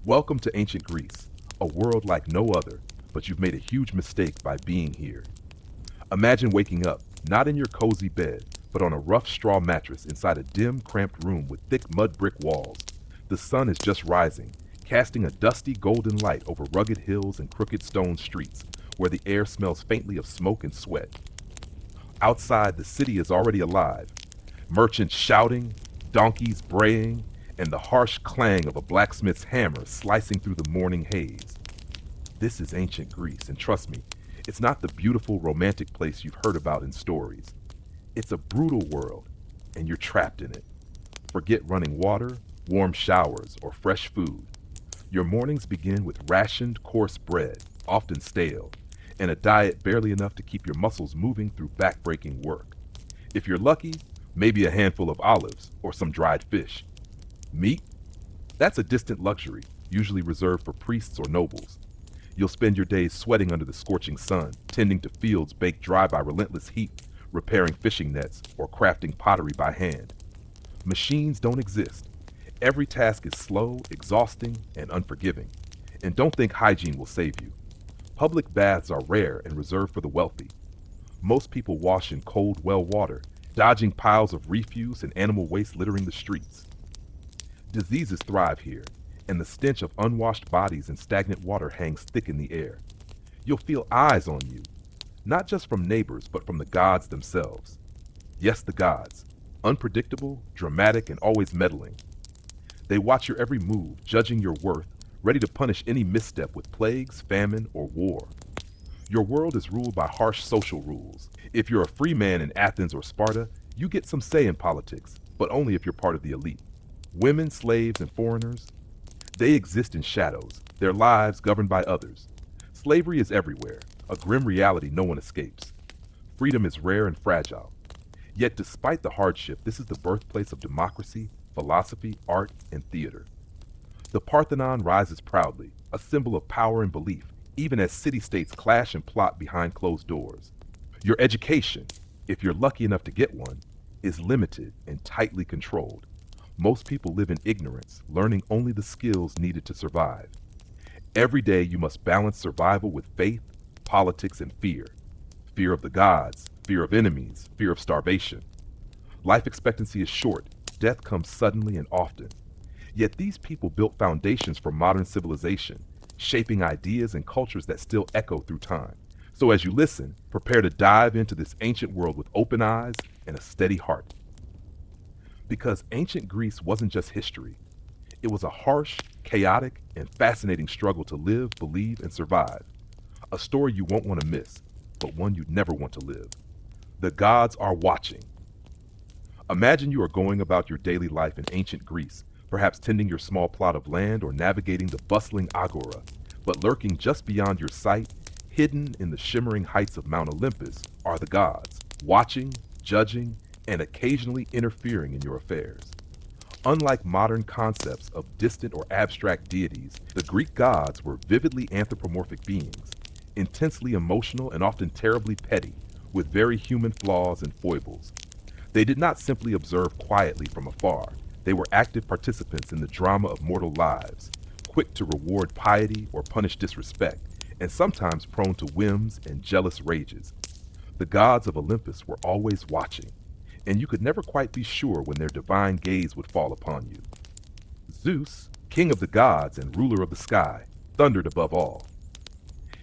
Welcome to ancient Greece, a world like no other, but you've made a huge mistake by being here. Imagine waking up, not in your cozy bed, but on a rough straw mattress inside a dim, cramped room with thick mud brick walls. The sun is just rising, casting a dusty golden light over rugged hills and crooked stone streets, where the air smells faintly of smoke and sweat. Outside, the city is already alive. Merchants shouting, donkeys braying, and the harsh clang of a blacksmith's hammer slicing through the morning haze. This is ancient Greece, and trust me, it's not the beautiful romantic place you've heard about in stories. It's a brutal world, and you're trapped in it. Forget running water, warm showers, or fresh food. Your mornings begin with rationed, coarse bread, often stale, and a diet barely enough to keep your muscles moving through backbreaking work. If you're lucky, maybe a handful of olives or some dried fish. Meat? That's a distant luxury, usually reserved for priests or nobles. You'll spend your days sweating under the scorching sun, tending to fields baked dry by relentless heat, repairing fishing nets, or crafting pottery by hand. Machines don't exist. Every task is slow, exhausting, and unforgiving. And don't think hygiene will save you. Public baths are rare and reserved for the wealthy. Most people wash in cold well water, dodging piles of refuse and animal waste littering the streets. Diseases thrive here, and the stench of unwashed bodies and stagnant water hangs thick in the air. You'll feel eyes on you, not just from neighbors, but from the gods themselves. Yes, the gods. Unpredictable, dramatic, and always meddling. They watch your every move, judging your worth, ready to punish any misstep with plagues, famine, or war. Your world is ruled by harsh social rules. If you're a free man in Athens or Sparta, you get some say in politics, but only if you're part of the elite. Women, slaves, and foreigners, they exist in shadows, their lives governed by others. Slavery is everywhere, a grim reality no one escapes. Freedom is rare and fragile. Yet despite the hardship, this is the birthplace of democracy, philosophy, art, and theater. The Parthenon rises proudly, a symbol of power and belief, even as city-states clash and plot behind closed doors. Your education, if you're lucky enough to get one, is limited and tightly controlled. Most people live in ignorance, learning only the skills needed to survive. Every day you must balance survival with faith, politics, and fear. Fear of the gods, fear of enemies, fear of starvation. Life expectancy is short, death comes suddenly and often. Yet these people built foundations for modern civilization, shaping ideas and cultures that still echo through time. So as you listen, prepare to dive into this ancient world with open eyes and a steady heart. Because ancient Greece wasn't just history. It was a harsh, chaotic, and fascinating struggle to live, believe, and survive. A story you won't want to miss, but one you'd never want to live. The gods are watching. Imagine you are going about your daily life in ancient Greece, perhaps tending your small plot of land or navigating the bustling agora, but lurking just beyond your sight, hidden in the shimmering heights of Mount Olympus, are the gods, watching, judging, and occasionally interfering in your affairs. Unlike modern concepts of distant or abstract deities, the Greek gods were vividly anthropomorphic beings, intensely emotional and often terribly petty, with very human flaws and foibles. They did not simply observe quietly from afar, they were active participants in the drama of mortal lives, quick to reward piety or punish disrespect, and sometimes prone to whims and jealous rages. The gods of Olympus were always watching, and you could never quite be sure when their divine gaze would fall upon you. Zeus, king of the gods and ruler of the sky, thundered above all.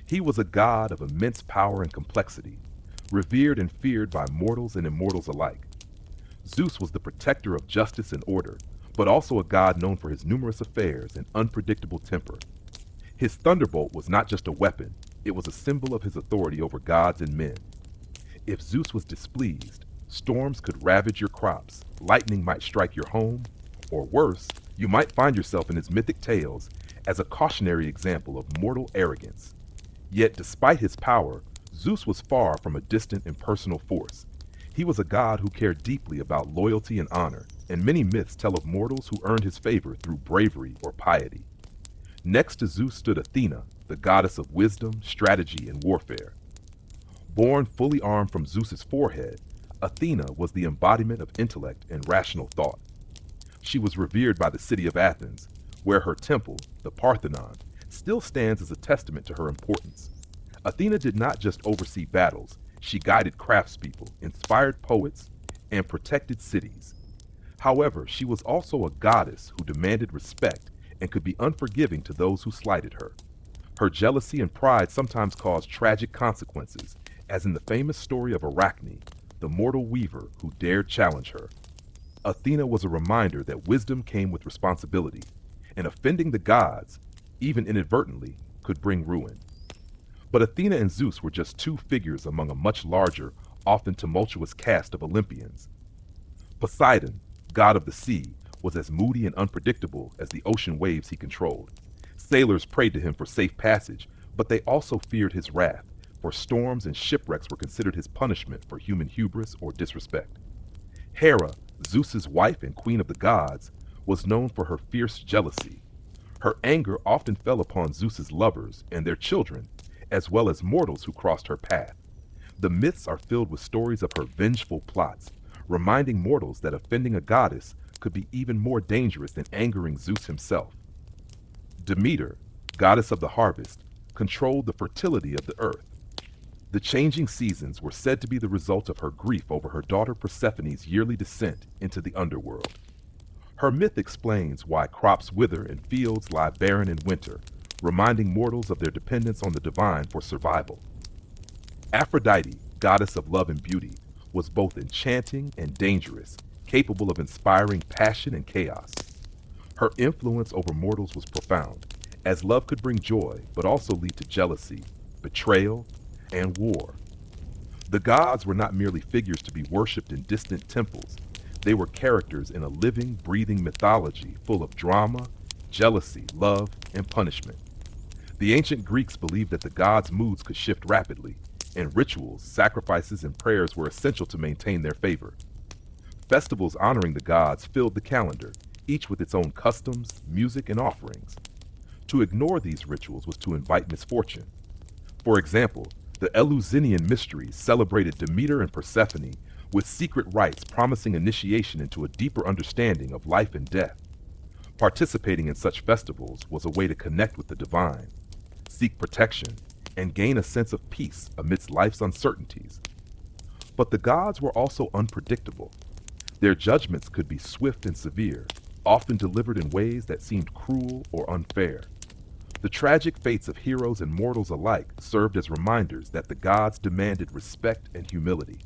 He was a god of immense power and complexity, revered and feared by mortals and immortals alike. Zeus was the protector of justice and order, but also a god known for his numerous affairs and unpredictable temper. His thunderbolt was not just a weapon, it was a symbol of his authority over gods and men. If Zeus was displeased, storms could ravage your crops, lightning might strike your home, or worse, you might find yourself in his mythic tales as a cautionary example of mortal arrogance. Yet despite his power, Zeus was far from a distant impersonal force. He was a god who cared deeply about loyalty and honor, and many myths tell of mortals who earned his favor through bravery or piety. Next to Zeus stood Athena, the goddess of wisdom, strategy, and warfare. Born fully armed from Zeus's forehead, Athena was the embodiment of intellect and rational thought. She was revered by the city of Athens, where her temple, the Parthenon, still stands as a testament to her importance. Athena did not just oversee battles, she guided craftspeople, inspired poets, and protected cities. However, she was also a goddess who demanded respect and could be unforgiving to those who slighted her. Her jealousy and pride sometimes caused tragic consequences, as in the famous story of Arachne, the mortal weaver who dared challenge her. Athena was a reminder that wisdom came with responsibility, and offending the gods, even inadvertently, could bring ruin. But Athena and Zeus were just two figures among a much larger, often tumultuous cast of Olympians. Poseidon, god of the sea, was as moody and unpredictable as the ocean waves he controlled. Sailors prayed to him for safe passage, but they also feared his wrath, for storms and shipwrecks were considered his punishment for human hubris or disrespect. Hera, Zeus's wife and queen of the gods, was known for her fierce jealousy. Her anger often fell upon Zeus's lovers and their children, as well as mortals who crossed her path. The myths are filled with stories of her vengeful plots, reminding mortals that offending a goddess could be even more dangerous than angering Zeus himself. Demeter, goddess of the harvest, controlled the fertility of the earth. The changing seasons were said to be the result of her grief over her daughter Persephone's yearly descent into the underworld. Her myth explains why crops wither and fields lie barren in winter, reminding mortals of their dependence on the divine for survival. Aphrodite, goddess of love and beauty, was both enchanting and dangerous, capable of inspiring passion and chaos. Her influence over mortals was profound, as love could bring joy but also lead to jealousy, betrayal, and war. The gods were not merely figures to be worshipped in distant temples, they were characters in a living, breathing mythology full of drama, jealousy, love, and punishment. The ancient Greeks believed that the gods' moods could shift rapidly, and rituals, sacrifices, and prayers were essential to maintain their favor. Festivals honoring the gods filled the calendar, each with its own customs, music, and offerings. To ignore these rituals was to invite misfortune. For example, the Eleusinian mysteries celebrated Demeter and Persephone with secret rites promising initiation into a deeper understanding of life and death. Participating in such festivals was a way to connect with the divine, seek protection, and gain a sense of peace amidst life's uncertainties. But the gods were also unpredictable. Their judgments could be swift and severe, often delivered in ways that seemed cruel or unfair. The tragic fates of heroes and mortals alike served as reminders that the gods demanded respect and humility.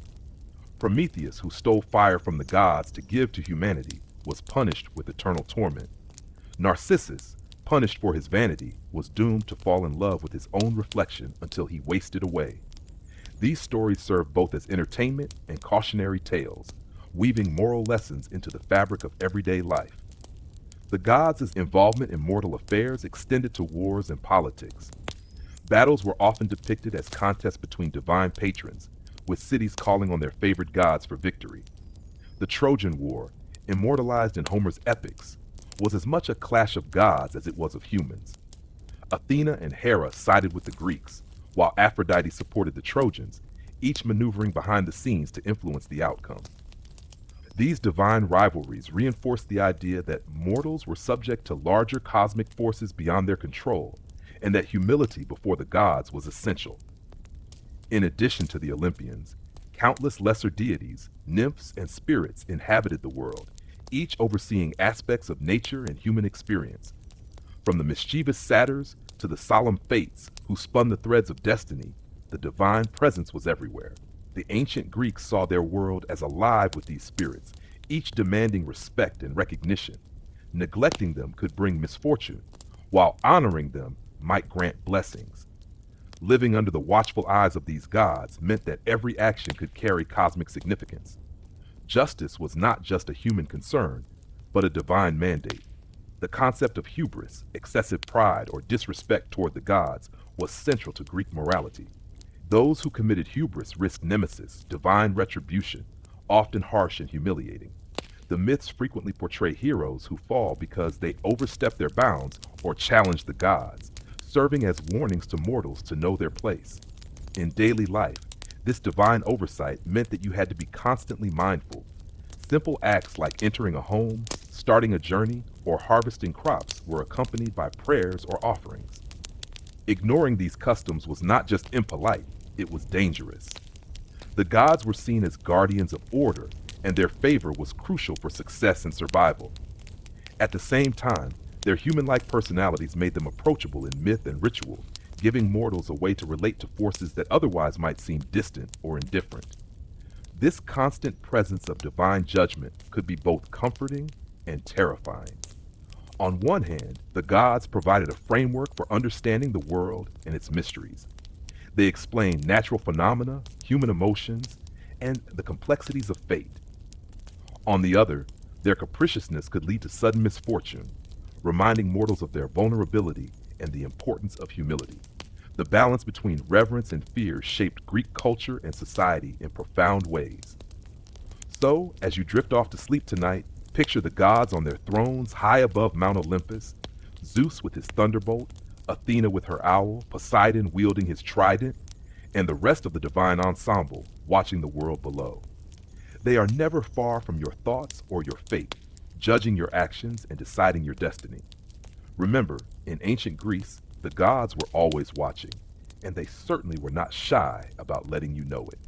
Prometheus, who stole fire from the gods to give to humanity, was punished with eternal torment. Narcissus, punished for his vanity, was doomed to fall in love with his own reflection until he wasted away. These stories serve both as entertainment and cautionary tales, weaving moral lessons into the fabric of everyday life. The gods' involvement in mortal affairs extended to wars and politics. Battles were often depicted as contests between divine patrons, with cities calling on their favorite gods for victory. The Trojan War, immortalized in Homer's epics, was as much a clash of gods as it was of humans. Athena and Hera sided with the Greeks, while Aphrodite supported the Trojans, each maneuvering behind the scenes to influence the outcome. These divine rivalries reinforced the idea that mortals were subject to larger cosmic forces beyond their control, and that humility before the gods was essential. In addition to the Olympians, countless lesser deities, nymphs, and spirits inhabited the world, each overseeing aspects of nature and human experience. From the mischievous satyrs to the solemn fates who spun the threads of destiny, the divine presence was everywhere. The ancient Greeks saw their world as alive with these spirits, each demanding respect and recognition. Neglecting them could bring misfortune, while honoring them might grant blessings. Living under the watchful eyes of these gods meant that every action could carry cosmic significance. Justice was not just a human concern, but a divine mandate. The concept of hubris, excessive pride, or disrespect toward the gods was central to Greek morality. Those who committed hubris risked nemesis, divine retribution, often harsh and humiliating. The myths frequently portray heroes who fall because they overstep their bounds or challenge the gods, serving as warnings to mortals to know their place. In daily life, this divine oversight meant that you had to be constantly mindful. Simple acts like entering a home, starting a journey, or harvesting crops were accompanied by prayers or offerings. Ignoring these customs was not just impolite, it was dangerous. The gods were seen as guardians of order, and their favor was crucial for success and survival. At the same time, their human-like personalities made them approachable in myth and ritual, giving mortals a way to relate to forces that otherwise might seem distant or indifferent. This constant presence of divine judgment could be both comforting and terrifying. On one hand, the gods provided a framework for understanding the world and its mysteries. They explained natural phenomena, human emotions, and the complexities of fate. On the other, their capriciousness could lead to sudden misfortune, reminding mortals of their vulnerability and the importance of humility. The balance between reverence and fear shaped Greek culture and society in profound ways. So, as you drift off to sleep tonight, picture the gods on their thrones high above Mount Olympus, Zeus with his thunderbolt, Athena with her owl, Poseidon wielding his trident, and the rest of the divine ensemble watching the world below. They are never far from your thoughts or your fate, judging your actions and deciding your destiny. Remember, in ancient Greece, the gods were always watching, and they certainly were not shy about letting you know it.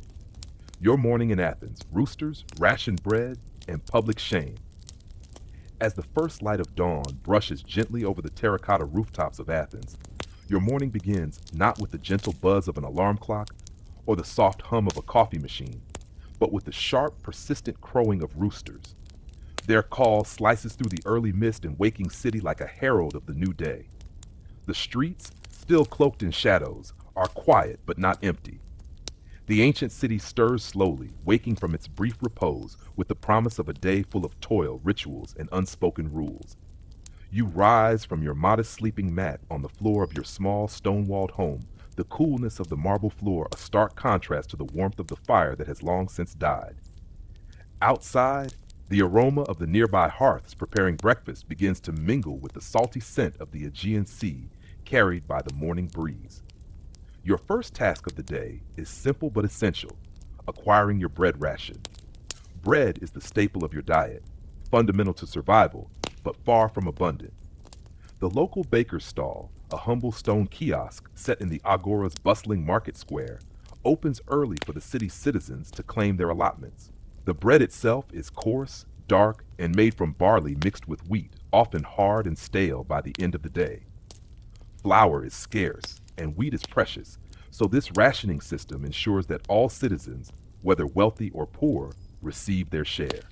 Your morning in Athens: roosters, rationed bread, and public shame. As the first light of dawn brushes gently over the terracotta rooftops of Athens, your morning begins not with the gentle buzz of an alarm clock or the soft hum of a coffee machine, but with the sharp, persistent crowing of roosters. Their call slices through the early mist and waking city like a herald of the new day. The streets, still cloaked in shadows, are quiet but not empty. The ancient city stirs slowly, waking from its brief repose with the promise of a day full of toil, rituals, and unspoken rules. You rise from your modest sleeping mat on the floor of your small stone-walled home, the coolness of the marble floor a stark contrast to the warmth of the fire that has long since died. Outside, the aroma of the nearby hearths preparing breakfast begins to mingle with the salty scent of the Aegean Sea carried by the morning breeze. Your first task of the day is simple but essential: acquiring your bread ration. Bread is the staple of your diet, fundamental to survival, but far from abundant. The local baker's stall, a humble stone kiosk set in the Agora's bustling market square, opens early for the city's citizens to claim their allotments. The bread itself is coarse, dark, and made from barley mixed with wheat, often hard and stale by the end of the day. Flour is scarce, and wheat is precious, so this rationing system ensures that all citizens, whether wealthy or poor, receive their share.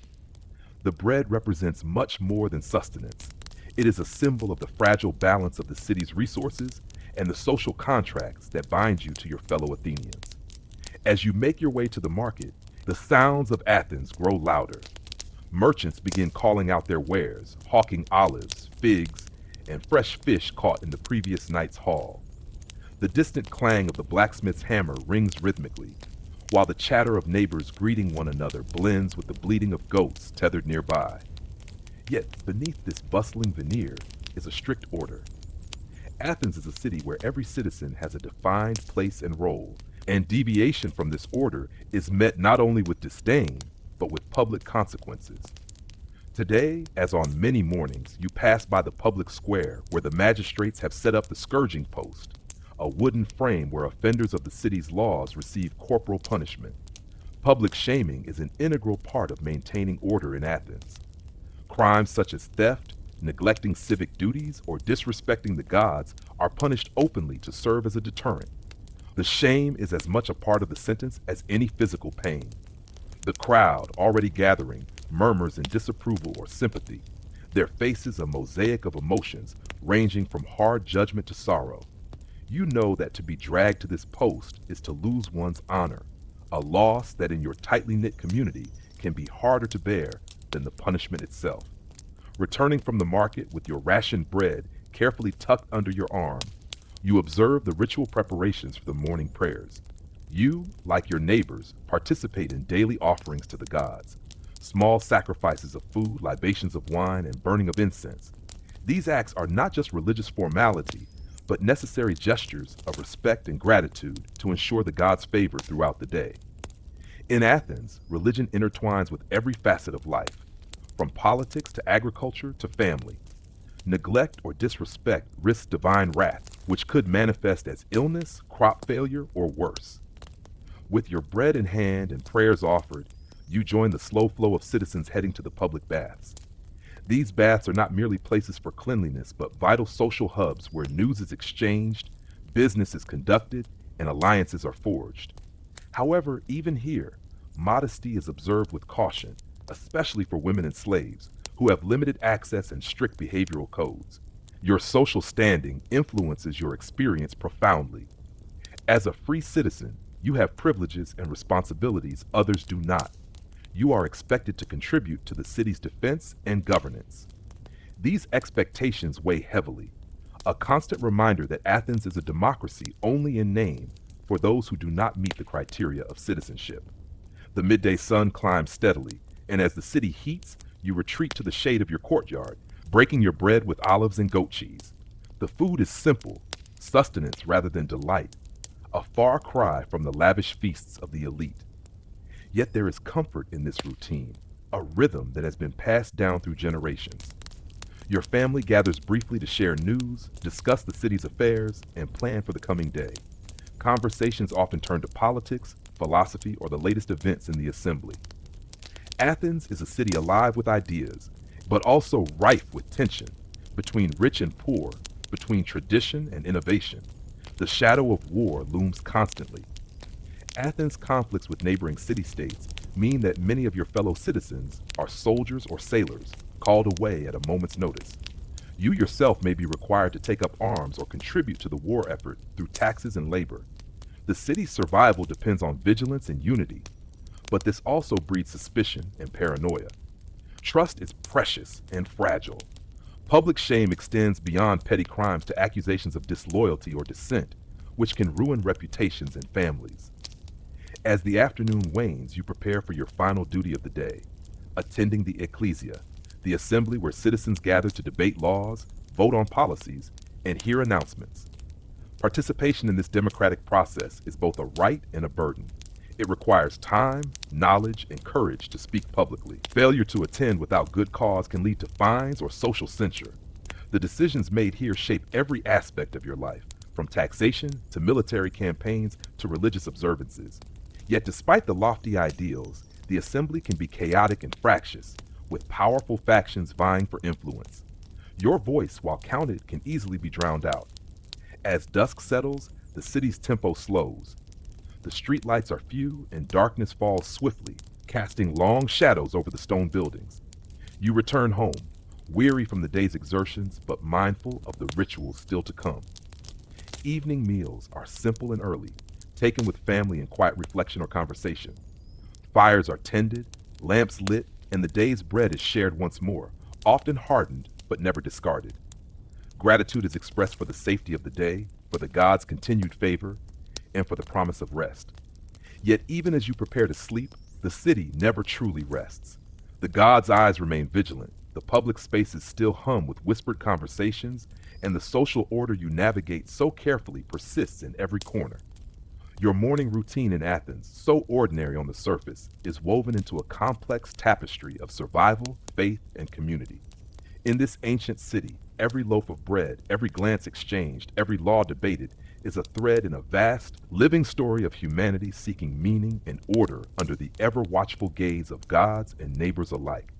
The bread represents much more than sustenance. It is a symbol of the fragile balance of the city's resources and the social contracts that bind you to your fellow Athenians. As you make your way to the market, the sounds of Athens grow louder. Merchants begin calling out their wares, hawking olives, figs, and fresh fish caught in the previous night's haul. The distant clang of the blacksmith's hammer rings rhythmically, while the chatter of neighbors greeting one another blends with the bleating of goats tethered nearby. Yet beneath this bustling veneer is a strict order. Athens is a city where every citizen has a defined place and role, and deviation from this order is met not only with disdain, but with public consequences. Today, as on many mornings, you pass by the public square where the magistrates have set up the scourging post, a wooden frame where offenders of the city's laws receive corporal punishment. Public shaming is an integral part of maintaining order in Athens. Crimes such as theft, neglecting civic duties, or disrespecting the gods are punished openly to serve as a deterrent. The shame is as much a part of the sentence as any physical pain. The crowd, already gathering, murmurs in disapproval or sympathy, their faces a mosaic of emotions ranging from hard judgment to sorrow. You know that to be dragged to this post is to lose one's honor, a loss that in your tightly knit community can be harder to bear than the punishment itself. Returning from the market with your rationed bread carefully tucked under your arm, you observe the ritual preparations for the morning prayers. You, like your neighbors, participate in daily offerings to the gods, small sacrifices of food, libations of wine, and burning of incense. These acts are not just religious formality, but necessary gestures of respect and gratitude to ensure the gods' favor throughout the day. In Athens, religion intertwines with every facet of life, from politics to agriculture to family. Neglect or disrespect risks divine wrath, which could manifest as illness, crop failure, or worse. With your bread in hand and prayers offered, you join the slow flow of citizens heading to the public baths. These baths are not merely places for cleanliness, but vital social hubs where news is exchanged, business is conducted, and alliances are forged. However, even here, modesty is observed with caution, especially for women and slaves, who have limited access and strict behavioral codes. Your social standing influences your experience profoundly. As a free citizen, you have privileges and responsibilities others do not. You are expected to contribute to the city's defense and governance. These expectations weigh heavily, a constant reminder that Athens is a democracy only in name for those who do not meet the criteria of citizenship. The midday sun climbs steadily, and as the city heats, you retreat to the shade of your courtyard, breaking your bread with olives and goat cheese. The food is simple, sustenance rather than delight, a far cry from the lavish feasts of the elite. Yet there is comfort in this routine, a rhythm that has been passed down through generations. Your family gathers briefly to share news, discuss the city's affairs, and plan for the coming day. Conversations often turn to politics, philosophy, or the latest events in the assembly. Athens is a city alive with ideas, but also rife with tension, between rich and poor, between tradition and innovation. The shadow of war looms constantly. Athens' conflicts with neighboring city-states mean that many of your fellow citizens are soldiers or sailors, called away at a moment's notice. You yourself may be required to take up arms or contribute to the war effort through taxes and labor. The city's survival depends on vigilance and unity, but this also breeds suspicion and paranoia. Trust is precious and fragile. Public shame extends beyond petty crimes to accusations of disloyalty or dissent, which can ruin reputations and families. As the afternoon wanes, you prepare for your final duty of the day, attending the ecclesia, the assembly where citizens gather to debate laws, vote on policies, and hear announcements. Participation in this democratic process is both a right and a burden. It requires time, knowledge, and courage to speak publicly. Failure to attend without good cause can lead to fines or social censure. The decisions made here shape every aspect of your life, from taxation to military campaigns to religious observances. Yet despite the lofty ideals, the assembly can be chaotic and fractious, with powerful factions vying for influence. Your voice, while counted, can easily be drowned out. As dusk settles, the city's tempo slows. The streetlights are few and darkness falls swiftly, casting long shadows over the stone buildings. You return home, weary from the day's exertions, but mindful of the rituals still to come. Evening meals are simple and early, taken with family in quiet reflection or conversation. Fires are tended, lamps lit, and the day's bread is shared once more, often hardened but never discarded. Gratitude is expressed for the safety of the day, for the gods' continued favor, and for the promise of rest. Yet even as you prepare to sleep, the city never truly rests. The gods' eyes remain vigilant, the public spaces still hum with whispered conversations, and the social order you navigate so carefully persists in every corner. Your morning routine in Athens, so ordinary on the surface, is woven into a complex tapestry of survival, faith, and community. In this ancient city, every loaf of bread, every glance exchanged, every law debated, is a thread in a vast, living story of humanity seeking meaning and order under the ever-watchful gaze of gods and neighbors alike.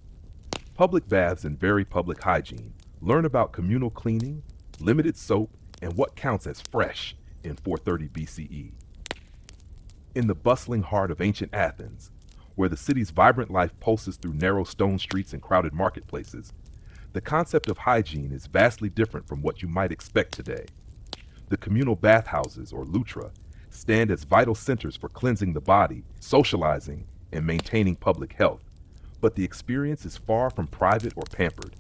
Public baths and very public hygiene. Learn about communal cleaning, limited soap, and what counts as fresh in 430 BCE. In the bustling heart of ancient Athens, where the city's vibrant life pulses through narrow stone streets and crowded marketplaces, the concept of hygiene is vastly different from what you might expect today. The communal bathhouses, or lutra, stand as vital centers for cleansing the body, socializing, and maintaining public health, but the experience is far from private or pampered.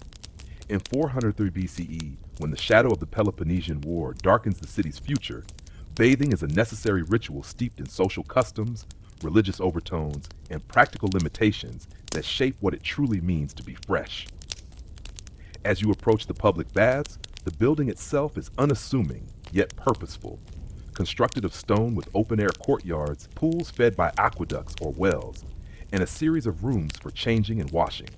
In 403 BCE, when the shadow of the Peloponnesian War darkens the city's future, bathing is a necessary ritual steeped in social customs, religious overtones, and practical limitations that shape what it truly means to be fresh. As you approach the public baths, the building itself is unassuming, yet purposeful. Constructed of stone with open-air courtyards, pools fed by aqueducts or wells, and a series of rooms for changing and washing.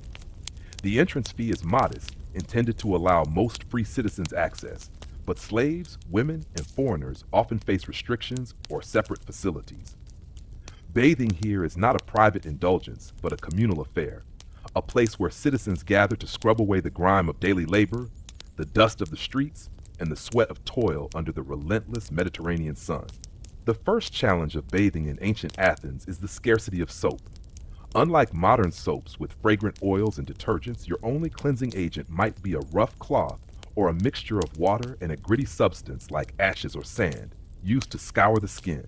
The entrance fee is modest, intended to allow most free citizens access, but slaves, women, and foreigners often face restrictions or separate facilities. Bathing here is not a private indulgence, but a communal affair, a place where citizens gather to scrub away the grime of daily labor, the dust of the streets, and the sweat of toil under the relentless Mediterranean sun. The first challenge of bathing in ancient Athens is the scarcity of soap. Unlike modern soaps with fragrant oils and detergents, your only cleansing agent might be a rough cloth or a mixture of water and a gritty substance like ashes or sand, used to scour the skin.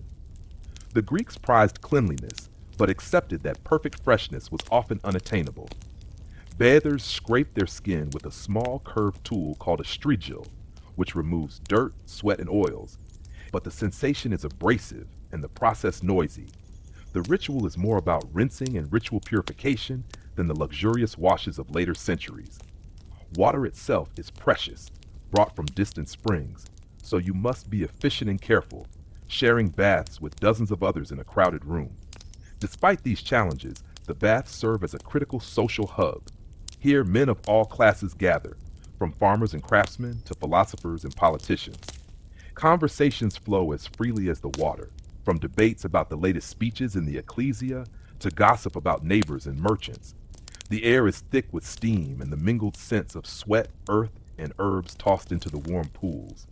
The Greeks prized cleanliness, but accepted that perfect freshness was often unattainable. Bathers scrape their skin with a small curved tool called a strigil, which removes dirt, sweat, and oils, but the sensation is abrasive and the process noisy. The ritual is more about rinsing and ritual purification than the luxurious washes of later centuries. Water itself is precious, brought from distant springs, so you must be efficient and careful, sharing baths with dozens of others in a crowded room. Despite these challenges, the baths serve as a critical social hub. Here, men of all classes gather, from farmers and craftsmen to philosophers and politicians. Conversations flow as freely as the water, from debates about the latest speeches in the ecclesia to gossip about neighbors and merchants. The air is thick with steam and the mingled scents of sweat, earth, and herbs tossed into the warm pools.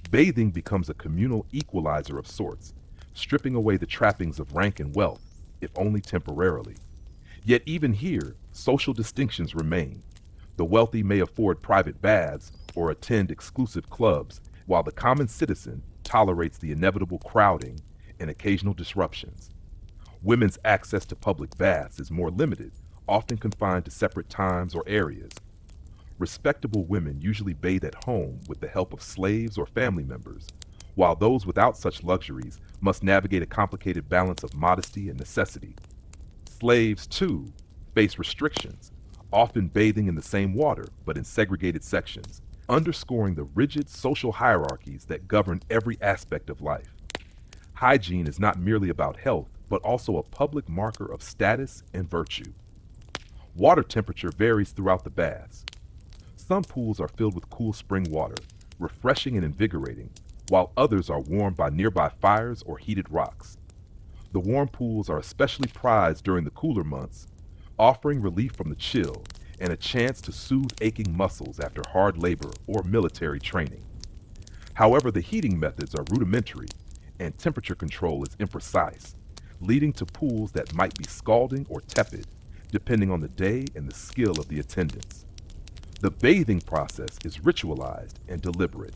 Bathing becomes a communal equalizer of sorts, stripping away the trappings of rank and wealth, if only temporarily. Yet even here, social distinctions remain. The wealthy may afford private baths or attend exclusive clubs, while the common citizen tolerates the inevitable crowding and occasional disruptions. Women's access to public baths is more limited, often confined to separate times or areas. Respectable women usually bathe at home with the help of slaves or family members, while those without such luxuries must navigate a complicated balance of modesty and necessity. Slaves, too, face restrictions, often bathing in the same water but in segregated sections, underscoring the rigid social hierarchies that govern every aspect of life. Hygiene is not merely about health, but also a public marker of status and virtue. Water temperature varies throughout the baths. Some pools are filled with cool spring water, refreshing and invigorating, while others are warmed by nearby fires or heated rocks. The warm pools are especially prized during the cooler months, offering relief from the chill and a chance to soothe aching muscles after hard labor or military training. However, the heating methods are rudimentary and temperature control is imprecise, leading to pools that might be scalding or tepid, depending on the day and the skill of the attendants. The bathing process is ritualized and deliberate.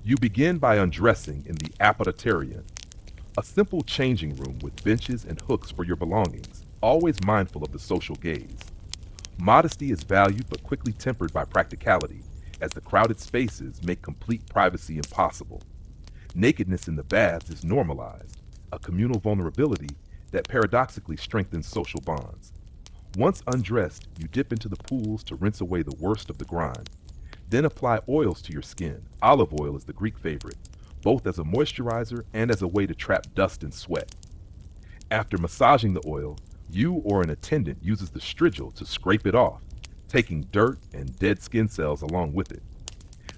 You begin by undressing in the apoditerion, a simple changing room with benches and hooks for your belongings, always mindful of the social gaze. Modesty is valued but quickly tempered by practicality, as the crowded spaces make complete privacy impossible. Nakedness in the baths is normalized, a communal vulnerability that paradoxically strengthens social bonds. Once undressed, you dip into the pools to rinse away the worst of the grime. Then apply oils to your skin. Olive oil is the Greek favorite, both as a moisturizer and as a way to trap dust and sweat. After massaging the oil, you or an attendant uses the strigil to scrape it off, taking dirt and dead skin cells along with it.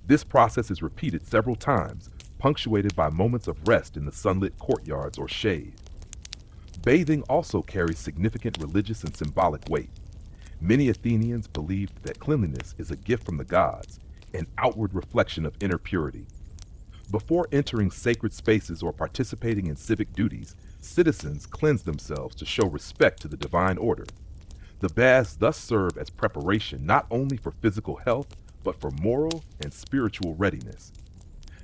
This process is repeated several times, punctuated by moments of rest in the sunlit courtyards or shade. Bathing also carries significant religious and symbolic weight. Many Athenians believed that cleanliness is a gift from the gods, an outward reflection of inner purity. Before entering sacred spaces or participating in civic duties, citizens cleanse themselves to show respect to the divine order. The baths thus serve as preparation not only for physical health, but for moral and spiritual readiness.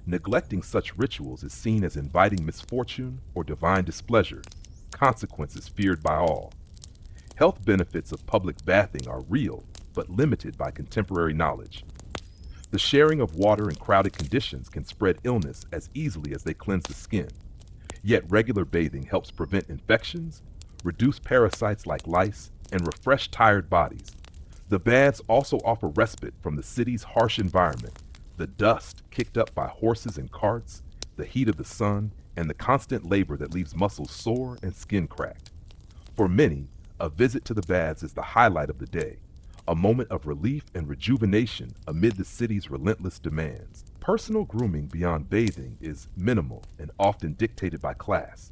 Neglecting such rituals is seen as inviting misfortune or divine displeasure, consequences feared by all. Health benefits of public bathing are real, but limited by contemporary knowledge. The sharing of water in crowded conditions can spread illness as easily as they cleanse the skin. Yet regular bathing helps prevent infections, reduce parasites like lice, and refresh tired bodies. The baths also offer respite from the city's harsh environment, the dust kicked up by horses and carts, the heat of the sun, and the constant labor that leaves muscles sore and skin cracked. For many, a visit to the baths is the highlight of the day, a moment of relief and rejuvenation amid the city's relentless demands. Personal grooming beyond bathing is minimal and often dictated by class.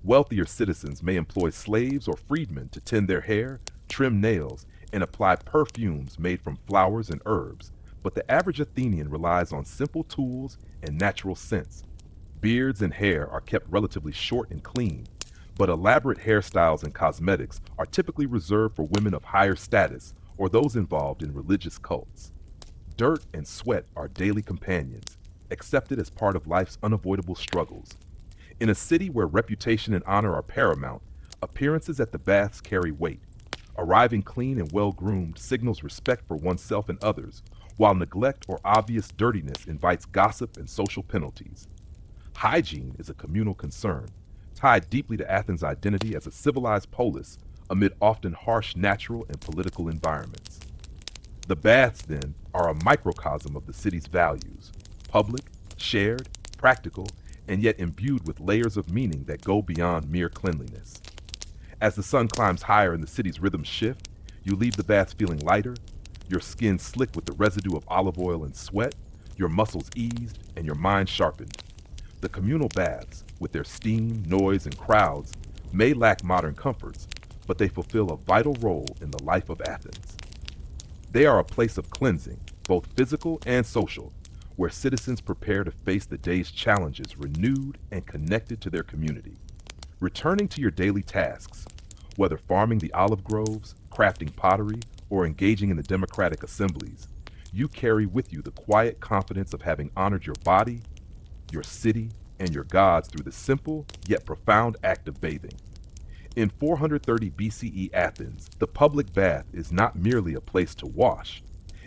Wealthier citizens may employ slaves or freedmen to tend their hair, trim nails, and apply perfumes made from flowers and herbs, but the average Athenian relies on simple tools and natural scents. Beards and hair are kept relatively short and clean, but elaborate hairstyles and cosmetics are typically reserved for women of higher status or those involved in religious cults. Dirt and sweat are daily companions, accepted as part of life's unavoidable struggles. In a city where reputation and honor are paramount, appearances at the baths carry weight. Arriving clean and well-groomed signals respect for oneself and others, while neglect or obvious dirtiness invites gossip and social penalties. Hygiene is a communal concern, tied deeply to Athens' identity as a civilized polis amid often harsh natural and political environments. The baths, then, are a microcosm of the city's values: public, shared, practical, and yet imbued with layers of meaning that go beyond mere cleanliness. As the sun climbs higher and the city's rhythms shift, you leave the baths feeling lighter, your skin slick with the residue of olive oil and sweat, your muscles eased, and your mind sharpened. The communal baths, with their steam, noise, and crowds, may lack modern comforts, but they fulfill a vital role in the life of Athens. They are a place of cleansing, both physical and social, where citizens prepare to face the day's challenges renewed and connected to their community. Returning to your daily tasks, whether farming the olive groves, crafting pottery, or engaging in the democratic assemblies, you carry with you the quiet confidence of having honored your body, your city, and your gods through the simple yet profound act of bathing. In 430 BCE Athens, the public bath is not merely a place to wash.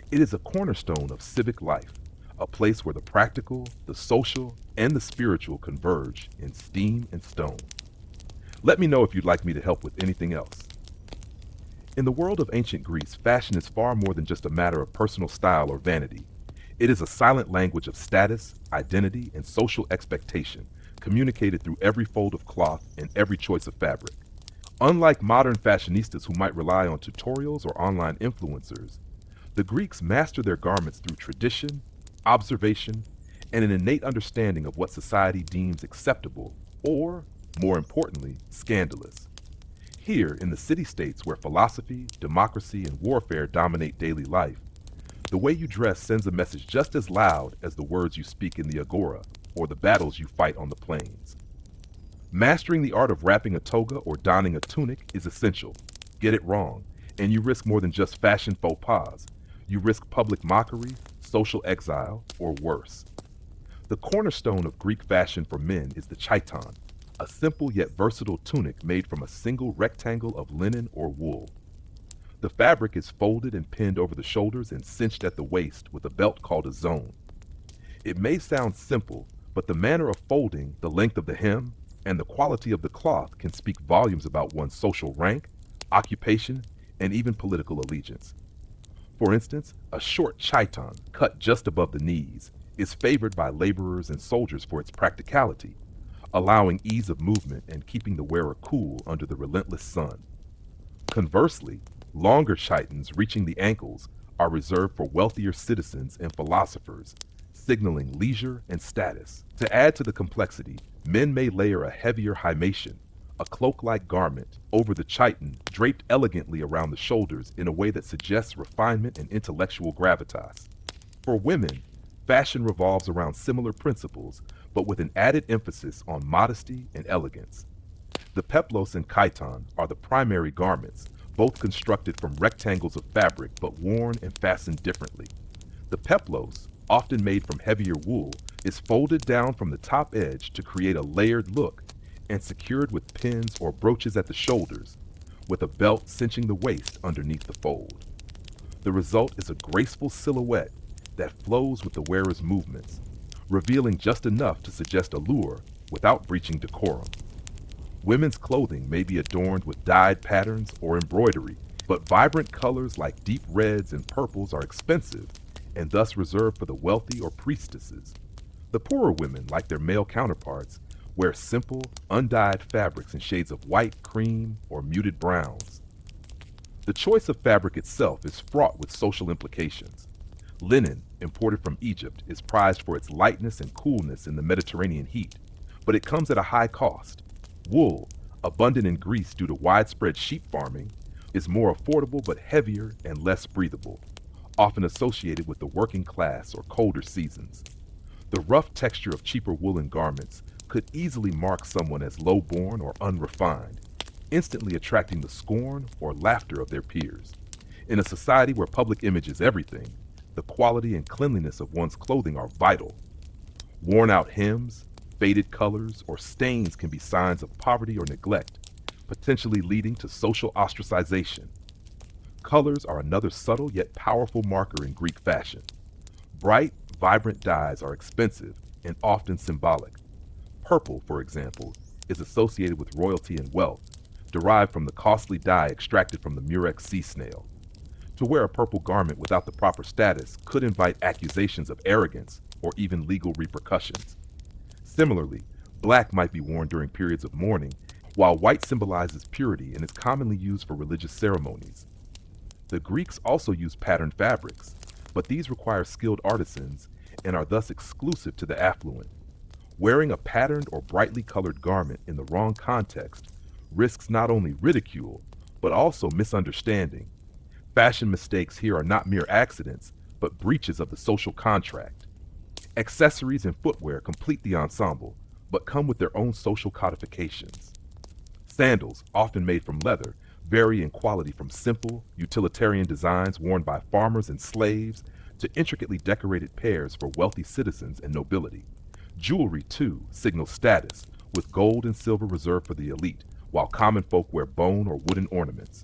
It is a cornerstone of civic life, a place where the practical, the social, and the spiritual converge in steam and stone. Let me know if you'd like me to help with anything else. In the world of ancient Greece, fashion is far more than just a matter of personal style or vanity. It is a silent language of status, identity, and social expectation, communicated through every fold of cloth and every choice of fabric. Unlike modern fashionistas who might rely on tutorials or online influencers, the Greeks master their garments through tradition, observation, and an innate understanding of what society deems acceptable or, more importantly, scandalous. Here, in the city-states where philosophy, democracy, and warfare dominate daily life, the way you dress sends a message just as loud as the words you speak in the agora or the battles you fight on the plains. Mastering the art of wrapping a toga or donning a tunic is essential. Get it wrong, and you risk more than just fashion faux pas. You risk public mockery, social exile, or worse. The cornerstone of Greek fashion for men is the chiton, a simple yet versatile tunic made from a single rectangle of linen or wool. The fabric is folded and pinned over the shoulders and cinched at the waist with a belt called a zone. It may sound simple, but the manner of folding, the length of the hem, and the quality of the cloth can speak volumes about one's social rank, occupation, and even political allegiance. For instance, a short chiton, cut just above the knees, is favored by laborers and soldiers for its practicality, allowing ease of movement and keeping the wearer cool under the relentless sun. Conversely, longer chitons reaching the ankles are reserved for wealthier citizens and philosophers, signaling leisure and status. To add to the complexity, men may layer a heavier himation, a cloak-like garment, over the chiton, draped elegantly around the shoulders in a way that suggests refinement and intellectual gravitas. For women, fashion revolves around similar principles, but with an added emphasis on modesty and elegance. The peplos and chiton are the primary garments, both constructed from rectangles of fabric but worn and fastened differently. The peplos, often made from heavier wool, is folded down from the top edge to create a layered look and secured with pins or brooches at the shoulders, with a belt cinching the waist underneath the fold. The result is a graceful silhouette that flows with the wearer's movements, revealing just enough to suggest allure without breaching decorum. Women's clothing may be adorned with dyed patterns or embroidery, but vibrant colors like deep reds and purples are expensive and thus reserved for the wealthy or priestesses. The poorer women, like their male counterparts, wear simple, undyed fabrics in shades of white, cream, or muted browns. The choice of fabric itself is fraught with social implications. Linen, imported from Egypt, is prized for its lightness and coolness in the Mediterranean heat, but it comes at a high cost. Wool, abundant in Greece due to widespread sheep farming, is more affordable but heavier and less breathable, often associated with the working class or colder seasons. The rough texture of cheaper woolen garments could easily mark someone as low-born or unrefined, instantly attracting the scorn or laughter of their peers. In a society where public image is everything, the quality and cleanliness of one's clothing are vital. Worn out hems, faded colors, or stains can be signs of poverty or neglect, potentially leading to social ostracization. Colors are another subtle yet powerful marker in Greek fashion. Bright, vibrant dyes are expensive and often symbolic. Purple, for example, is associated with royalty and wealth, derived from the costly dye extracted from the murex sea snail. To wear a purple garment without the proper status could invite accusations of arrogance or even legal repercussions. Similarly, black might be worn during periods of mourning, while white symbolizes purity and is commonly used for religious ceremonies. The Greeks also used patterned fabrics, but these require skilled artisans and are thus exclusive to the affluent. Wearing a patterned or brightly colored garment in the wrong context risks not only ridicule, but also misunderstanding. Fashion mistakes here are not mere accidents, but breaches of the social contract. Accessories and footwear complete the ensemble, but come with their own social codifications. Sandals, often made from leather, vary in quality from simple, utilitarian designs worn by farmers and slaves to intricately decorated pairs for wealthy citizens and nobility. Jewelry, too, signals status, with gold and silver reserved for the elite, while common folk wear bone or wooden ornaments.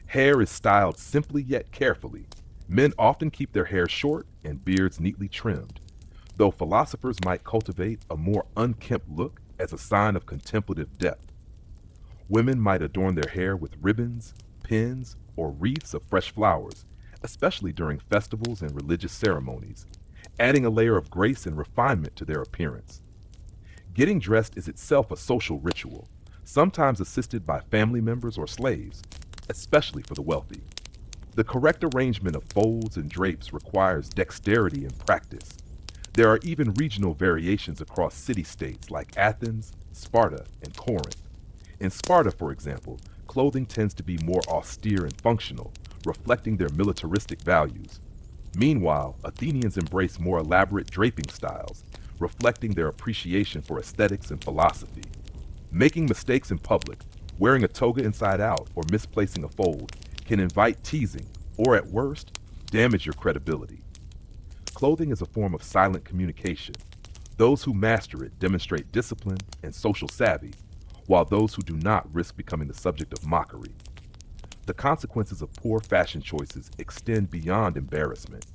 Hair is styled simply yet carefully. Men often keep their hair short and beards neatly trimmed, though philosophers might cultivate a more unkempt look as a sign of contemplative depth. Women might adorn their hair with ribbons, pins, or wreaths of fresh flowers, especially during festivals and religious ceremonies, adding a layer of grace and refinement to their appearance. Getting dressed is itself a social ritual, sometimes assisted by family members or slaves, especially for the wealthy. The correct arrangement of folds and drapes requires dexterity and practice. There are even regional variations across city-states like Athens, Sparta, and Corinth. In Sparta, for example, clothing tends to be more austere and functional, reflecting their militaristic values. Meanwhile, Athenians embrace more elaborate draping styles, reflecting their appreciation for aesthetics and philosophy. Making mistakes in public, wearing a toga inside out, or misplacing a fold can invite teasing, or at worst, damage your credibility. Clothing is a form of silent communication. Those who master it demonstrate discipline and social savvy, while those who do not risk becoming the subject of mockery. The consequences of poor fashion choices extend beyond embarrassment.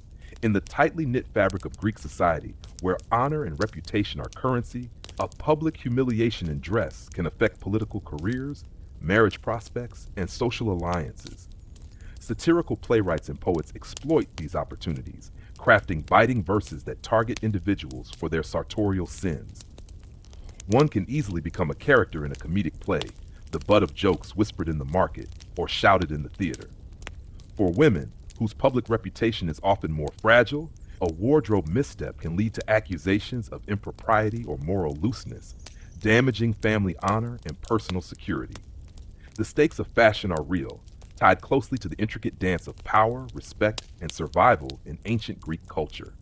In the tightly knit fabric of Greek society, where honor and reputation are currency, a public humiliation in dress can affect political careers, marriage prospects, and social alliances. Satirical playwrights and poets exploit these opportunities, crafting biting verses that target individuals for their sartorial sins. One can easily become a character in a comedic play, the butt of jokes whispered in the market or shouted in the theater. For women, whose public reputation is often more fragile, a wardrobe misstep can lead to accusations of impropriety or moral looseness, damaging family honor and personal security. The stakes of fashion are real, tied closely to the intricate dance of power, respect, and survival in ancient Greek culture.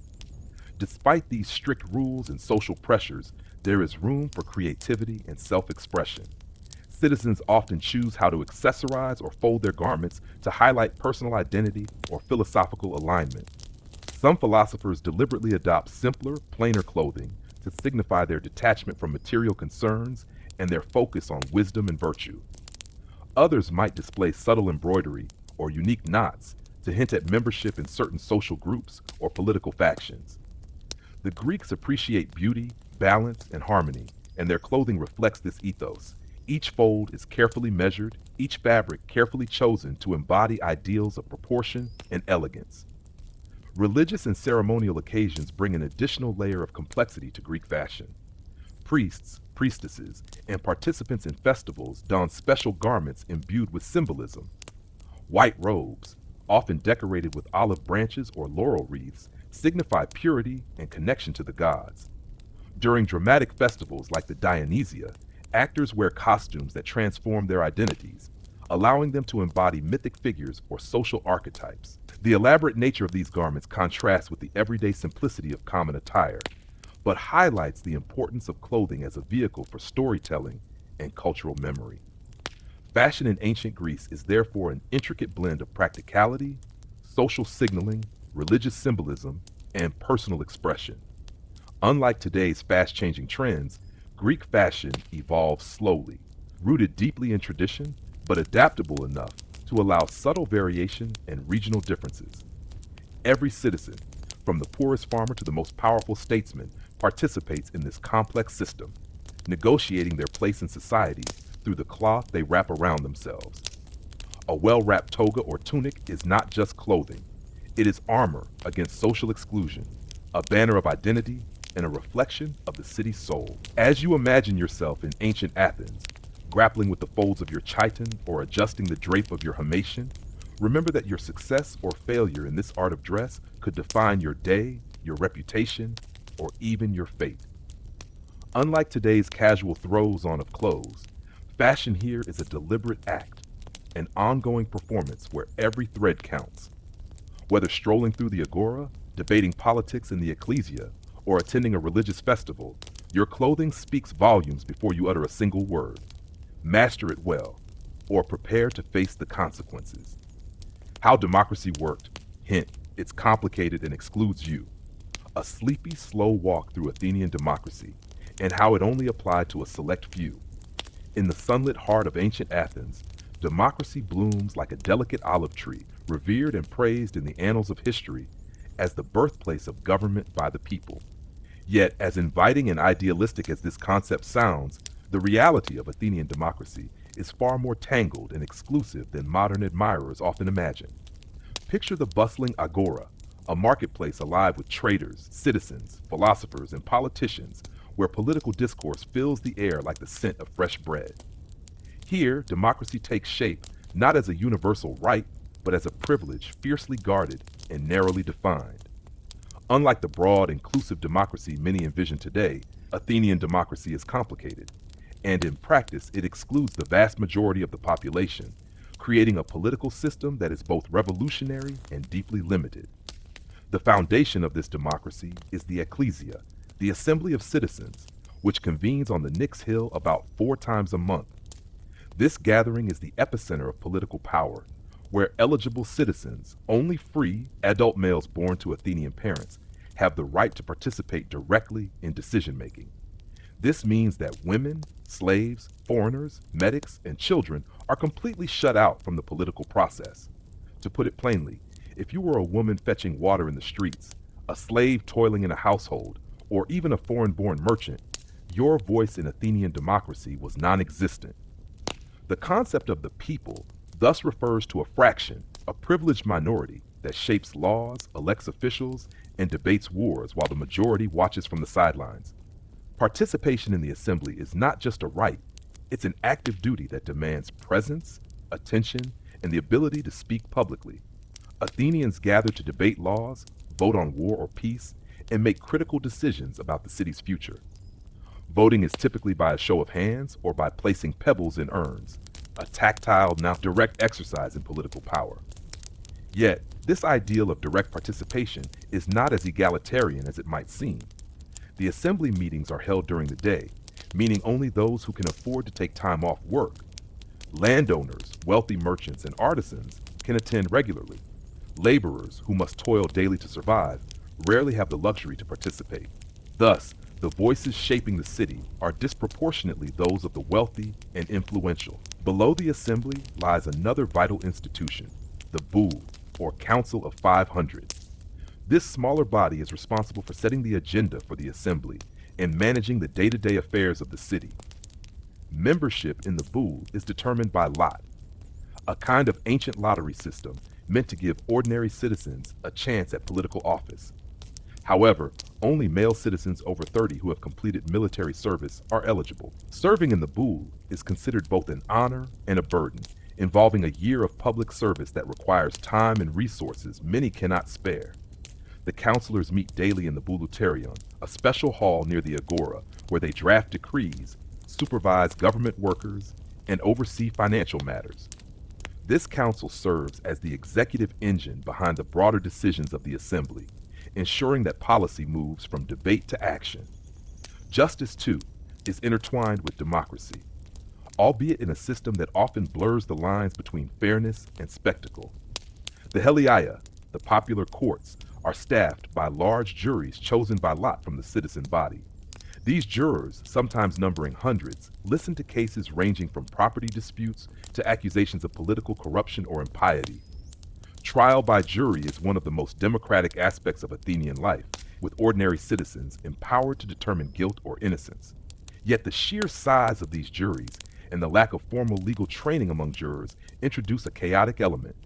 Despite these strict rules and social pressures, there is room for creativity and self-expression. Citizens often choose how to accessorize or fold their garments to highlight personal identity or philosophical alignment. Some philosophers deliberately adopt simpler, plainer clothing to signify their detachment from material concerns and their focus on wisdom and virtue. Others might display subtle embroidery or unique knots to hint at membership in certain social groups or political factions. The Greeks appreciate beauty, balance, and harmony, and their clothing reflects this ethos. Each fold is carefully measured, each fabric carefully chosen to embody ideals of proportion and elegance. Religious and ceremonial occasions bring an additional layer of complexity to Greek fashion. Priests, priestesses, and participants in festivals don special garments imbued with symbolism. White robes, often decorated with olive branches or laurel wreaths, signify purity and connection to the gods. During dramatic festivals like the Dionysia, actors wear costumes that transform their identities, allowing them to embody mythic figures or social archetypes. The elaborate nature of these garments contrasts with the everyday simplicity of common attire, but highlights the importance of clothing as a vehicle for storytelling and cultural memory. Fashion in ancient Greece is therefore an intricate blend of practicality, social signaling, religious symbolism, and personal expression. Unlike today's fast changing trends, Greek fashion evolved slowly, rooted deeply in tradition, but adaptable enough to allow subtle variation and regional differences. Every citizen, from the poorest farmer to the most powerful statesman, participates in this complex system, negotiating their place in society through the cloth they wrap around themselves. A well wrapped toga or tunic is not just clothing, it is armor against social exclusion, a banner of identity, and a reflection of the city's soul. As you imagine yourself in ancient Athens, grappling with the folds of your chiton or adjusting the drape of your Haitian, remember that your success or failure in this art of dress could define your day, your reputation, or even your fate. Unlike today's casual throws on of clothes, fashion here is a deliberate act, an ongoing performance where every thread counts. Whether strolling through the agora, debating politics in the ecclesia, or attending a religious festival, your clothing speaks volumes before you utter a single word. Master it well, or prepare to face the consequences. How democracy worked. Hint, it's complicated and excludes you. A sleepy, slow walk through Athenian democracy, and how it only applied to a select few. In the sunlit heart of ancient Athens, democracy blooms like a delicate olive tree, revered and praised in the annals of history as the birthplace of government by the people. Yet, as inviting and idealistic as this concept sounds, the reality of Athenian democracy is far more tangled and exclusive than modern admirers often imagine. Picture the bustling agora, a marketplace alive with traders, citizens, philosophers, and politicians, where political discourse fills the air like the scent of fresh bread. Here, democracy takes shape not as a universal right, but as a privilege fiercely guarded and narrowly defined. Unlike the broad, inclusive democracy many envision today, Athenian democracy is complicated, and in practice it excludes the vast majority of the population, creating a political system that is both revolutionary and deeply limited. The foundation of this democracy is the ecclesia, the assembly of citizens, which convenes on the Nix Hill about 4 times a month. This gathering is the epicenter of political power, where eligible citizens, only free adult males born to Athenian parents, have the right to participate directly in decision making. This means that women, slaves, foreigners, medics, and children are completely shut out from the political process. To put it plainly, if you were a woman fetching water in the streets, a slave toiling in a household, or even a foreign born merchant, your voice in Athenian democracy was non existent. The concept of the people thus refers to a fraction, a privileged minority, that shapes laws, elects officials, and debates wars while the majority watches from the sidelines. Participation in the assembly is not just a right, it's an active duty that demands presence, attention, and the ability to speak publicly. Athenians gather to debate laws, vote on war or peace, and make critical decisions about the city's future. Voting is typically by a show of hands or by placing pebbles in urns, a tactile, now direct exercise in political power. Yet, this ideal of direct participation is not as egalitarian as it might seem. The assembly meetings are held during the day, meaning only those who can afford to take time off work. Landowners, wealthy merchants, and artisans can attend regularly. Laborers, who must toil daily to survive, rarely have the luxury to participate. Thus, the voices shaping the city are disproportionately those of the wealthy and influential. Below the assembly lies another vital institution, the Boule, or Council of 500. This smaller body is responsible for setting the agenda for the assembly and managing the day-to-day affairs of the city. Membership in the Boule is determined by lot, a kind of ancient lottery system meant to give ordinary citizens a chance at political office. However, only male citizens over 30 who have completed military service are eligible. Serving in the Boule is considered both an honor and a burden, involving a year of public service that requires time and resources many cannot spare. The counselors meet daily in the Bouleuterion, a special hall near the Agora, where they draft decrees, supervise government workers, and oversee financial matters. This council serves as the executive engine behind the broader decisions of the Assembly, ensuring that policy moves from debate to action. Justice, too, is intertwined with democracy, albeit in a system that often blurs the lines between fairness and spectacle. The Heliaia, the popular courts, are staffed by large juries chosen by lot from the citizen body. These jurors, sometimes numbering hundreds, listen to cases ranging from property disputes to accusations of political corruption or impiety. Trial by jury is one of the most democratic aspects of Athenian life, with ordinary citizens empowered to determine guilt or innocence. Yet the sheer size of these juries and the lack of formal legal training among jurors introduce a chaotic element.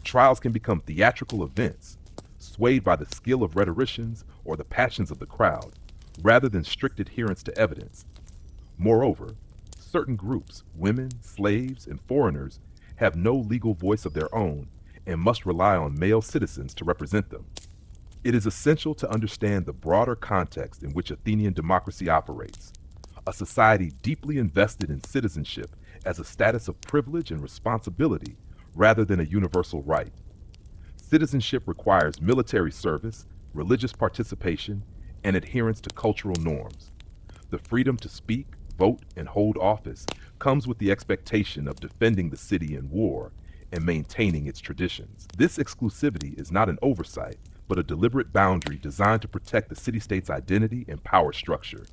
Trials can become theatrical events, swayed by the skill of rhetoricians or the passions of the crowd, rather than strict adherence to evidence. Moreover, certain groups, women, slaves, and foreigners, have no legal voice of their own and must rely on male citizens to represent them. It is essential to understand the broader context in which Athenian democracy operates, a society deeply invested in citizenship as a status of privilege and responsibility rather than a universal right. Citizenship requires military service, religious participation, and adherence to cultural norms. The freedom to speak, vote, and hold office comes with the expectation of defending the city in war and maintaining its traditions. This exclusivity is not an oversight, but a deliberate boundary designed to protect the city-state's identity and power structure.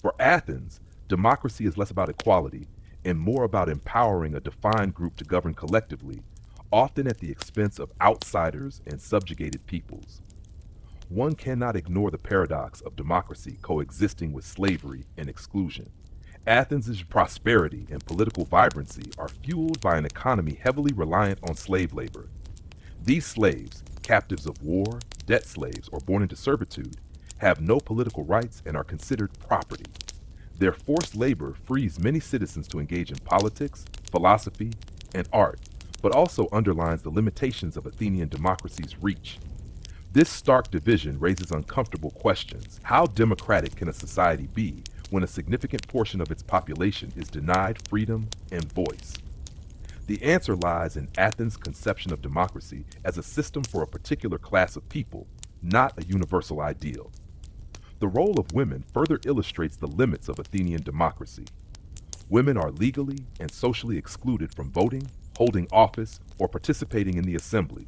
For Athens, democracy is less about equality and more about empowering a defined group to govern collectively, often at the expense of outsiders and subjugated peoples. One cannot ignore the paradox of democracy coexisting with slavery and exclusion. Athens' prosperity and political vibrancy are fueled by an economy heavily reliant on slave labor. These slaves, captives of war, debt slaves, or born into servitude, have no political rights and are considered property. Their forced labor frees many citizens to engage in politics, philosophy, and art, but also underlines the limitations of Athenian democracy's reach. This stark division raises uncomfortable questions. How democratic can a society be when a significant portion of its population is denied freedom and voice? The answer lies in Athens' conception of democracy as a system for a particular class of people, not a universal ideal. The role of women further illustrates the limits of Athenian democracy. Women are legally and socially excluded from voting, holding office, or participating in the assembly.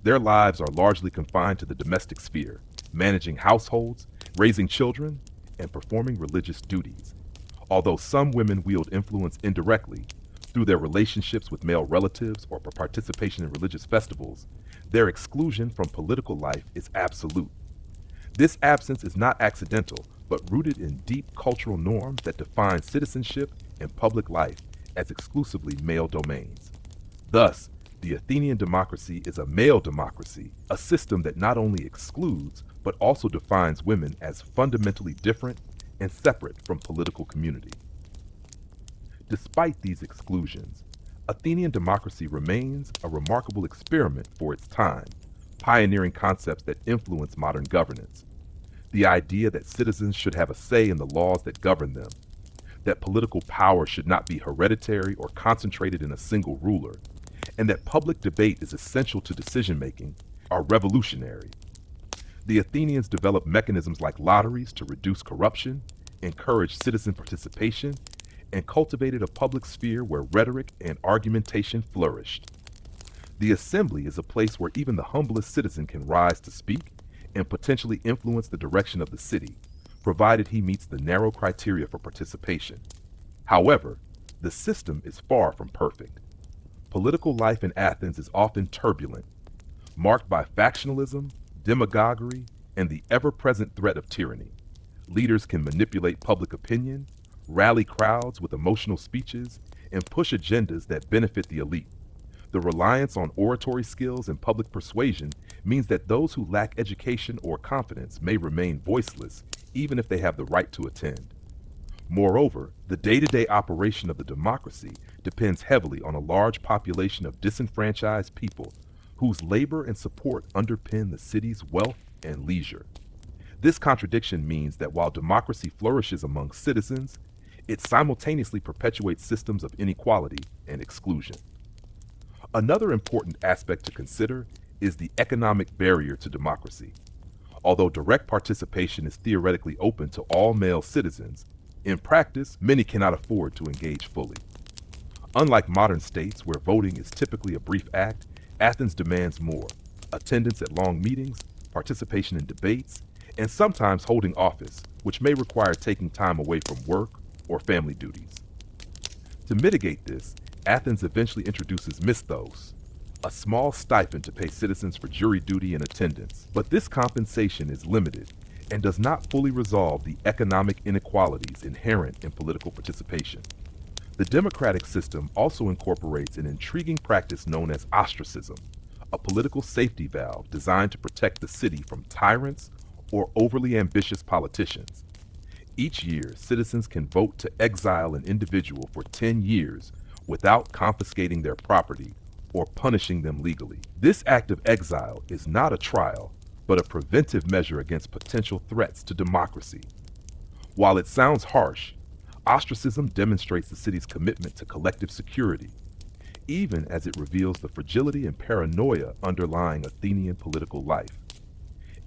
Their lives are largely confined to the domestic sphere, managing households, raising children, and performing religious duties. Although some women wield influence indirectly, through their relationships with male relatives or participation in religious festivals, their exclusion from political life is absolute. This absence is not accidental, but rooted in deep cultural norms that define citizenship and public life as exclusively male domains. Thus, the Athenian democracy is a male democracy, a system that not only excludes, but also defines women as fundamentally different and separate from political community. Despite these exclusions, Athenian democracy remains a remarkable experiment for its time, pioneering concepts that influence modern governance. The idea that citizens should have a say in the laws that govern them, that political power should not be hereditary or concentrated in a single ruler, and that public debate is essential to decision-making, are revolutionary. The Athenians developed mechanisms like lotteries to reduce corruption, encourage citizen participation, and cultivated a public sphere where rhetoric and argumentation flourished. The assembly is a place where even the humblest citizen can rise to speak and potentially influence the direction of the city, provided he meets the narrow criteria for participation. However, the system is far from perfect. Political life in Athens is often turbulent, marked by factionalism, demagoguery, and the ever-present threat of tyranny. Leaders can manipulate public opinion, rally crowds with emotional speeches, and push agendas that benefit the elite. The reliance on oratory skills and public persuasion means that those who lack education or confidence may remain voiceless even if they have the right to attend. Moreover, the day-to-day operation of the democracy depends heavily on a large population of disenfranchised people whose labor and support underpin the city's wealth and leisure. This contradiction means that while democracy flourishes among citizens, it simultaneously perpetuates systems of inequality and exclusion. Another important aspect to consider is the economic barrier to democracy. Although direct participation is theoretically open to all male citizens, in practice, many cannot afford to engage fully. Unlike modern states where voting is typically a brief act, Athens demands more: attendance at long meetings, participation in debates, and sometimes holding office, which may require taking time away from work or family duties. To mitigate this, Athens eventually introduces misthos, a small stipend to pay citizens for jury duty and attendance. But this compensation is limited and does not fully resolve the economic inequalities inherent in political participation. The democratic system also incorporates an intriguing practice known as ostracism, a political safety valve designed to protect the city from tyrants or overly ambitious politicians. Each year, citizens can vote to exile an individual for 10 years without confiscating their property or punishing them legally. This act of exile is not a trial, but a preventive measure against potential threats to democracy. While it sounds harsh, ostracism demonstrates the city's commitment to collective security, even as it reveals the fragility and paranoia underlying Athenian political life.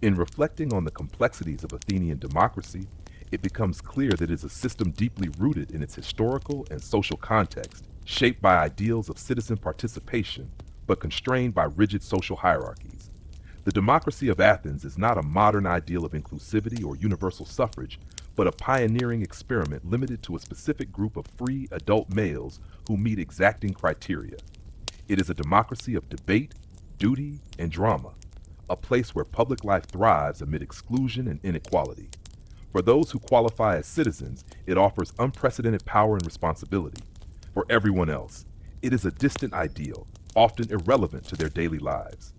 In reflecting on the complexities of Athenian democracy, it becomes clear that it is a system deeply rooted in its historical and social context, shaped by ideals of citizen participation, but constrained by rigid social hierarchies. The democracy of Athens is not a modern ideal of inclusivity or universal suffrage, but a pioneering experiment limited to a specific group of free adult males who meet exacting criteria. It is a democracy of debate, duty, and drama, a place where public life thrives amid exclusion and inequality. For those who qualify as citizens, it offers unprecedented power and responsibility. For everyone else, it is a distant ideal, often irrelevant to their daily lives.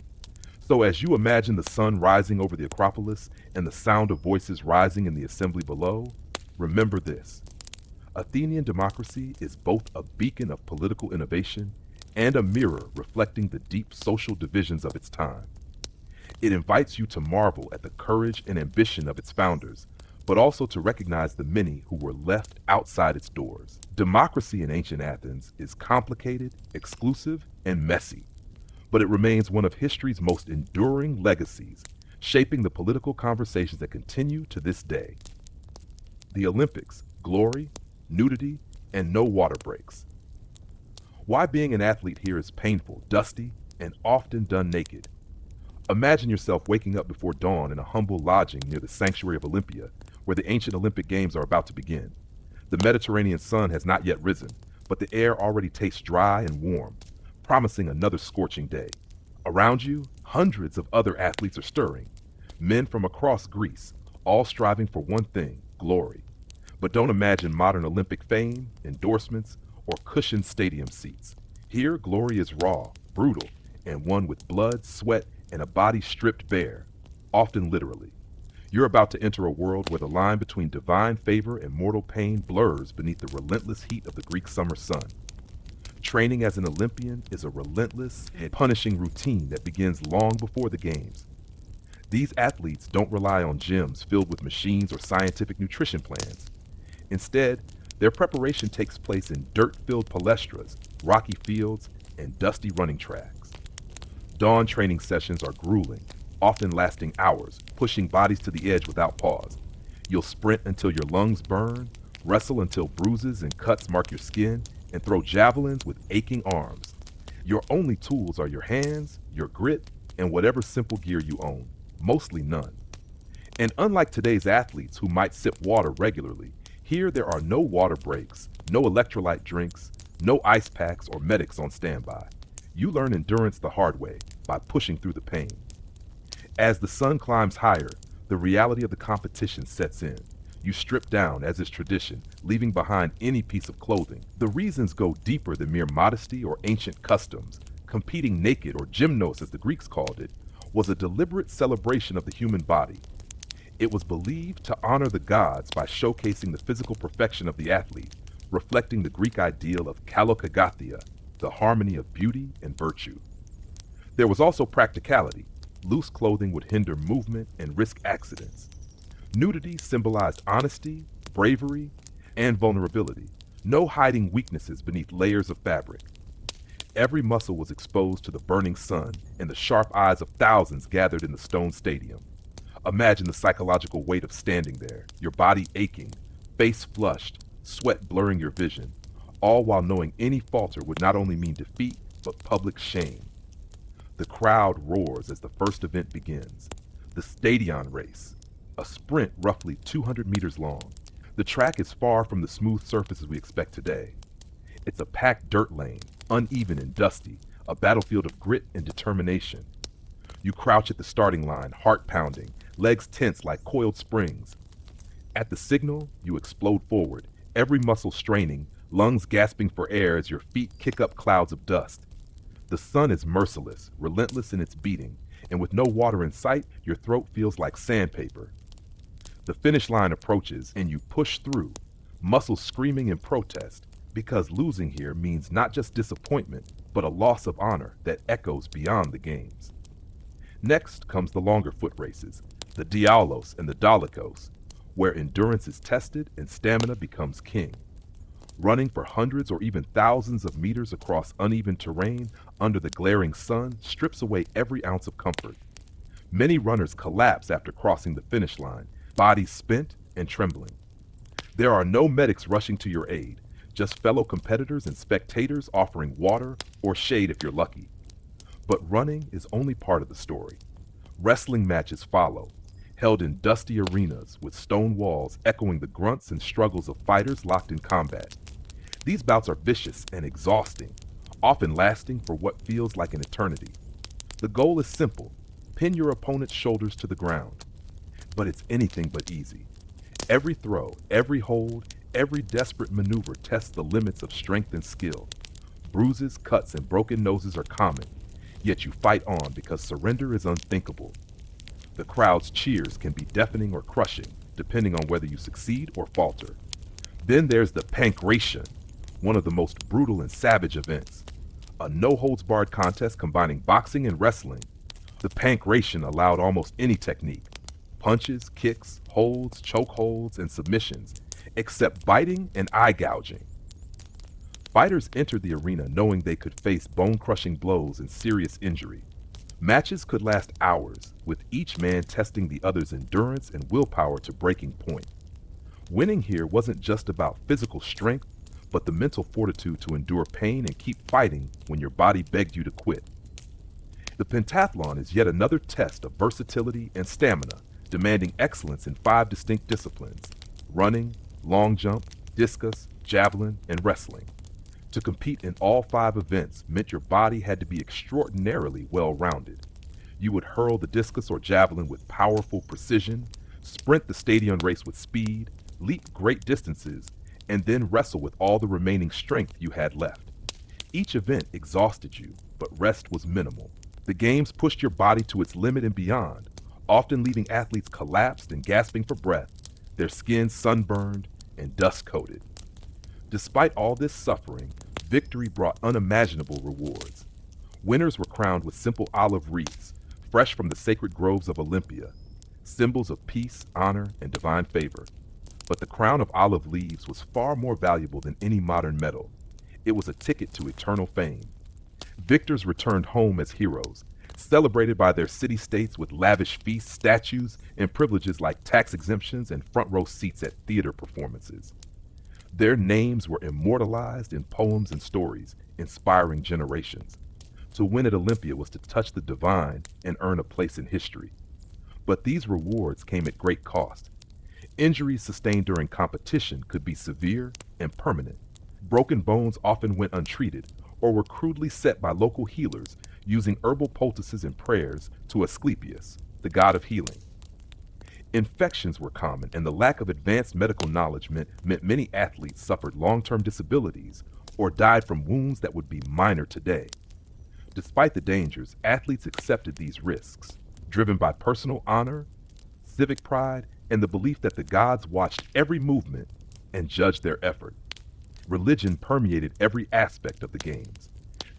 So as you imagine the sun rising over the Acropolis and the sound of voices rising in the assembly below, remember this: Athenian democracy is both a beacon of political innovation and a mirror reflecting the deep social divisions of its time. It invites you to marvel at the courage and ambition of its founders, but also to recognize the many who were left outside its doors. Democracy in ancient Athens is complicated, exclusive, and messy, but it remains one of history's most enduring legacies, shaping the political conversations that continue to this day. The Olympics: glory, nudity, and no water breaks. Why being an athlete here is painful, dusty, and often done naked. Imagine yourself waking up before dawn in a humble lodging near the sanctuary of Olympia, where the ancient Olympic Games are about to begin. The Mediterranean sun has not yet risen, but the air already tastes dry and warm, promising another scorching day. Around you, hundreds of other athletes are stirring, men from across Greece, all striving for one thing: glory. But don't imagine modern Olympic fame, endorsements, or cushioned stadium seats. Here, glory is raw, brutal, and won with blood, sweat, and a body stripped bare, often literally. You're about to enter a world where the line between divine favor and mortal pain blurs beneath the relentless heat of the Greek summer sun. Training as an Olympian is a relentless and punishing routine that begins long before the games. These athletes don't rely on gyms filled with machines or scientific nutrition plans. Instead, their preparation takes place in dirt-filled palestras, rocky fields, and dusty running tracks. Dawn training sessions are grueling, often lasting hours, pushing bodies to the edge without pause. You'll sprint until your lungs burn, wrestle until bruises and cuts mark your skin, and throw javelins with aching arms. Your only tools are your hands, your grit, and whatever simple gear you own, mostly none. And unlike today's athletes who might sip water regularly, here there are no water breaks, no electrolyte drinks, no ice packs or medics on standby. You learn endurance the hard way, by pushing through the pain. As the sun climbs higher, the reality of the competition sets in. You strip down, as is tradition, leaving behind any piece of clothing. The reasons go deeper than mere modesty or ancient customs. Competing naked, or gymnos as the Greeks called it, was a deliberate celebration of the human body. It was believed to honor the gods by showcasing the physical perfection of the athlete, reflecting the Greek ideal of kalokagathia, the harmony of beauty and virtue. There was also practicality. Loose clothing would hinder movement and risk accidents. Nudity symbolized honesty, bravery, and vulnerability. No hiding weaknesses beneath layers of fabric. Every muscle was exposed to the burning sun and the sharp eyes of thousands gathered in the stone stadium. Imagine the psychological weight of standing there, your body aching, face flushed, sweat blurring your vision, all while knowing any falter would not only mean defeat, but public shame. The crowd roars as the first event begins. The stadion race, a sprint roughly 200 meters long. The track is far from the smooth surfaces we expect today. It's a packed dirt lane, uneven and dusty, a battlefield of grit and determination. You crouch at the starting line, heart pounding, legs tense like coiled springs. At the signal, you explode forward, every muscle straining, lungs gasping for air as your feet kick up clouds of dust. The sun is merciless, relentless in its beating, and with no water in sight, your throat feels like sandpaper. The finish line approaches, and you push through, muscles screaming in protest, because losing here means not just disappointment, but a loss of honor that echoes beyond the games. Next comes the longer foot races, the Dialos and the Dolichos, where endurance is tested and stamina becomes king. Running for hundreds or even thousands of meters across uneven terrain under the glaring sun strips away every ounce of comfort. Many runners collapse after crossing the finish line, bodies spent and trembling. There are no medics rushing to your aid, just fellow competitors and spectators offering water or shade if you're lucky. But running is only part of the story. Wrestling matches follow, held in dusty arenas with stone walls echoing the grunts and struggles of fighters locked in combat. These bouts are vicious and exhausting, often lasting for what feels like an eternity. The goal is simple: pin your opponent's shoulders to the ground. But it's anything but easy. Every throw, every hold, every desperate maneuver tests the limits of strength and skill. Bruises, cuts, and broken noses are common, yet you fight on because surrender is unthinkable. The crowd's cheers can be deafening or crushing, depending on whether you succeed or falter. Then there's the pancration, one of the most brutal and savage events. A no-holds-barred contest combining boxing and wrestling. The pancration allowed almost any technique: punches, kicks, holds, chokeholds, and submissions, except biting and eye gouging. Fighters entered the arena knowing they could face bone-crushing blows and serious injury. Matches could last hours, with each man testing the other's endurance and willpower to breaking point. Winning here wasn't just about physical strength, but the mental fortitude to endure pain and keep fighting when your body begged you to quit. The pentathlon is yet another test of versatility and stamina, demanding excellence in 5 distinct disciplines: running, long jump, discus, javelin, and wrestling. To compete in all 5 events meant your body had to be extraordinarily well-rounded. You would hurl the discus or javelin with powerful precision, sprint the stadium race with speed, leap great distances, and then wrestle with all the remaining strength you had left. Each event exhausted you, but rest was minimal. The games pushed your body to its limit and beyond, often leaving athletes collapsed and gasping for breath, their skin sunburned and dust-coated. Despite all this suffering, victory brought unimaginable rewards. Winners were crowned with simple olive wreaths, fresh from the sacred groves of Olympia, symbols of peace, honor, and divine favor. But the crown of olive leaves was far more valuable than any modern medal. It was a ticket to eternal fame. Victors returned home as heroes, celebrated by their city-states with lavish feasts, statues, and privileges like tax exemptions and front-row seats at theater performances. Their names were immortalized in poems and stories, inspiring generations. To win at Olympia was to touch the divine and earn a place in history. But these rewards came at great cost. Injuries sustained during competition could be severe and permanent. Broken bones often went untreated or were crudely set by local healers using herbal poultices and prayers to Asclepius, the god of healing. Infections were common, and the lack of advanced medical knowledge meant many athletes suffered long-term disabilities or died from wounds that would be minor today. Despite the dangers, athletes accepted these risks, driven by personal honor, civic pride, and the belief that the gods watched every movement and judged their effort. Religion permeated every aspect of the games.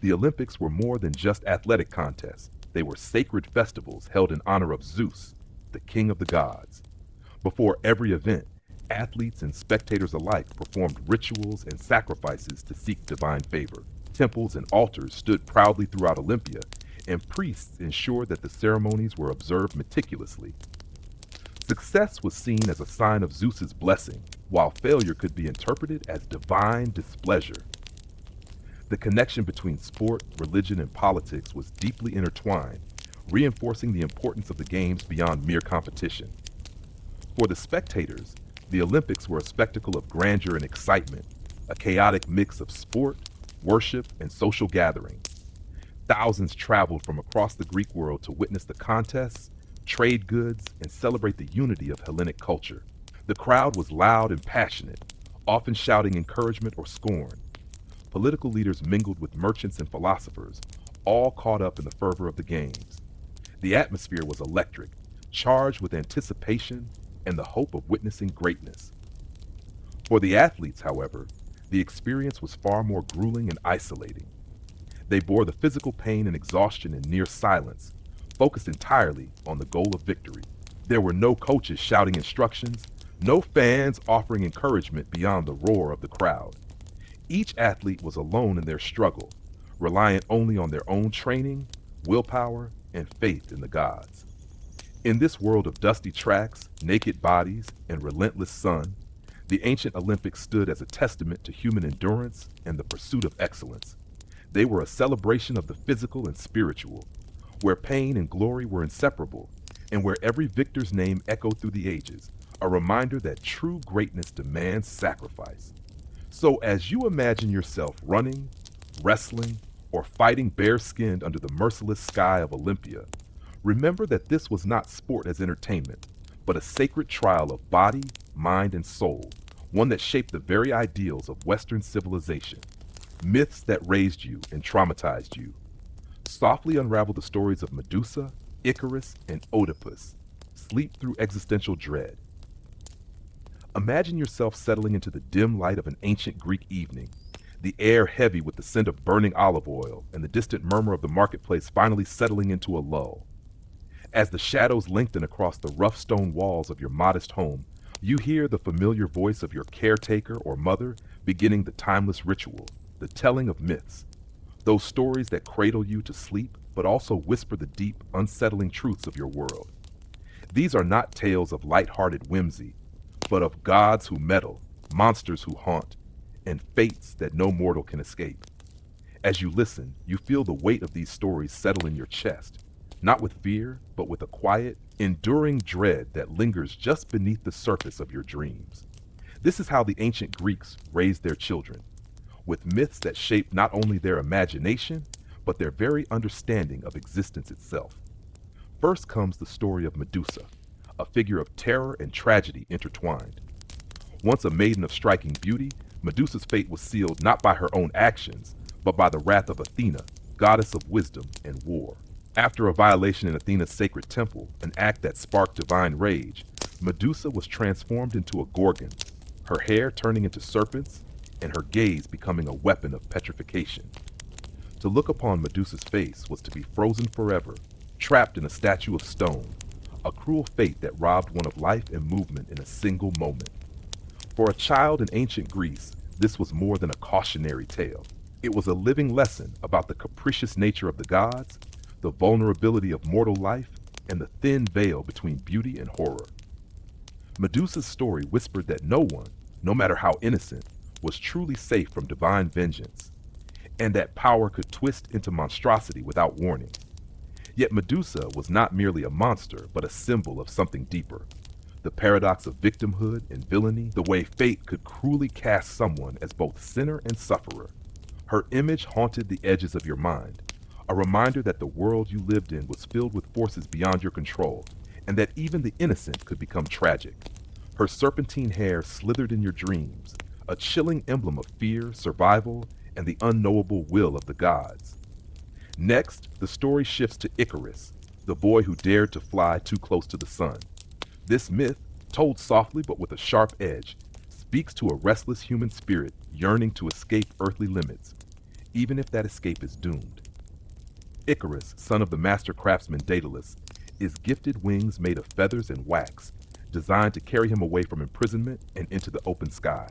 The Olympics were more than just athletic contests. They were sacred festivals held in honor of Zeus, the king of the gods. Before every event, athletes and spectators alike performed rituals and sacrifices to seek divine favor. Temples and altars stood proudly throughout Olympia, and priests ensured that the ceremonies were observed meticulously. Success was seen as a sign of Zeus's blessing, while failure could be interpreted as divine displeasure. The connection between sport, religion, and politics was deeply intertwined, reinforcing the importance of the games beyond mere competition. For the spectators, the Olympics were a spectacle of grandeur and excitement, a chaotic mix of sport, worship, and social gathering. Thousands traveled from across the Greek world to witness the contests, trade goods, and celebrate the unity of Hellenic culture. The crowd was loud and passionate, often shouting encouragement or scorn. Political leaders mingled with merchants and philosophers, all caught up in the fervor of the games. The atmosphere was electric, charged with anticipation and the hope of witnessing greatness. For the athletes, however, the experience was far more grueling and isolating. They bore the physical pain and exhaustion in near silence, focused entirely on the goal of victory. There were no coaches shouting instructions, no fans offering encouragement beyond the roar of the crowd. Each athlete was alone in their struggle, reliant only on their own training, willpower, and faith in the gods. In this world of dusty tracks, naked bodies, and relentless sun, the ancient Olympics stood as a testament to human endurance and the pursuit of excellence. They were a celebration of the physical and spiritual, where pain and glory were inseparable, and where every victor's name echoed through the ages, a reminder that true greatness demands sacrifice. So as you imagine yourself running, wrestling, or fighting bare-skinned under the merciless sky of Olympia, remember that this was not sport as entertainment, but a sacred trial of body, mind, and soul, one that shaped the very ideals of Western civilization. Myths that raised you and traumatized you. Softly unravel the stories of Medusa, Icarus, and Oedipus. Sleep through existential dread. Imagine yourself settling into the dim light of an ancient Greek evening, the air heavy with the scent of burning olive oil and the distant murmur of the marketplace finally settling into a lull. As the shadows lengthen across the rough stone walls of your modest home, you hear the familiar voice of your caretaker or mother beginning the timeless ritual, the telling of myths, those stories that cradle you to sleep but also whisper the deep, unsettling truths of your world. These are not tales of light-hearted whimsy, but of gods who meddle, monsters who haunt, and fates that no mortal can escape. As you listen, you feel the weight of these stories settle in your chest, not with fear, but with a quiet, enduring dread that lingers just beneath the surface of your dreams. This is how the ancient Greeks raised their children, with myths that shaped not only their imagination, but their very understanding of existence itself. First comes the story of Medusa, a figure of terror and tragedy intertwined. Once a maiden of striking beauty, Medusa's fate was sealed not by her own actions, but by the wrath of Athena, goddess of wisdom and war. After a violation in Athena's sacred temple, an act that sparked divine rage, Medusa was transformed into a gorgon, her hair turning into serpents, and her gaze becoming a weapon of petrification. To look upon Medusa's face was to be frozen forever, trapped in a statue of stone, a cruel fate that robbed one of life and movement in a single moment. For a child in ancient Greece, this was more than a cautionary tale. It was a living lesson about the capricious nature of the gods, the vulnerability of mortal life, and the thin veil between beauty and horror. Medusa's story whispered that no one, no matter how innocent, was truly safe from divine vengeance, and that power could twist into monstrosity without warning. Yet Medusa was not merely a monster, but a symbol of something deeper. The paradox of victimhood and villainy, the way fate could cruelly cast someone as both sinner and sufferer. Her image haunted the edges of your mind, a reminder that the world you lived in was filled with forces beyond your control, and that even the innocent could become tragic. Her serpentine hair slithered in your dreams, a chilling emblem of fear, survival, and the unknowable will of the gods. Next, the story shifts to Icarus, the boy who dared to fly too close to the sun. This myth, told softly but with a sharp edge, speaks to a restless human spirit yearning to escape earthly limits, even if that escape is doomed. Icarus, son of the master craftsman Daedalus, is gifted wings made of feathers and wax, designed to carry him away from imprisonment and into the open sky.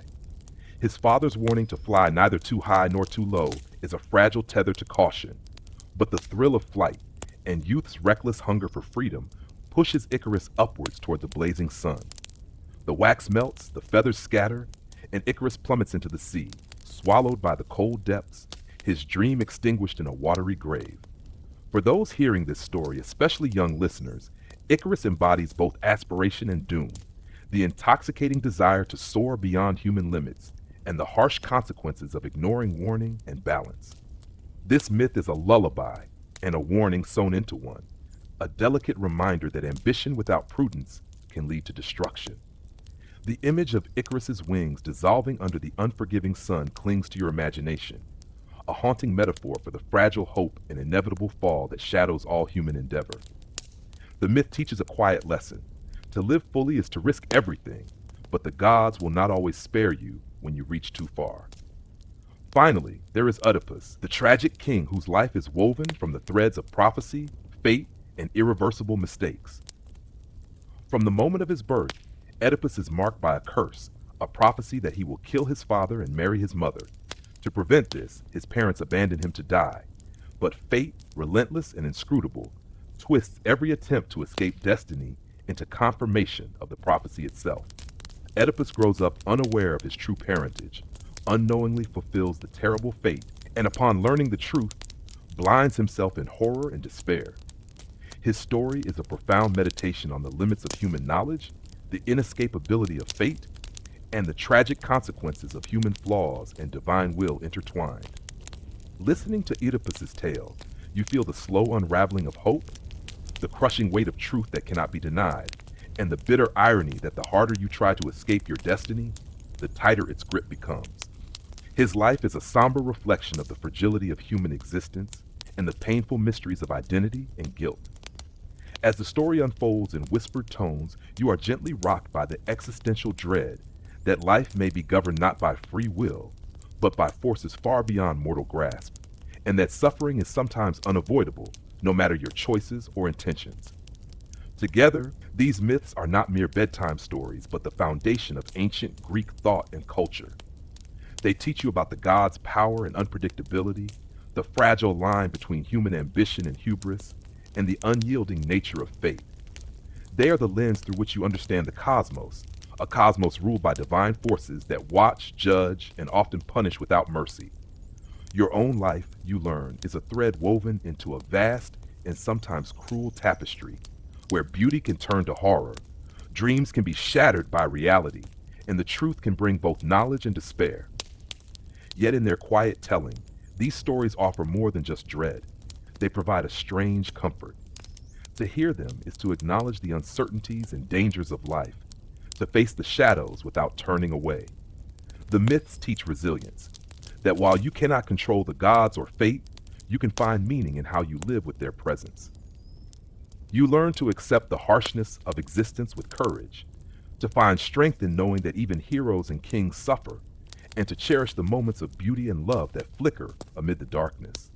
His father's warning to fly neither too high nor too low is a fragile tether to caution, but the thrill of flight and youth's reckless hunger for freedom pushes Icarus upwards toward the blazing sun. The wax melts, the feathers scatter, and Icarus plummets into the sea, swallowed by the cold depths, his dream extinguished in a watery grave. For those hearing this story, especially young listeners, Icarus embodies both aspiration and doom, the intoxicating desire to soar beyond human limits, and the harsh consequences of ignoring warning and balance. This myth is a lullaby and a warning sewn into one, a delicate reminder that ambition without prudence can lead to destruction. The image of Icarus's wings dissolving under the unforgiving sun clings to your imagination, a haunting metaphor for the fragile hope and inevitable fall that shadows all human endeavor. The myth teaches a quiet lesson. To live fully is to risk everything, but the gods will not always spare you when you reach too far. Finally, there is Oedipus, the tragic king whose life is woven from the threads of prophecy, fate, and irreversible mistakes. From the moment of his birth, Oedipus is marked by a curse, a prophecy that he will kill his father and marry his mother. To prevent this, his parents abandon him to die. But fate, relentless and inscrutable, twists every attempt to escape destiny into confirmation of the prophecy itself. Oedipus grows up unaware of his true parentage, unknowingly fulfills the terrible fate, and upon learning the truth, blinds himself in horror and despair. His story is a profound meditation on the limits of human knowledge, the inescapability of fate, and the tragic consequences of human flaws and divine will intertwined. Listening to Oedipus's tale, you feel the slow unraveling of hope, the crushing weight of truth that cannot be denied, and the bitter irony that the harder you try to escape your destiny, the tighter its grip becomes. His life is a somber reflection of the fragility of human existence and the painful mysteries of identity and guilt. As the story unfolds in whispered tones, you are gently rocked by the existential dread that life may be governed not by free will, but by forces far beyond mortal grasp, and that suffering is sometimes unavoidable, no matter your choices or intentions. Together, these myths are not mere bedtime stories, but the foundation of ancient Greek thought and culture. They teach you about the gods' power and unpredictability, the fragile line between human ambition and hubris, and the unyielding nature of fate. They are the lens through which you understand the cosmos, a cosmos ruled by divine forces that watch, judge, and often punish without mercy. Your own life, you learn, is a thread woven into a vast and sometimes cruel tapestry, where beauty can turn to horror, dreams can be shattered by reality, and the truth can bring both knowledge and despair. Yet in their quiet telling, these stories offer more than just dread. They provide a strange comfort. To hear them is to acknowledge the uncertainties and dangers of life, to face the shadows without turning away. The myths teach resilience, that while you cannot control the gods or fate, you can find meaning in how you live with their presence. You learn to accept the harshness of existence with courage, to find strength in knowing that even heroes and kings suffer, and to cherish the moments of beauty and love that flicker amid the darkness.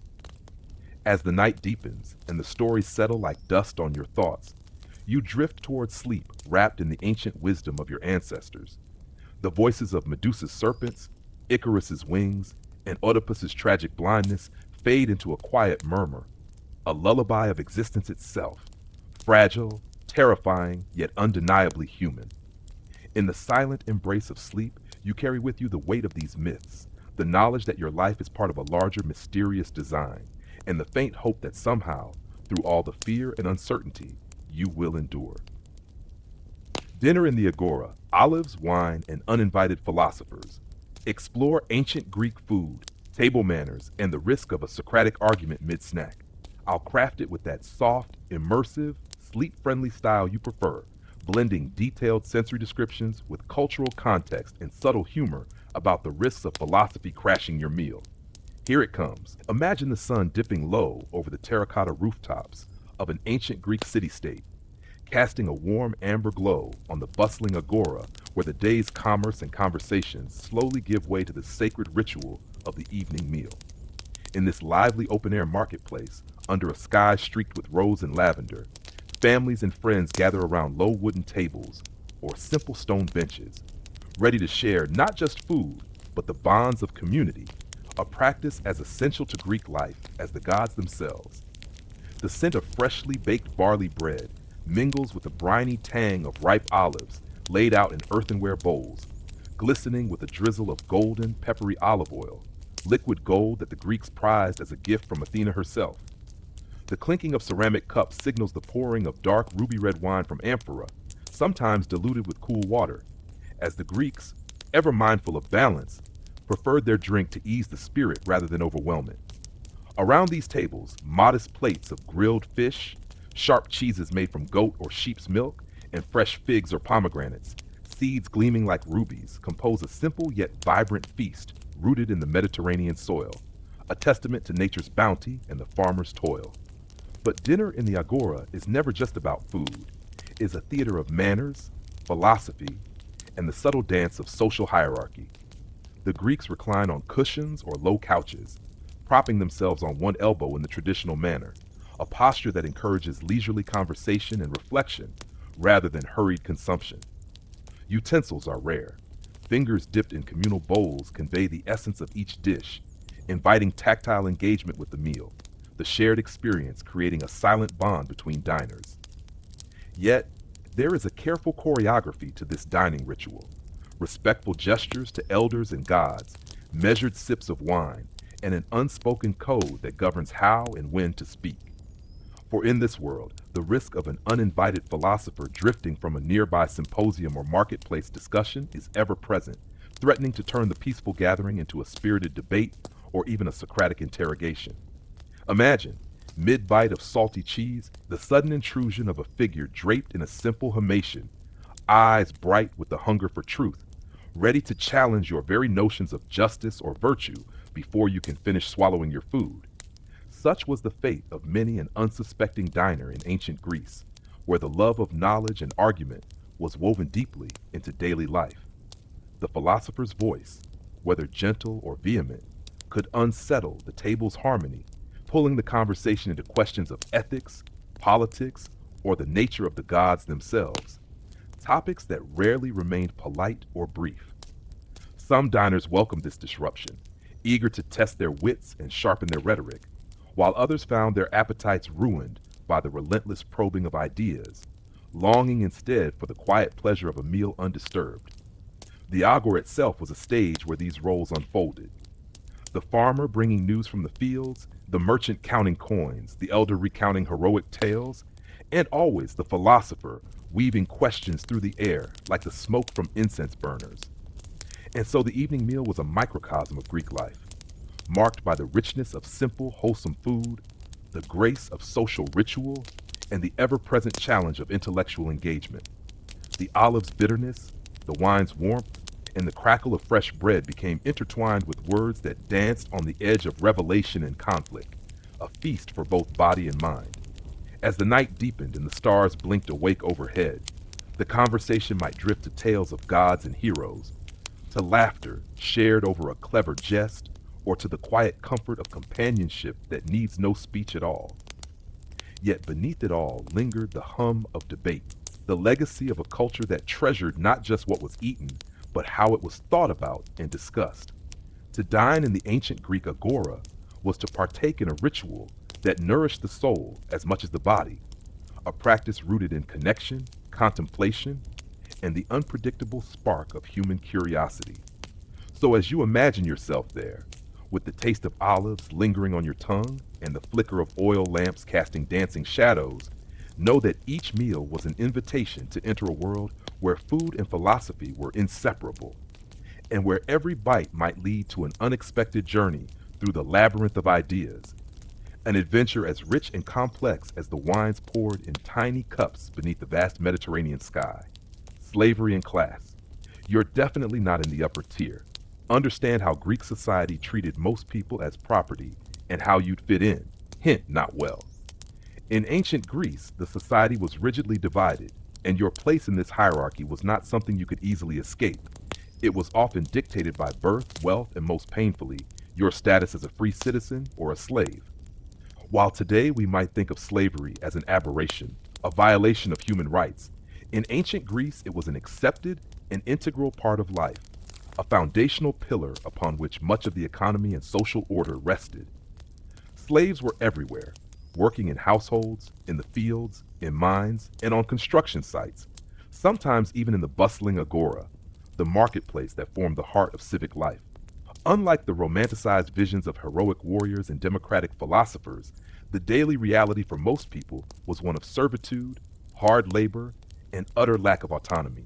As the night deepens and the stories settle like dust on your thoughts, you drift towards sleep wrapped in the ancient wisdom of your ancestors. The voices of Medusa's serpents, Icarus's wings, and Oedipus's tragic blindness fade into a quiet murmur, a lullaby of existence itself, fragile, terrifying, yet undeniably human. In the silent embrace of sleep, you carry with you the weight of these myths, the knowledge that your life is part of a larger mysterious design, and the faint hope that somehow, through all the fear and uncertainty, you will endure. Dinner in the Agora, olives, wine, and uninvited philosophers. Explore ancient Greek food, table manners, and the risk of a Socratic argument mid-snack. I'll craft it with that soft, immersive, sleep-friendly style you prefer, blending detailed sensory descriptions with cultural context and subtle humor about the risks of philosophy crashing your meal. Here it comes. Imagine the sun dipping low over the terracotta rooftops of an ancient Greek city-state. casting a warm amber glow on the bustling agora where the day's commerce and conversations slowly give way to the sacred ritual of the evening meal. In this lively open-air marketplace, under a sky streaked with rose and lavender, families and friends gather around low wooden tables or simple stone benches, ready to share not just food, but the bonds of community, a practice as essential to Greek life as the gods themselves. The scent of freshly baked barley bread mingles with the briny tang of ripe olives laid out in earthenware bowls, glistening with a drizzle of golden, peppery olive oil, liquid gold that the Greeks prized as a gift from Athena herself. The clinking of ceramic cups signals the pouring of dark ruby red wine from amphora, sometimes diluted with cool water, as the Greeks, ever mindful of balance, preferred their drink to ease the spirit rather than overwhelm it. Around these tables, modest plates of grilled fish, sharp cheeses made from goat or sheep's milk, and fresh figs or pomegranates, seeds gleaming like rubies, compose a simple yet vibrant feast rooted in the Mediterranean soil, a testament to nature's bounty and the farmer's toil. But dinner in the Agora is never just about food. It is a theater of manners, philosophy, and the subtle dance of social hierarchy. The Greeks recline on cushions or low couches, propping themselves on one elbow in the traditional manner, a posture that encourages leisurely conversation and reflection rather than hurried consumption. Utensils are rare. Fingers dipped in communal bowls convey the essence of each dish, inviting tactile engagement with the meal, the shared experience creating a silent bond between diners. Yet, there is a careful choreography to this dining ritual, respectful gestures to elders and gods, measured sips of wine, and an unspoken code that governs how and when to speak. For in this world, the risk of an uninvited philosopher drifting from a nearby symposium or marketplace discussion is ever present, threatening to turn the peaceful gathering into a spirited debate or even a Socratic interrogation. Imagine, mid-bite of salty cheese, the sudden intrusion of a figure draped in a simple himation, eyes bright with the hunger for truth, ready to challenge your very notions of justice or virtue before you can finish swallowing your food. Such was the fate of many an unsuspecting diner in ancient Greece, where the love of knowledge and argument was woven deeply into daily life. The philosopher's voice, whether gentle or vehement, could unsettle the table's harmony, pulling the conversation into questions of ethics, politics, or the nature of the gods themselves, topics that rarely remained polite or brief. Some diners welcomed this disruption, eager to test their wits and sharpen their rhetoric, while others found their appetites ruined by the relentless probing of ideas, longing instead for the quiet pleasure of a meal undisturbed. The agora itself was a stage where these roles unfolded. The farmer bringing news from the fields, the merchant counting coins, the elder recounting heroic tales, and always the philosopher weaving questions through the air like the smoke from incense burners. And so the evening meal was a microcosm of Greek life, marked by the richness of simple, wholesome food, the grace of social ritual, and the ever-present challenge of intellectual engagement. The olive's bitterness, the wine's warmth, and the crackle of fresh bread became intertwined with words that danced on the edge of revelation and conflict, a feast for both body and mind. As the night deepened and the stars blinked awake overhead, the conversation might drift to tales of gods and heroes, to laughter shared over a clever jest, or to the quiet comfort of companionship that needs no speech at all. Yet beneath it all lingered the hum of debate, the legacy of a culture that treasured not just what was eaten, but how it was thought about and discussed. To dine in the ancient Greek agora was to partake in a ritual that nourished the soul as much as the body, a practice rooted in connection, contemplation, and the unpredictable spark of human curiosity. So as you imagine yourself there, with the taste of olives lingering on your tongue and the flicker of oil lamps casting dancing shadows, know that each meal was an invitation to enter a world where food and philosophy were inseparable, and where every bite might lead to an unexpected journey through the labyrinth of ideas, an adventure as rich and complex as the wines poured in tiny cups beneath the vast Mediterranean sky. Slavery and class. You're definitely not in the upper tier. Understand how Greek society treated most people as property and how you'd fit in. Hint, not well. In ancient Greece, the society was rigidly divided, and your place in this hierarchy was not something you could easily escape. It was often dictated by birth, wealth, and most painfully, your status as a free citizen or a slave. While today we might think of slavery as an aberration, a violation of human rights, in ancient Greece it was an accepted and integral part of life, a foundational pillar upon which much of the economy and social order rested. Slaves were everywhere, working in households, in the fields, in mines, and on construction sites, sometimes even in the bustling agora, the marketplace that formed the heart of civic life. Unlike the romanticized visions of heroic warriors and democratic philosophers, the daily reality for most people was one of servitude, hard labor, and utter lack of autonomy.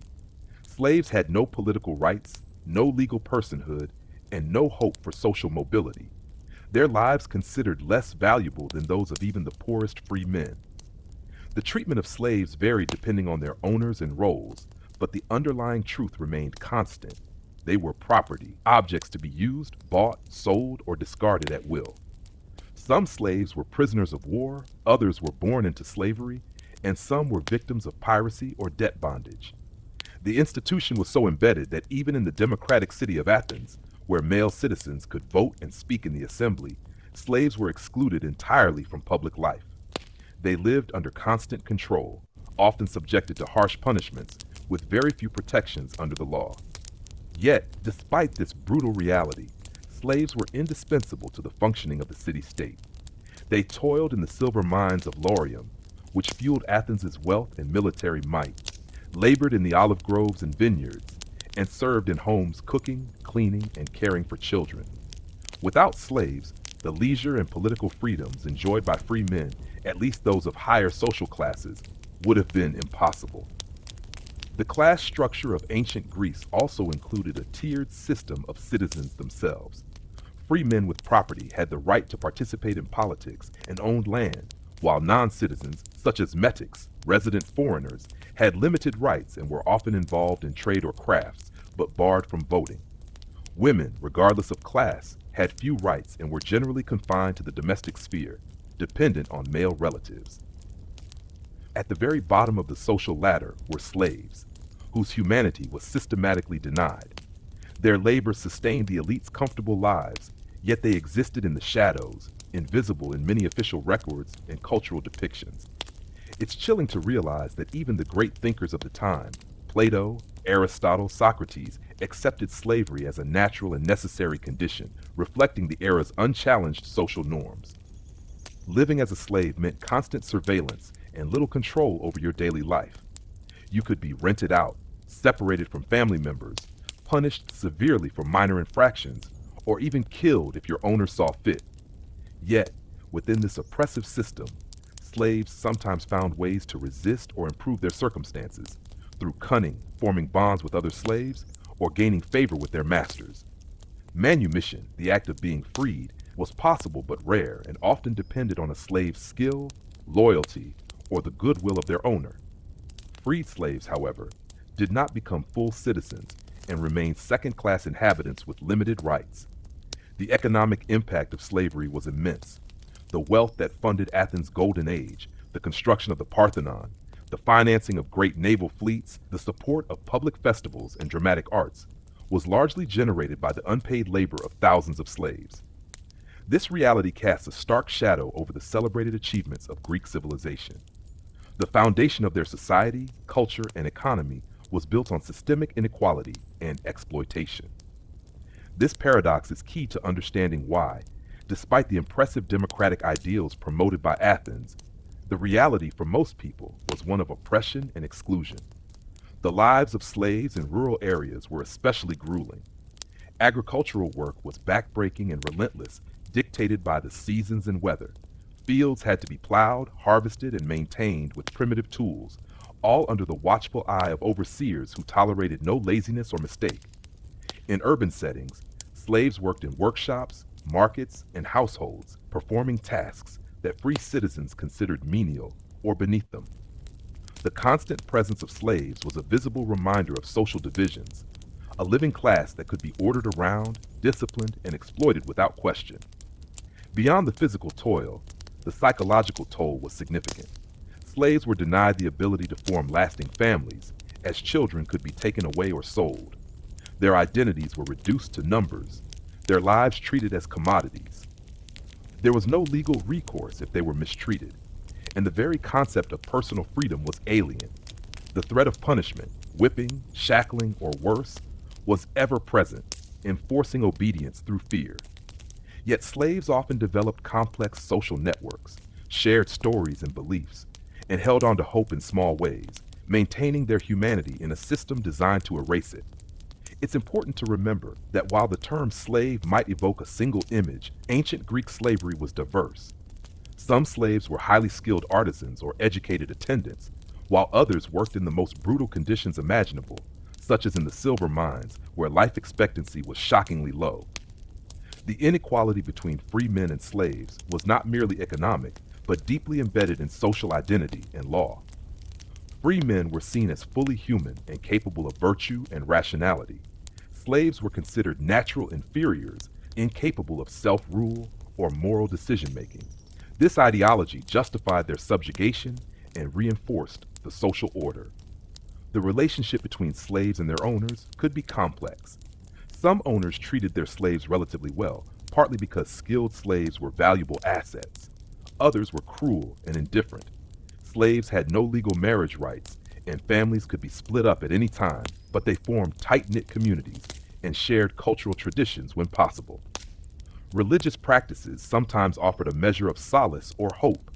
Slaves had no political rights, no legal personhood, and no hope for social mobility. Their lives considered less valuable than those of even the poorest free men. The treatment of slaves varied depending on their owners and roles, but the underlying truth remained constant. They were property, objects to be used, bought, sold, or discarded at will. Some slaves were prisoners of war, others were born into slavery, and some were victims of piracy or debt bondage. The institution was so embedded that even in the democratic city of Athens, where male citizens could vote and speak in the assembly, slaves were excluded entirely from public life. They lived under constant control, often subjected to harsh punishments, with very few protections under the law. Yet, despite this brutal reality, slaves were indispensable to the functioning of the city-state. They toiled in the silver mines of Laurium, which fueled Athens' wealth and military might, labored in the olive groves and vineyards, and served in homes cooking, cleaning, and caring for children. Without slaves, the leisure and political freedoms enjoyed by free men, at least those of higher social classes, would have been impossible. The class structure of ancient Greece also included a tiered system of citizens themselves. Free men with property had the right to participate in politics and owned land, while non-citizens, such as metics, resident foreigners, had limited rights and were often involved in trade or crafts, but barred from voting. Women, regardless of class, had few rights and were generally confined to the domestic sphere, dependent on male relatives. At the very bottom of the social ladder were slaves, whose humanity was systematically denied. Their labor sustained the elite's comfortable lives, yet they existed in the shadows, invisible in many official records and cultural depictions. It's chilling to realize that even the great thinkers of the time, Plato, Aristotle, Socrates, accepted slavery as a natural and necessary condition, reflecting the era's unchallenged social norms. Living as a slave meant constant surveillance and little control over your daily life. You could be rented out, separated from family members, punished severely for minor infractions, or even killed if your owner saw fit. Yet, within this oppressive system, slaves sometimes found ways to resist or improve their circumstances, through cunning, forming bonds with other slaves, or gaining favor with their masters. Manumission, the act of being freed, was possible but rare and often depended on a slave's skill, loyalty, or the goodwill of their owner. Freed slaves, however, did not become full citizens and remained second-class inhabitants with limited rights. The economic impact of slavery was immense. The wealth that funded Athens' golden age, the construction of the Parthenon, the financing of great naval fleets, the support of public festivals and dramatic arts, was largely generated by the unpaid labor of thousands of slaves. This reality casts a stark shadow over the celebrated achievements of Greek civilization. The foundation of their society, culture, and economy was built on systemic inequality and exploitation. This paradox is key to understanding why, despite the impressive democratic ideals promoted by Athens, the reality for most people was one of oppression and exclusion. The lives of slaves in rural areas were especially grueling. Agricultural work was backbreaking and relentless, dictated by the seasons and weather. Fields had to be plowed, harvested, and maintained with primitive tools, all under the watchful eye of overseers who tolerated no laziness or mistake. In urban settings, slaves worked in workshops, markets, and households, performing tasks that free citizens considered menial or beneath them. The constant presence of slaves was a visible reminder of social divisions, a living class that could be ordered around, disciplined, and exploited without question. Beyond the physical toil, the psychological toll was significant. Slaves were denied the ability to form lasting families, as children could be taken away or sold. Their identities were reduced to numbers, their lives treated as commodities. There was no legal recourse if they were mistreated, and the very concept of personal freedom was alien. The threat of punishment, whipping, shackling, or worse, was ever present, enforcing obedience through fear. Yet slaves often developed complex social networks, shared stories and beliefs, and held on to hope in small ways, maintaining their humanity in a system designed to erase it. It's important to remember that while the term slave might evoke a single image, ancient Greek slavery was diverse. Some slaves were highly skilled artisans or educated attendants, while others worked in the most brutal conditions imaginable, such as in the silver mines, where life expectancy was shockingly low. The inequality between free men and slaves was not merely economic, but deeply embedded in social identity and law. Free men were seen as fully human and capable of virtue and rationality. Slaves were considered natural inferiors, incapable of self-rule or moral decision-making. This ideology justified their subjugation and reinforced the social order. The relationship between slaves and their owners could be complex. Some owners treated their slaves relatively well, partly because skilled slaves were valuable assets. Others were cruel and indifferent. Slaves had no legal marriage rights, and families could be split up at any time, but they formed tight-knit communities and shared cultural traditions when possible. Religious practices sometimes offered a measure of solace or hope,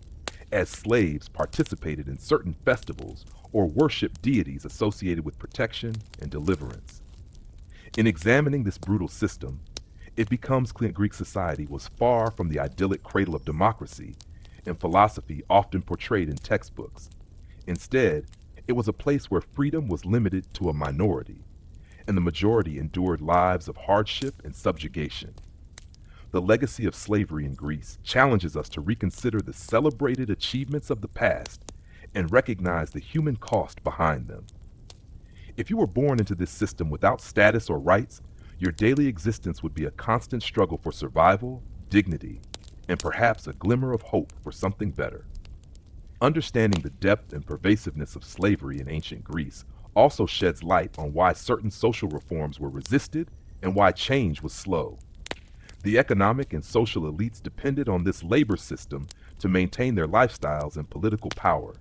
as slaves participated in certain festivals or worshiped deities associated with protection and deliverance. In examining this brutal system, it becomes clear Greek society was far from the idyllic cradle of democracy and philosophy often portrayed in textbooks. Instead, it was a place where freedom was limited to a minority, and the majority endured lives of hardship and subjugation. The legacy of slavery in Greece challenges us to reconsider the celebrated achievements of the past and recognize the human cost behind them. If you were born into this system without status or rights, your daily existence would be a constant struggle for survival, dignity, and perhaps a glimmer of hope for something better. Understanding the depth and pervasiveness of slavery in ancient Greece also sheds light on why certain social reforms were resisted and why change was slow. The economic and social elites depended on this labor system to maintain their lifestyles and political power.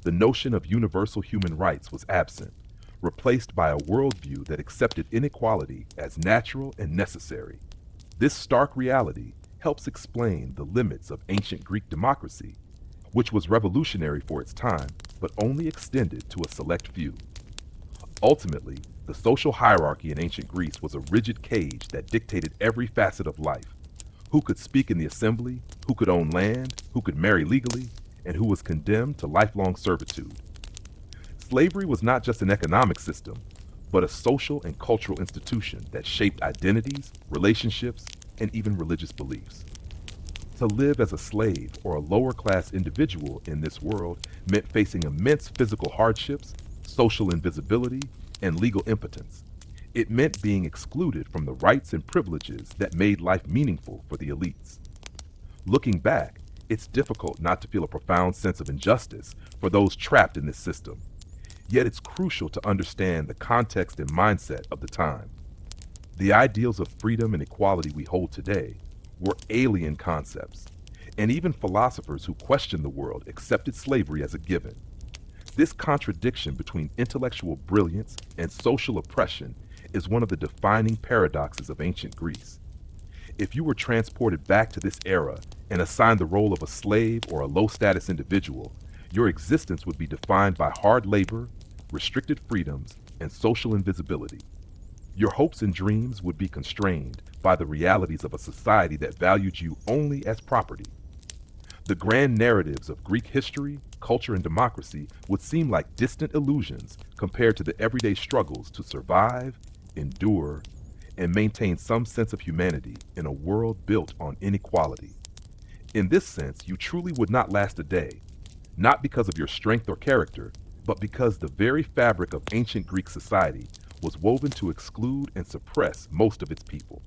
The notion of universal human rights was absent, replaced by a worldview that accepted inequality as natural and necessary. This stark reality helps explain the limits of ancient Greek democracy, which was revolutionary for its time, but only extended to a select few. Ultimately, the social hierarchy in ancient Greece was a rigid cage that dictated every facet of life. Who could speak in the assembly, who could own land, who could marry legally, and who was condemned to lifelong servitude. Slavery was not just an economic system, but a social and cultural institution that shaped identities, relationships, and even religious beliefs. To live as a slave or a lower-class individual in this world meant facing immense physical hardships, social invisibility, and legal impotence. It meant being excluded from the rights and privileges that made life meaningful for the elites. Looking back, it's difficult not to feel a profound sense of injustice for those trapped in this system. Yet it's crucial to understand the context and mindset of the time. The ideals of freedom and equality we hold today were alien concepts, and even philosophers who questioned the world accepted slavery as a given. This contradiction between intellectual brilliance and social oppression is one of the defining paradoxes of ancient Greece. If you were transported back to this era and assigned the role of a slave or a low-status individual, your existence would be defined by hard labor, restricted freedoms, and social invisibility. Your hopes and dreams would be constrained by the realities of a society that valued you only as property. The grand narratives of Greek history, culture, and democracy would seem like distant illusions compared to the everyday struggles to survive, endure, and maintain some sense of humanity in a world built on inequality. In this sense, you truly would not last a day, not because of your strength or character, but because the very fabric of ancient Greek society was woven to exclude and suppress most of its people.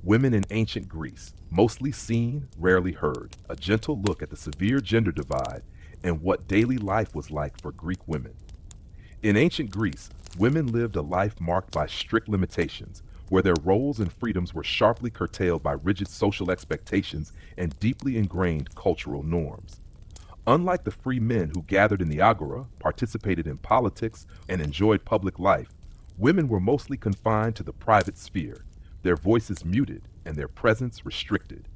Women in ancient Greece, mostly seen, rarely heard, a gentle look at the severe gender divide and what daily life was like for Greek women. In ancient Greece, women lived a life marked by strict limitations, where their roles and freedoms were sharply curtailed by rigid social expectations and deeply ingrained cultural norms. Unlike the free men who gathered in the agora, participated in politics, and enjoyed public life, women were mostly confined to the private sphere, their voices muted and their presence restricted.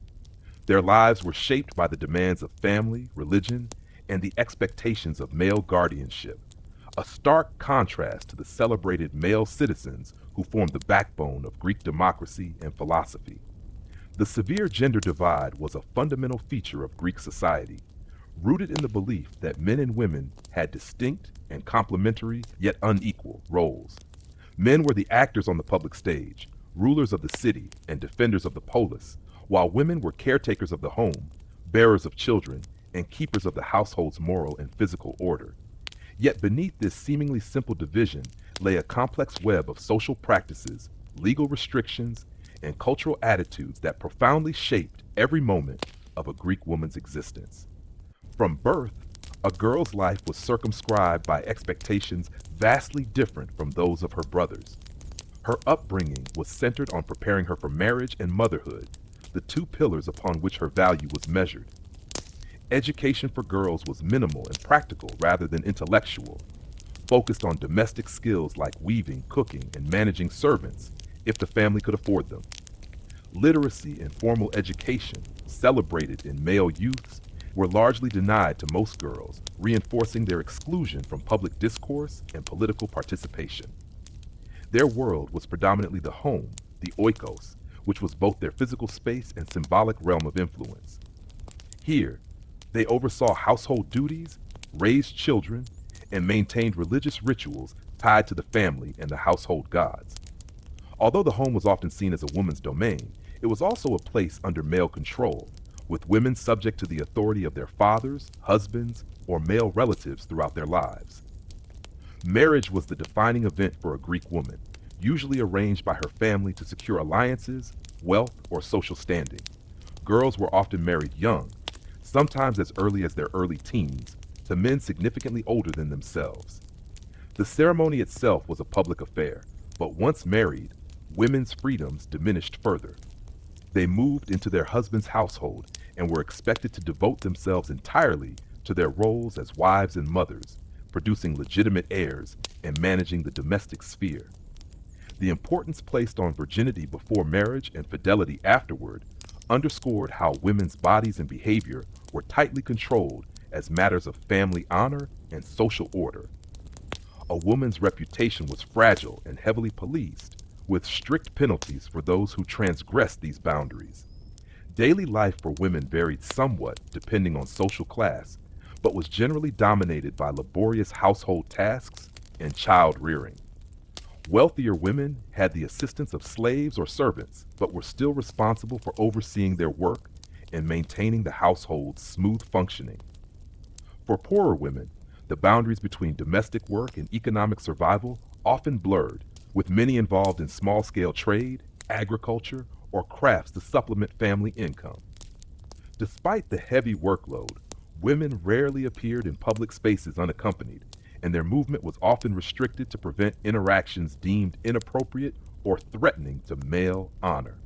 Their lives were shaped by the demands of family, religion, and the expectations of male guardianship, a stark contrast to the celebrated male citizens who formed the backbone of Greek democracy and philosophy. The severe gender divide was a fundamental feature of Greek society, rooted in the belief that men and women had distinct and complementary yet unequal roles. Men were the actors on the public stage, rulers of the city and defenders of the polis, while women were caretakers of the home, bearers of children, and keepers of the household's moral and physical order. Yet beneath this seemingly simple division lay a complex web of social practices, legal restrictions, and cultural attitudes that profoundly shaped every moment of a Greek woman's existence. From birth, a girl's life was circumscribed by expectations vastly different from those of her brothers. Her upbringing was centered on preparing her for marriage and motherhood, the two pillars upon which her value was measured. Education for girls was minimal and practical rather than intellectual, focused on domestic skills like weaving, cooking, and managing servants, if the family could afford them. Literacy and formal education, celebrated in male youths, were largely denied to most girls, reinforcing their exclusion from public discourse and political participation. Their world was predominantly the home, the oikos, which was both their physical space and symbolic realm of influence. Here, they oversaw household duties, raised children, and maintained religious rituals tied to the family and the household gods. Although the home was often seen as a woman's domain, it was also a place under male control, with women subject to the authority of their fathers, husbands, or male relatives throughout their lives. Marriage was the defining event for a Greek woman, usually arranged by her family to secure alliances, wealth, or social standing. Girls were often married young, sometimes as early as their early teens, to men significantly older than themselves. The ceremony itself was a public affair, but once married, women's freedoms diminished further. They moved into their husband's household and were expected to devote themselves entirely to their roles as wives and mothers, producing legitimate heirs and managing the domestic sphere. The importance placed on virginity before marriage and fidelity afterward underscored how women's bodies and behavior were tightly controlled as matters of family honor and social order. A woman's reputation was fragile and heavily policed, with strict penalties for those who transgressed these boundaries. Daily life for women varied somewhat depending on social class, but was generally dominated by laborious household tasks and child rearing. Wealthier women had the assistance of slaves or servants, but were still responsible for overseeing their work and maintaining the household's smooth functioning. For poorer women, the boundaries between domestic work and economic survival often blurred, with many involved in small-scale trade, agriculture, or crafts to supplement family income. Despite the heavy workload, women rarely appeared in public spaces unaccompanied, and their movement was often restricted to prevent interactions deemed inappropriate or threatening to male honor.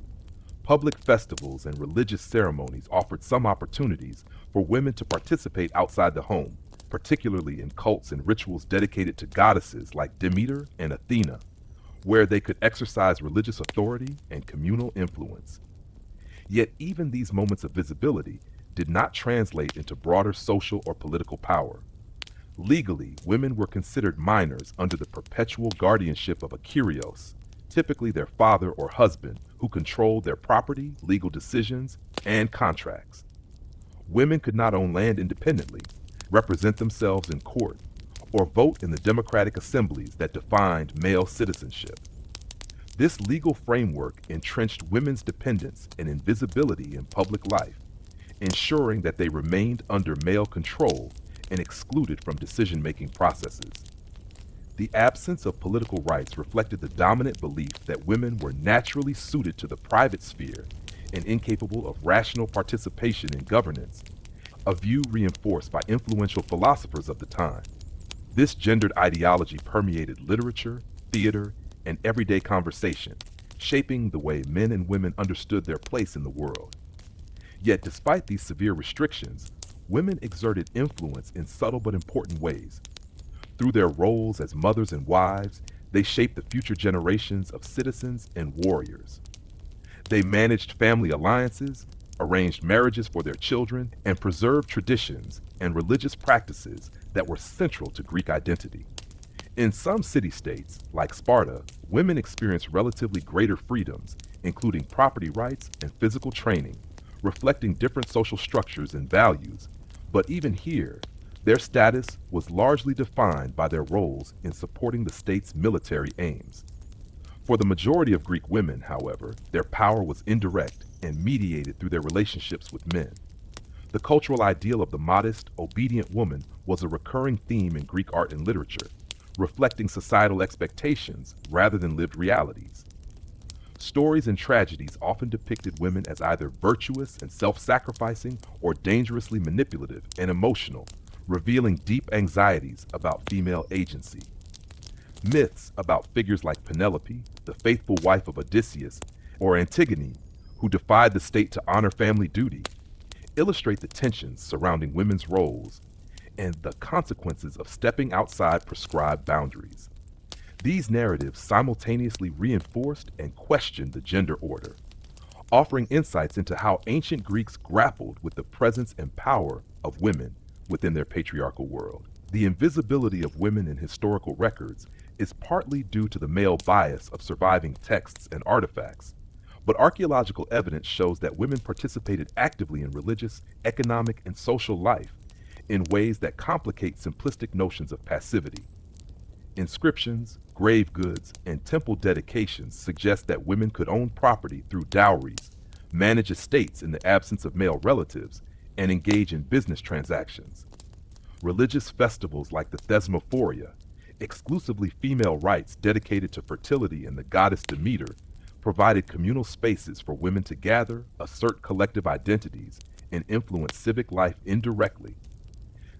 Public festivals and religious ceremonies offered some opportunities for women to participate outside the home, particularly in cults and rituals dedicated to goddesses like Demeter and Athena, where they could exercise religious authority and communal influence. Yet even these moments of visibility did not translate into broader social or political power. Legally, women were considered minors under the perpetual guardianship of a kyrios, typically their father or husband, who controlled their property, legal decisions, and contracts. Women could not own land independently, represent themselves in court, or vote in the democratic assemblies that defined male citizenship. This legal framework entrenched women's dependence and invisibility in public life, ensuring that they remained under male control and excluded from decision-making processes. The absence of political rights reflected the dominant belief that women were naturally suited to the private sphere and incapable of rational participation in governance, a view reinforced by influential philosophers of the time. This gendered ideology permeated literature, theater, and everyday conversation, shaping the way men and women understood their place in the world. Yet, despite these severe restrictions, women exerted influence in subtle but important ways. Through their roles as mothers and wives, they shaped the future generations of citizens and warriors. They managed family alliances, arranged marriages for their children, and preserved traditions and religious practices that were central to Greek identity. In some city-states, like Sparta, women experienced relatively greater freedoms, including property rights and physical training, reflecting different social structures and values. But even here, their status was largely defined by their roles in supporting the state's military aims. For the majority of Greek women, however, their power was indirect and mediated through their relationships with men. The cultural ideal of the modest, obedient woman was a recurring theme in Greek art and literature, reflecting societal expectations rather than lived realities. Stories and tragedies often depicted women as either virtuous and self-sacrificing or dangerously manipulative and emotional, revealing deep anxieties about female agency. Myths about figures like Penelope, the faithful wife of Odysseus, or Antigone, who defied the state to honor family duty, illustrate the tensions surrounding women's roles and the consequences of stepping outside prescribed boundaries. These narratives simultaneously reinforced and questioned the gender order, offering insights into how ancient Greeks grappled with the presence and power of women within their patriarchal world. The invisibility of women in historical records is partly due to the male bias of surviving texts and artifacts, but archaeological evidence shows that women participated actively in religious, economic, and social life in ways that complicate simplistic notions of passivity. Inscriptions, grave goods, and temple dedications suggest that women could own property through dowries, manage estates in the absence of male relatives, and engage in business transactions. Religious festivals like the Thesmophoria, exclusively female rites dedicated to fertility and the goddess Demeter, provided communal spaces for women to gather, assert collective identities, and influence civic life indirectly.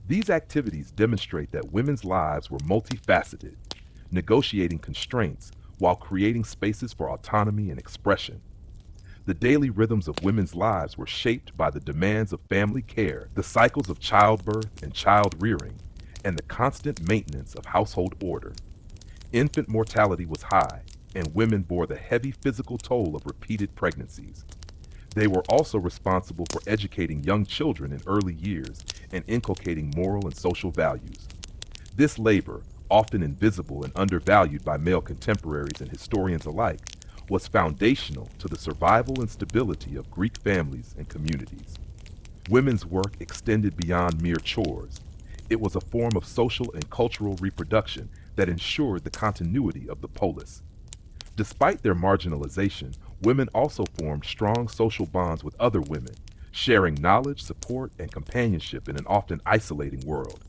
These activities demonstrate that women's lives were multifaceted, negotiating constraints while creating spaces for autonomy and expression. The daily rhythms of women's lives were shaped by the demands of family care, the cycles of childbirth and child rearing, and the constant maintenance of household order. Infant mortality was high, and women bore the heavy physical toll of repeated pregnancies. They were also responsible for educating young children in early years and inculcating moral and social values. This labor, often invisible and undervalued by male contemporaries and historians alike, was foundational to the survival and stability of Greek families and communities. Women's work extended beyond mere chores. It was a form of social and cultural reproduction that ensured the continuity of the polis. Despite their marginalization, women also formed strong social bonds with other women, sharing knowledge, support, and companionship in an often isolating world.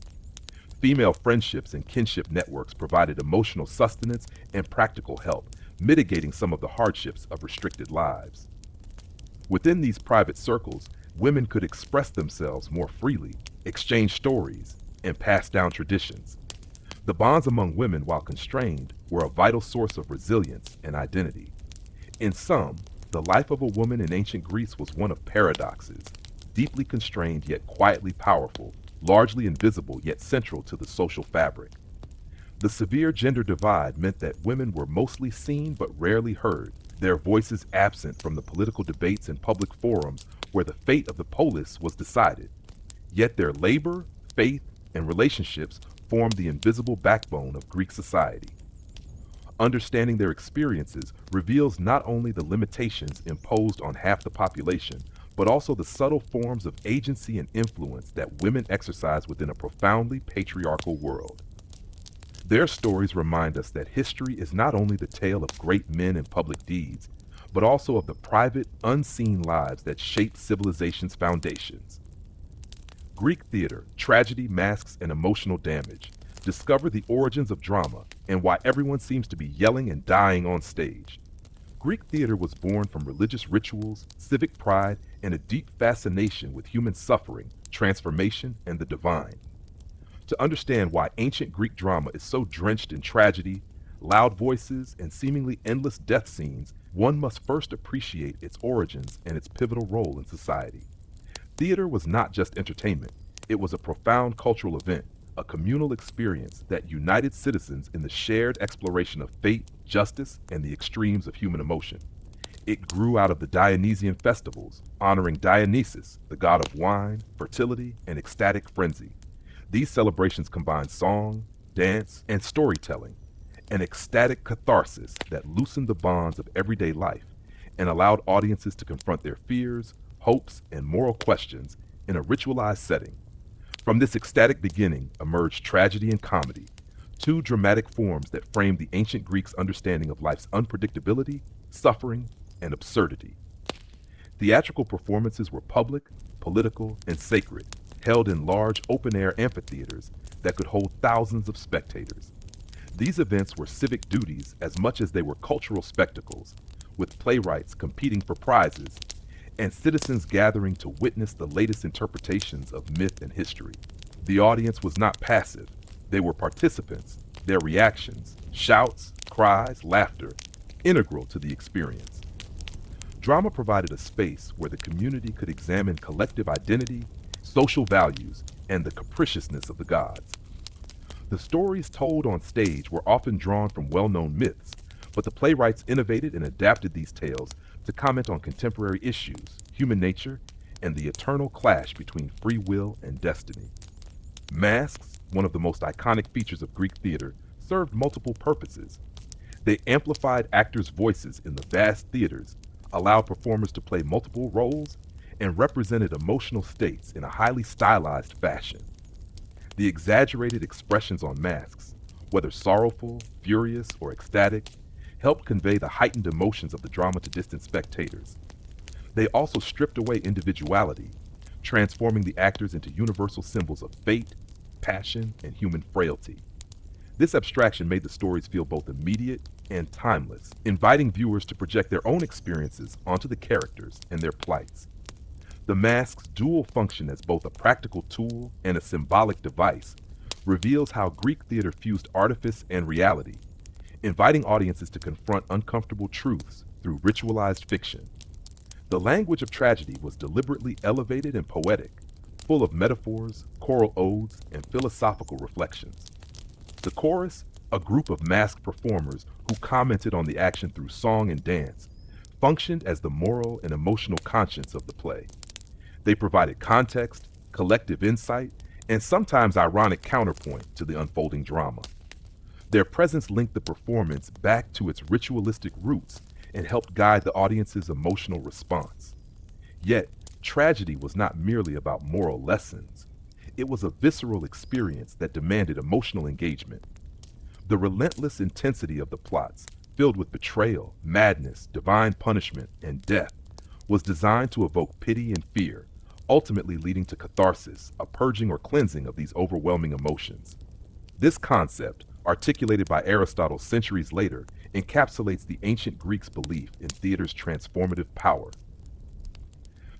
Female friendships and kinship networks provided emotional sustenance and practical help, mitigating some of the hardships of restricted lives. Within these private circles, women could express themselves more freely, exchange stories, and pass down traditions. The bonds among women, while constrained, were a vital source of resilience and identity. In sum, the life of a woman in ancient Greece was one of paradoxes, deeply constrained yet quietly powerful, largely invisible yet central to the social fabric. The severe gender divide meant that women were mostly seen but rarely heard, their voices absent from the political debates and public forums where the fate of the polis was decided. Yet their labor, faith, and relationships formed the invisible backbone of Greek society. Understanding their experiences reveals not only the limitations imposed on half the population, but also the subtle forms of agency and influence that women exercise within a profoundly patriarchal world. Their stories remind us that history is not only the tale of great men and public deeds, but also of the private, unseen lives that shape civilization's foundations. Greek theater, tragedy, masks, and emotional damage. Discover the origins of drama and why everyone seems to be yelling and dying on stage. Greek theater was born from religious rituals, civic pride, and a deep fascination with human suffering, transformation, and the divine. To understand why ancient Greek drama is so drenched in tragedy, loud voices, and seemingly endless death scenes, one must first appreciate its origins and its pivotal role in society. Theater was not just entertainment, it was a profound cultural event, a communal experience that united citizens in the shared exploration of fate, justice, and the extremes of human emotion. It grew out of the Dionysian festivals, honoring Dionysus, the god of wine, fertility, and ecstatic frenzy. These celebrations combined song, dance, and storytelling, an ecstatic catharsis that loosened the bonds of everyday life and allowed audiences to confront their fears, hopes, and moral questions in a ritualized setting. From this ecstatic beginning emerged tragedy and comedy, two dramatic forms that framed the ancient Greeks' understanding of life's unpredictability, suffering, and absurdity. Theatrical performances were public, political, and sacred, held in large open-air amphitheaters that could hold thousands of spectators. These events were civic duties as much as they were cultural spectacles, with playwrights competing for prizes and citizens gathering to witness the latest interpretations of myth and history. The audience was not passive, they were participants, their reactions, shouts, cries, laughter, integral to the experience. Drama provided a space where the community could examine collective identity, social values, and the capriciousness of the gods. The stories told on stage were often drawn from well-known myths, but the playwrights innovated and adapted these tales to comment on contemporary issues, human nature, and the eternal clash between free will and destiny. Masks, one of the most iconic features of Greek theater, served multiple purposes. They amplified actors' voices in the vast theaters, allowed performers to play multiple roles, and represented emotional states in a highly stylized fashion. The exaggerated expressions on masks, whether sorrowful, furious, or ecstatic, helped convey the heightened emotions of the drama to distant spectators. They also stripped away individuality, transforming the actors into universal symbols of fate, passion, and human frailty. This abstraction made the stories feel both immediate and timeless, inviting viewers to project their own experiences onto the characters and their plights. The mask's dual function as both a practical tool and a symbolic device reveals how Greek theater fused artifice and reality, inviting audiences to confront uncomfortable truths through ritualized fiction. The language of tragedy was deliberately elevated and poetic, full of metaphors, choral odes, and philosophical reflections. The chorus, a group of masked performers who commented on the action through song and dance, functioned as the moral and emotional conscience of the play. They provided context, collective insight, and sometimes ironic counterpoint to the unfolding drama. Their presence linked the performance back to its ritualistic roots and helped guide the audience's emotional response. Yet, tragedy was not merely about moral lessons. It was a visceral experience that demanded emotional engagement. The relentless intensity of the plots, filled with betrayal, madness, divine punishment, and death, was designed to evoke pity and fear, ultimately leading to catharsis, a purging or cleansing of these overwhelming emotions. This concept, articulated by Aristotle centuries later, encapsulates the ancient Greeks' belief in theater's transformative power.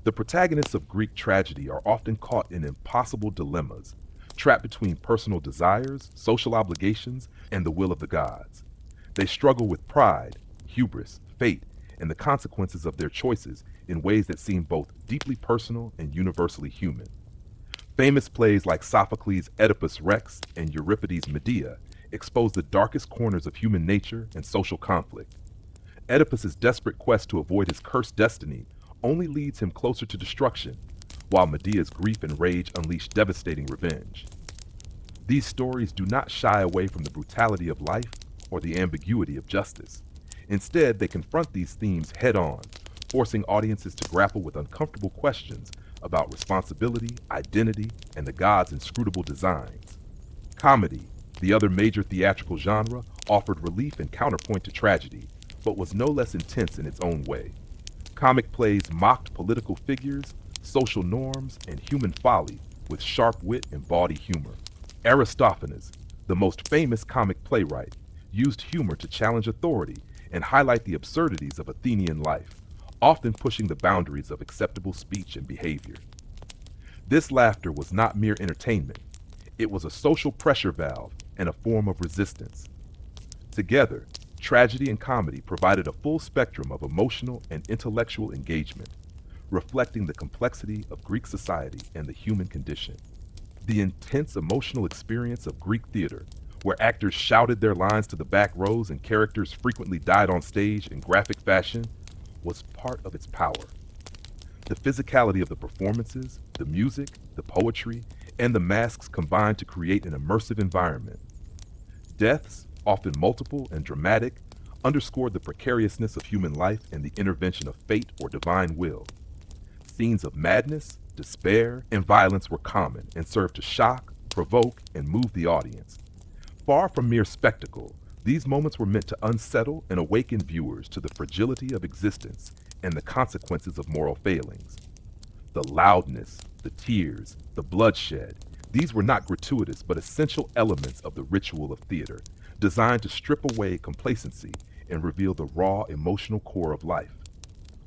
The protagonists of Greek tragedy are often caught in impossible dilemmas, trapped between personal desires, social obligations, and the will of the gods. They struggle with pride, hubris, fate, and the consequences of their choices in ways that seem both deeply personal and universally human. Famous plays like Sophocles' Oedipus Rex and Euripides' Medea expose the darkest corners of human nature and social conflict. Oedipus's desperate quest to avoid his cursed destiny only leads him closer to destruction, while Medea's grief and rage unleash devastating revenge. These stories do not shy away from the brutality of life or the ambiguity of justice. Instead, they confront these themes head-on, forcing audiences to grapple with uncomfortable questions about responsibility, identity, and the gods' inscrutable designs. Comedy, the other major theatrical genre, offered relief and counterpoint to tragedy, but was no less intense in its own way. Comic plays mocked political figures, social norms, and human folly with sharp wit and bawdy humor. Aristophanes, the most famous comic playwright, used humor to challenge authority and highlight the absurdities of Athenian life, often pushing the boundaries of acceptable speech and behavior. This laughter was not mere entertainment, it was a social pressure valve and a form of resistance. Together, tragedy and comedy provided a full spectrum of emotional and intellectual engagement, reflecting the complexity of Greek society and the human condition. The intense emotional experience of Greek theater, where actors shouted their lines to the back rows and characters frequently died on stage in graphic fashion, was part of its power. The physicality of the performances, the music, the poetry, and the masks combined to create an immersive environment. Deaths, often multiple and dramatic, underscored the precariousness of human life and the intervention of fate or divine will. Scenes of madness, despair, and violence were common and served to shock, provoke, and move the audience. Far from mere spectacle, these moments were meant to unsettle and awaken viewers to the fragility of existence and the consequences of moral failings. The loudness, the tears, the bloodshed, these were not gratuitous but essential elements of the ritual of theater, designed to strip away complacency and reveal the raw emotional core of life.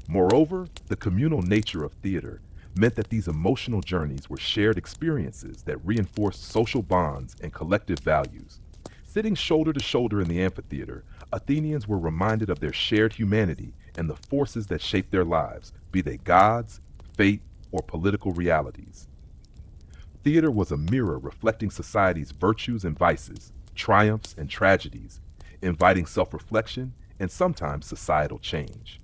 Moreover, the communal nature of theater meant that these emotional journeys were shared experiences that reinforced social bonds and collective values. Sitting shoulder to shoulder in the amphitheater, Athenians were reminded of their shared humanity and the forces that shaped their lives, be they gods, fate, or political realities. Theater was a mirror reflecting society's virtues and vices, triumphs and tragedies, inviting self-reflection and sometimes societal change.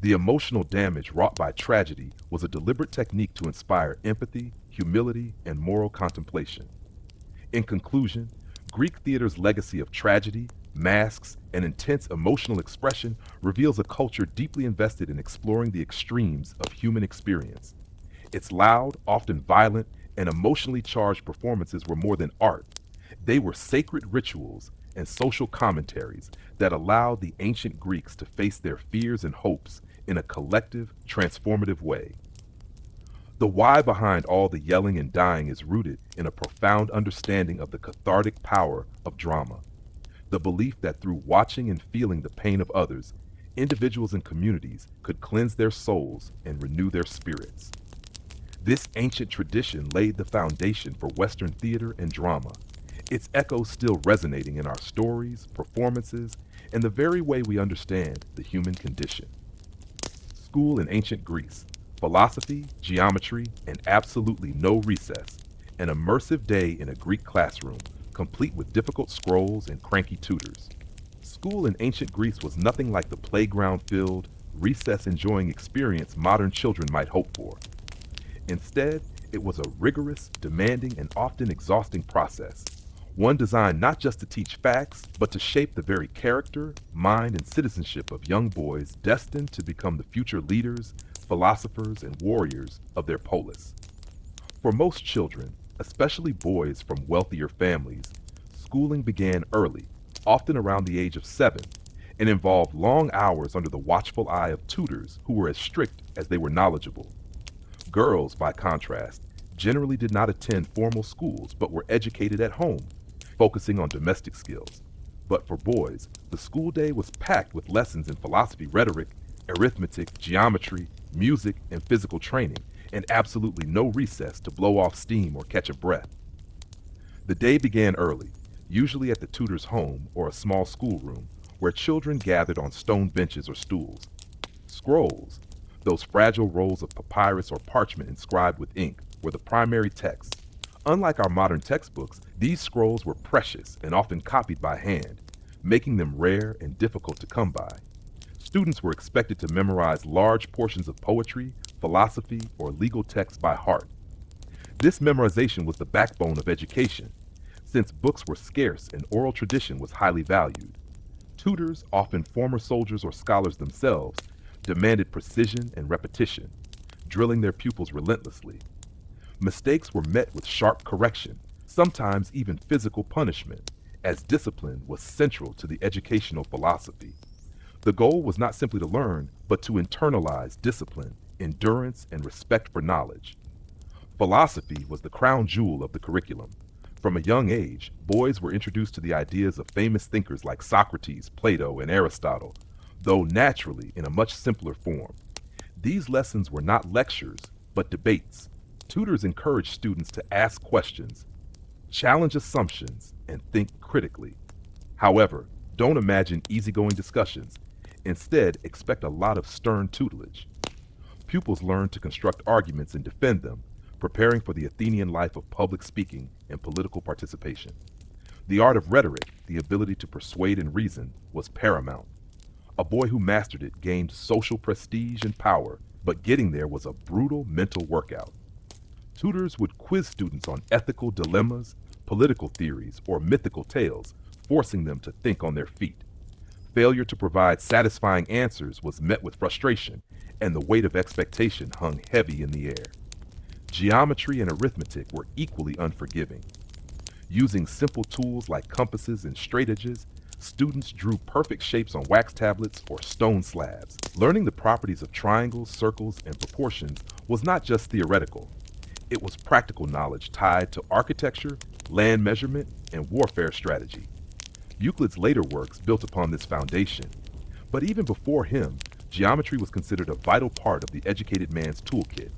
The emotional damage wrought by tragedy was a deliberate technique to inspire empathy, humility, and moral contemplation. In conclusion, Greek theater's legacy of tragedy, masks, and intense emotional expression reveals a culture deeply invested in exploring the extremes of human experience. Its loud, often violent, and emotionally charged performances were more than art. They were sacred rituals and social commentaries that allowed the ancient Greeks to face their fears and hopes in a collective, transformative way. The why behind all the yelling and dying is rooted in a profound understanding of the cathartic power of drama. The belief that through watching and feeling the pain of others, individuals and communities could cleanse their souls and renew their spirits. This ancient tradition laid the foundation for Western theater and drama, its echoes still resonating in our stories, performances, and the very way we understand the human condition. School in ancient Greece, philosophy, geometry, and absolutely no recess. An immersive day in a Greek classroom, complete with difficult scrolls and cranky tutors. School in ancient Greece was nothing like the playground-filled, recess-enjoying experience modern children might hope for. Instead, it was a rigorous, demanding, and often exhausting process. One designed not just to teach facts, but to shape the very character, mind, and citizenship of young boys destined to become the future leaders, philosophers, and warriors of their polis. For most children, especially boys from wealthier families, schooling began early, often around the age of 7, and involved long hours under the watchful eye of tutors who were as strict as they were knowledgeable. Girls, by contrast, generally did not attend formal schools but were educated at home, focusing on domestic skills. But for boys, the school day was packed with lessons in philosophy, rhetoric, arithmetic, geometry, music, and physical training, and absolutely no recess to blow off steam or catch a breath. The day began early, usually at the tutor's home or a small schoolroom, where children gathered on stone benches or stools. Scrolls, those fragile rolls of papyrus or parchment inscribed with ink, were the primary text. Unlike our modern textbooks, these scrolls were precious and often copied by hand, making them rare and difficult to come by. Students were expected to memorize large portions of poetry, philosophy, or legal texts by heart. This memorization was the backbone of education, since books were scarce and oral tradition was highly valued. Tutors, often former soldiers or scholars themselves, demanded precision and repetition, drilling their pupils relentlessly. Mistakes were met with sharp correction, sometimes even physical punishment, as discipline was central to the educational philosophy. The goal was not simply to learn, but to internalize discipline, endurance, and respect for knowledge. Philosophy was the crown jewel of the curriculum. From a young age, boys were introduced to the ideas of famous thinkers like Socrates, Plato, and Aristotle, though naturally in a much simpler form. These lessons were not lectures, but debates. Tutors encouraged students to ask questions, challenge assumptions, and think critically. However, don't imagine easygoing discussions. Instead, expect a lot of stern tutelage. Pupils learn to construct arguments and defend them, preparing for the Athenian life of public speaking and political participation. The art of rhetoric, the ability to persuade and reason, was paramount. A boy who mastered it gained social prestige and power, but getting there was a brutal mental workout. Tutors would quiz students on ethical dilemmas, political theories, or mythical tales, forcing them to think on their feet. Failure to provide satisfying answers was met with frustration, and the weight of expectation hung heavy in the air. Geometry and arithmetic were equally unforgiving. Using simple tools like compasses and straightedges, students drew perfect shapes on wax tablets or stone slabs. Learning the properties of triangles, circles, and proportions was not just theoretical. It was practical knowledge tied to architecture, land measurement, and warfare strategy. Euclid's later works built upon this foundation. But even before him, geometry was considered a vital part of the educated man's toolkit.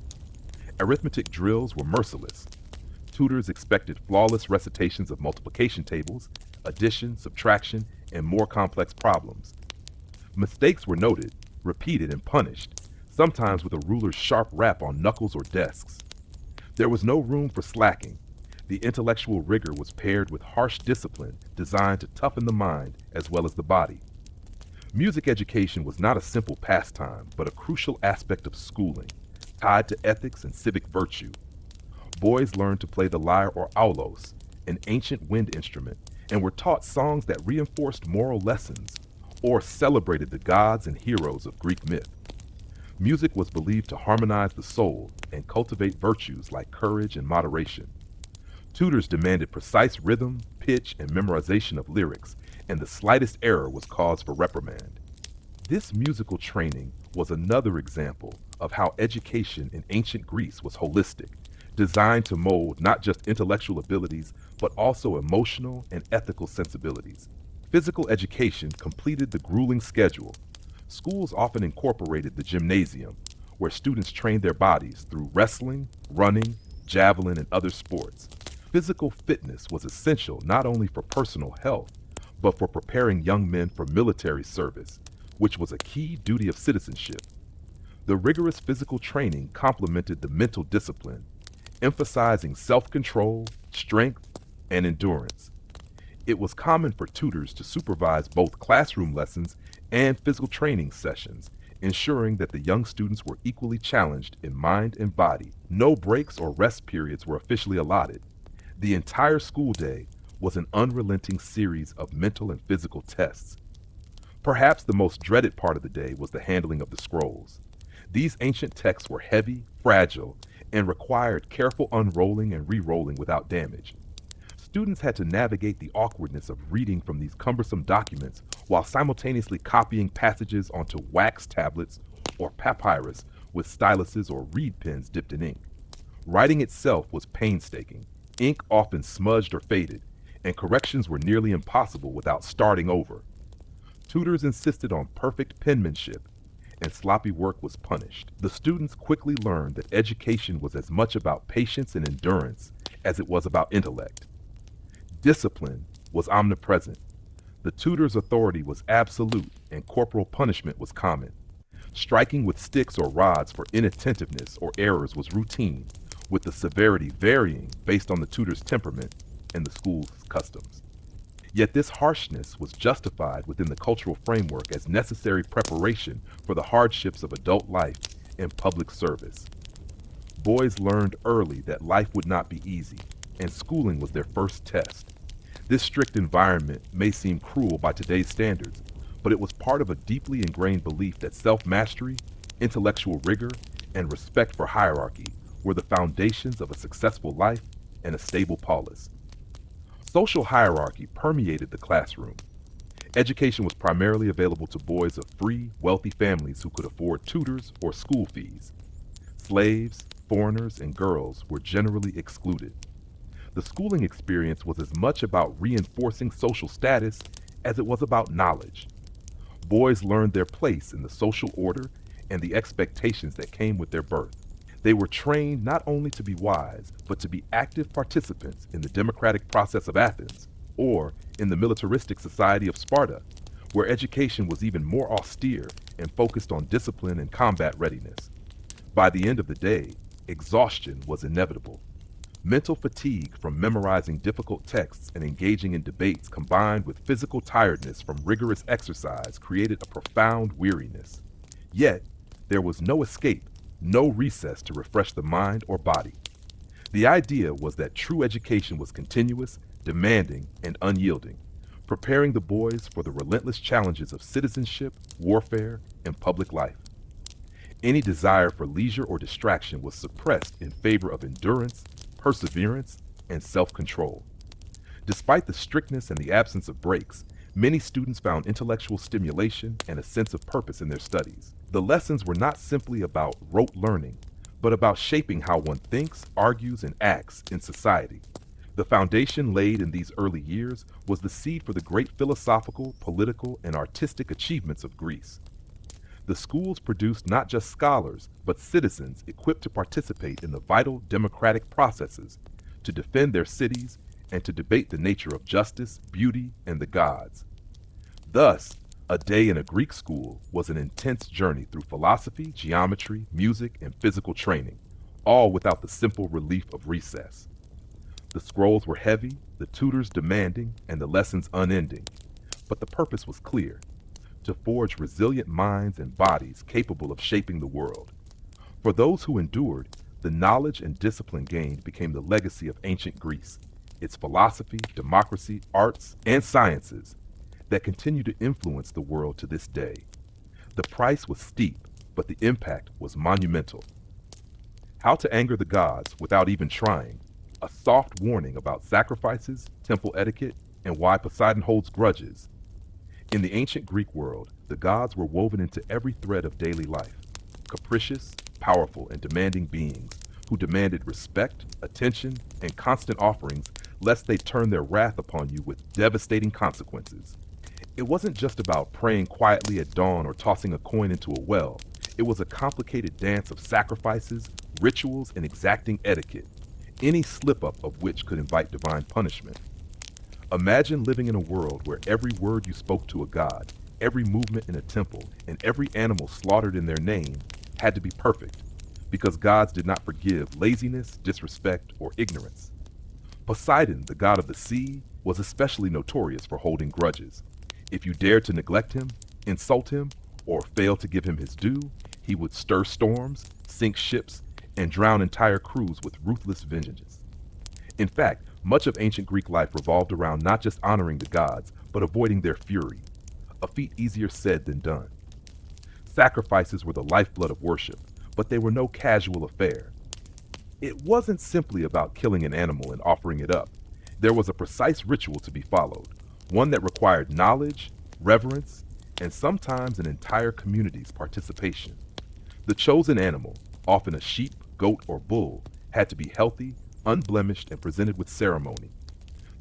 Arithmetic drills were merciless. Tutors expected flawless recitations of multiplication tables, addition, subtraction, and more complex problems. Mistakes were noted, repeated, and punished, sometimes with a ruler's sharp rap on knuckles or desks. There was no room for slacking. The intellectual rigor was paired with harsh discipline designed to toughen the mind as well as the body. Music education was not a simple pastime, but a crucial aspect of schooling, tied to ethics and civic virtue. Boys learned to play the lyre or aulos, an ancient wind instrument, and were taught songs that reinforced moral lessons or celebrated the gods and heroes of Greek myth. Music was believed to harmonize the soul and cultivate virtues like courage and moderation. Tutors demanded precise rhythm, pitch, and memorization of lyrics, and the slightest error was cause for reprimand. This musical training was another example of how education in ancient Greece was holistic, designed to mold not just intellectual abilities, but also emotional and ethical sensibilities. Physical education completed the grueling schedule. Schools often incorporated the gymnasium, where students trained their bodies through wrestling, running, javelin, and other sports. Physical fitness was essential not only for personal health, but for preparing young men for military service, which was a key duty of citizenship. The rigorous physical training complemented the mental discipline, emphasizing self-control, strength, and endurance. It was common for tutors to supervise both classroom lessons and physical training sessions, ensuring that the young students were equally challenged in mind and body. No breaks or rest periods were officially allotted. The entire school day was an unrelenting series of mental and physical tests. Perhaps the most dreaded part of the day was the handling of the scrolls. These ancient texts were heavy, fragile, and required careful unrolling and re-rolling without damage. Students had to navigate the awkwardness of reading from these cumbersome documents while simultaneously copying passages onto wax tablets or papyrus with styluses or reed pens dipped in ink. Writing itself was painstaking. Ink often smudged or faded, and corrections were nearly impossible without starting over. Tutors insisted on perfect penmanship, and sloppy work was punished. The students quickly learned that education was as much about patience and endurance as it was about intellect. Discipline was omnipresent. The tutor's authority was absolute, and corporal punishment was common. Striking with sticks or rods for inattentiveness or errors was routine, with the severity varying based on the tutor's temperament and the school's customs. Yet this harshness was justified within the cultural framework as necessary preparation for the hardships of adult life and public service. Boys learned early that life would not be easy, and schooling was their first test. This strict environment may seem cruel by today's standards, but it was part of a deeply ingrained belief that self-mastery, intellectual rigor, and respect for hierarchy were the foundations of a successful life and a stable polis. Social hierarchy permeated the classroom. Education was primarily available to boys of free, wealthy families who could afford tutors or school fees. Slaves, foreigners, and girls were generally excluded. The schooling experience was as much about reinforcing social status as it was about knowledge. Boys learned their place in the social order and the expectations that came with their birth. They were trained not only to be wise, but to be active participants in the democratic process of Athens, or in the militaristic society of Sparta, where education was even more austere and focused on discipline and combat readiness. By the end of the day, exhaustion was inevitable. Mental fatigue from memorizing difficult texts and engaging in debates combined with physical tiredness from rigorous exercise created a profound weariness. Yet, there was no escape, no recess to refresh the mind or body. The idea was that true education was continuous, demanding, and unyielding, preparing the boys for the relentless challenges of citizenship, warfare, and public life. Any desire for leisure or distraction was suppressed in favor of endurance, perseverance, and self-control. Despite the strictness and the absence of breaks, many students found intellectual stimulation and a sense of purpose in their studies. The lessons were not simply about rote learning, but about shaping how one thinks, argues, and acts in society. The foundation laid in these early years was the seed for the great philosophical, political, and artistic achievements of Greece. The schools produced not just scholars, but citizens equipped to participate in the vital democratic processes, to defend their cities, and to debate the nature of justice, beauty, and the gods. Thus, a day in a Greek school was an intense journey through philosophy, geometry, music, and physical training, all without the simple relief of recess. The scrolls were heavy, the tutors demanding, and the lessons unending, but the purpose was clear: to forge resilient minds and bodies capable of shaping the world. For those who endured, the knowledge and discipline gained became the legacy of ancient Greece, its philosophy, democracy, arts, and sciences that continue to influence the world to this day. The price was steep, but the impact was monumental. How to anger the gods without even trying, a soft warning about sacrifices, temple etiquette, and why Poseidon holds grudges. In the ancient Greek world, the gods were woven into every thread of daily life, capricious, powerful, and demanding beings who demanded respect, attention, and constant offerings lest they turn their wrath upon you with devastating consequences. It wasn't just about praying quietly at dawn or tossing a coin into a well. It was a complicated dance of sacrifices, rituals, and exacting etiquette, any slip-up of which could invite divine punishment. Imagine living in a world where every word you spoke to a god, every movement in a temple, and every animal slaughtered in their name had to be perfect, because gods did not forgive laziness, disrespect, or ignorance. Poseidon, the god of the sea, was especially notorious for holding grudges. If you dared to neglect him, insult him, or fail to give him his due, he would stir storms, sink ships, and drown entire crews with ruthless vengeance. In fact, much of ancient Greek life revolved around not just honoring the gods, but avoiding their fury, a feat easier said than done. Sacrifices were the lifeblood of worship, but they were no casual affair. It wasn't simply about killing an animal and offering it up. There was a precise ritual to be followed, one that required knowledge, reverence, and sometimes an entire community's participation. The chosen animal, often a sheep, goat, or bull, had to be healthy, unblemished, and presented with ceremony.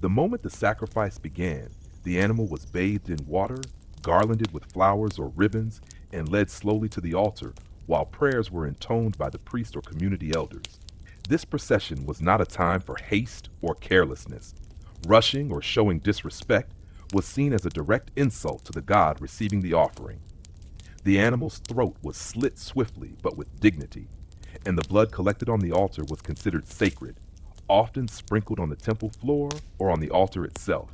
The moment the sacrifice began, the animal was bathed in water, garlanded with flowers or ribbons, and led slowly to the altar, while prayers were intoned by the priest or community elders. This procession was not a time for haste or carelessness. Rushing or showing disrespect was seen as a direct insult to the god receiving the offering. The animal's throat was slit swiftly but with dignity, and the blood collected on the altar was considered sacred, often sprinkled on the temple floor or on the altar itself.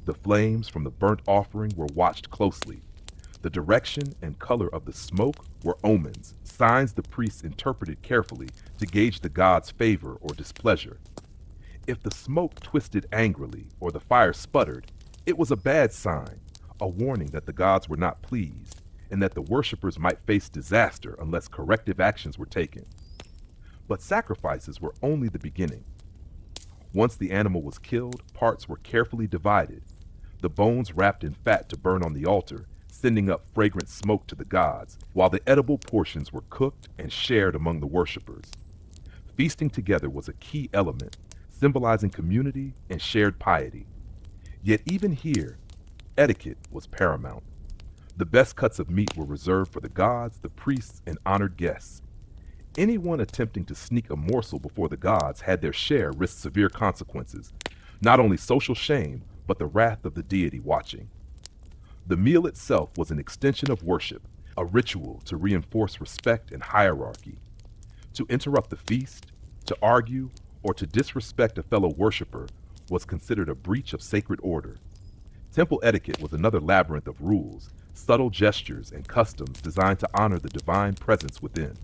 The flames from the burnt offering were watched closely. The direction and color of the smoke were omens, signs the priests interpreted carefully to gauge the god's favor or displeasure. If the smoke twisted angrily or the fire sputtered, it was a bad sign, a warning that the gods were not pleased, and that the worshippers might face disaster unless corrective actions were taken. But sacrifices were only the beginning. Once the animal was killed, parts were carefully divided, the bones wrapped in fat to burn on the altar, sending up fragrant smoke to the gods, while the edible portions were cooked and shared among the worshippers. Feasting together was a key element, symbolizing community and shared piety. Yet even here, etiquette was paramount. The best cuts of meat were reserved for the gods, the priests, and honored guests. Anyone attempting to sneak a morsel before the gods had their share risk severe consequences, not only social shame, but the wrath of the deity watching. The meal itself was an extension of worship, a ritual to reinforce respect and hierarchy. To interrupt the feast, to argue, or to disrespect a fellow worshiper was considered a breach of sacred order. Temple etiquette was another labyrinth of rules, subtle gestures, and customs designed to honor the divine presence within.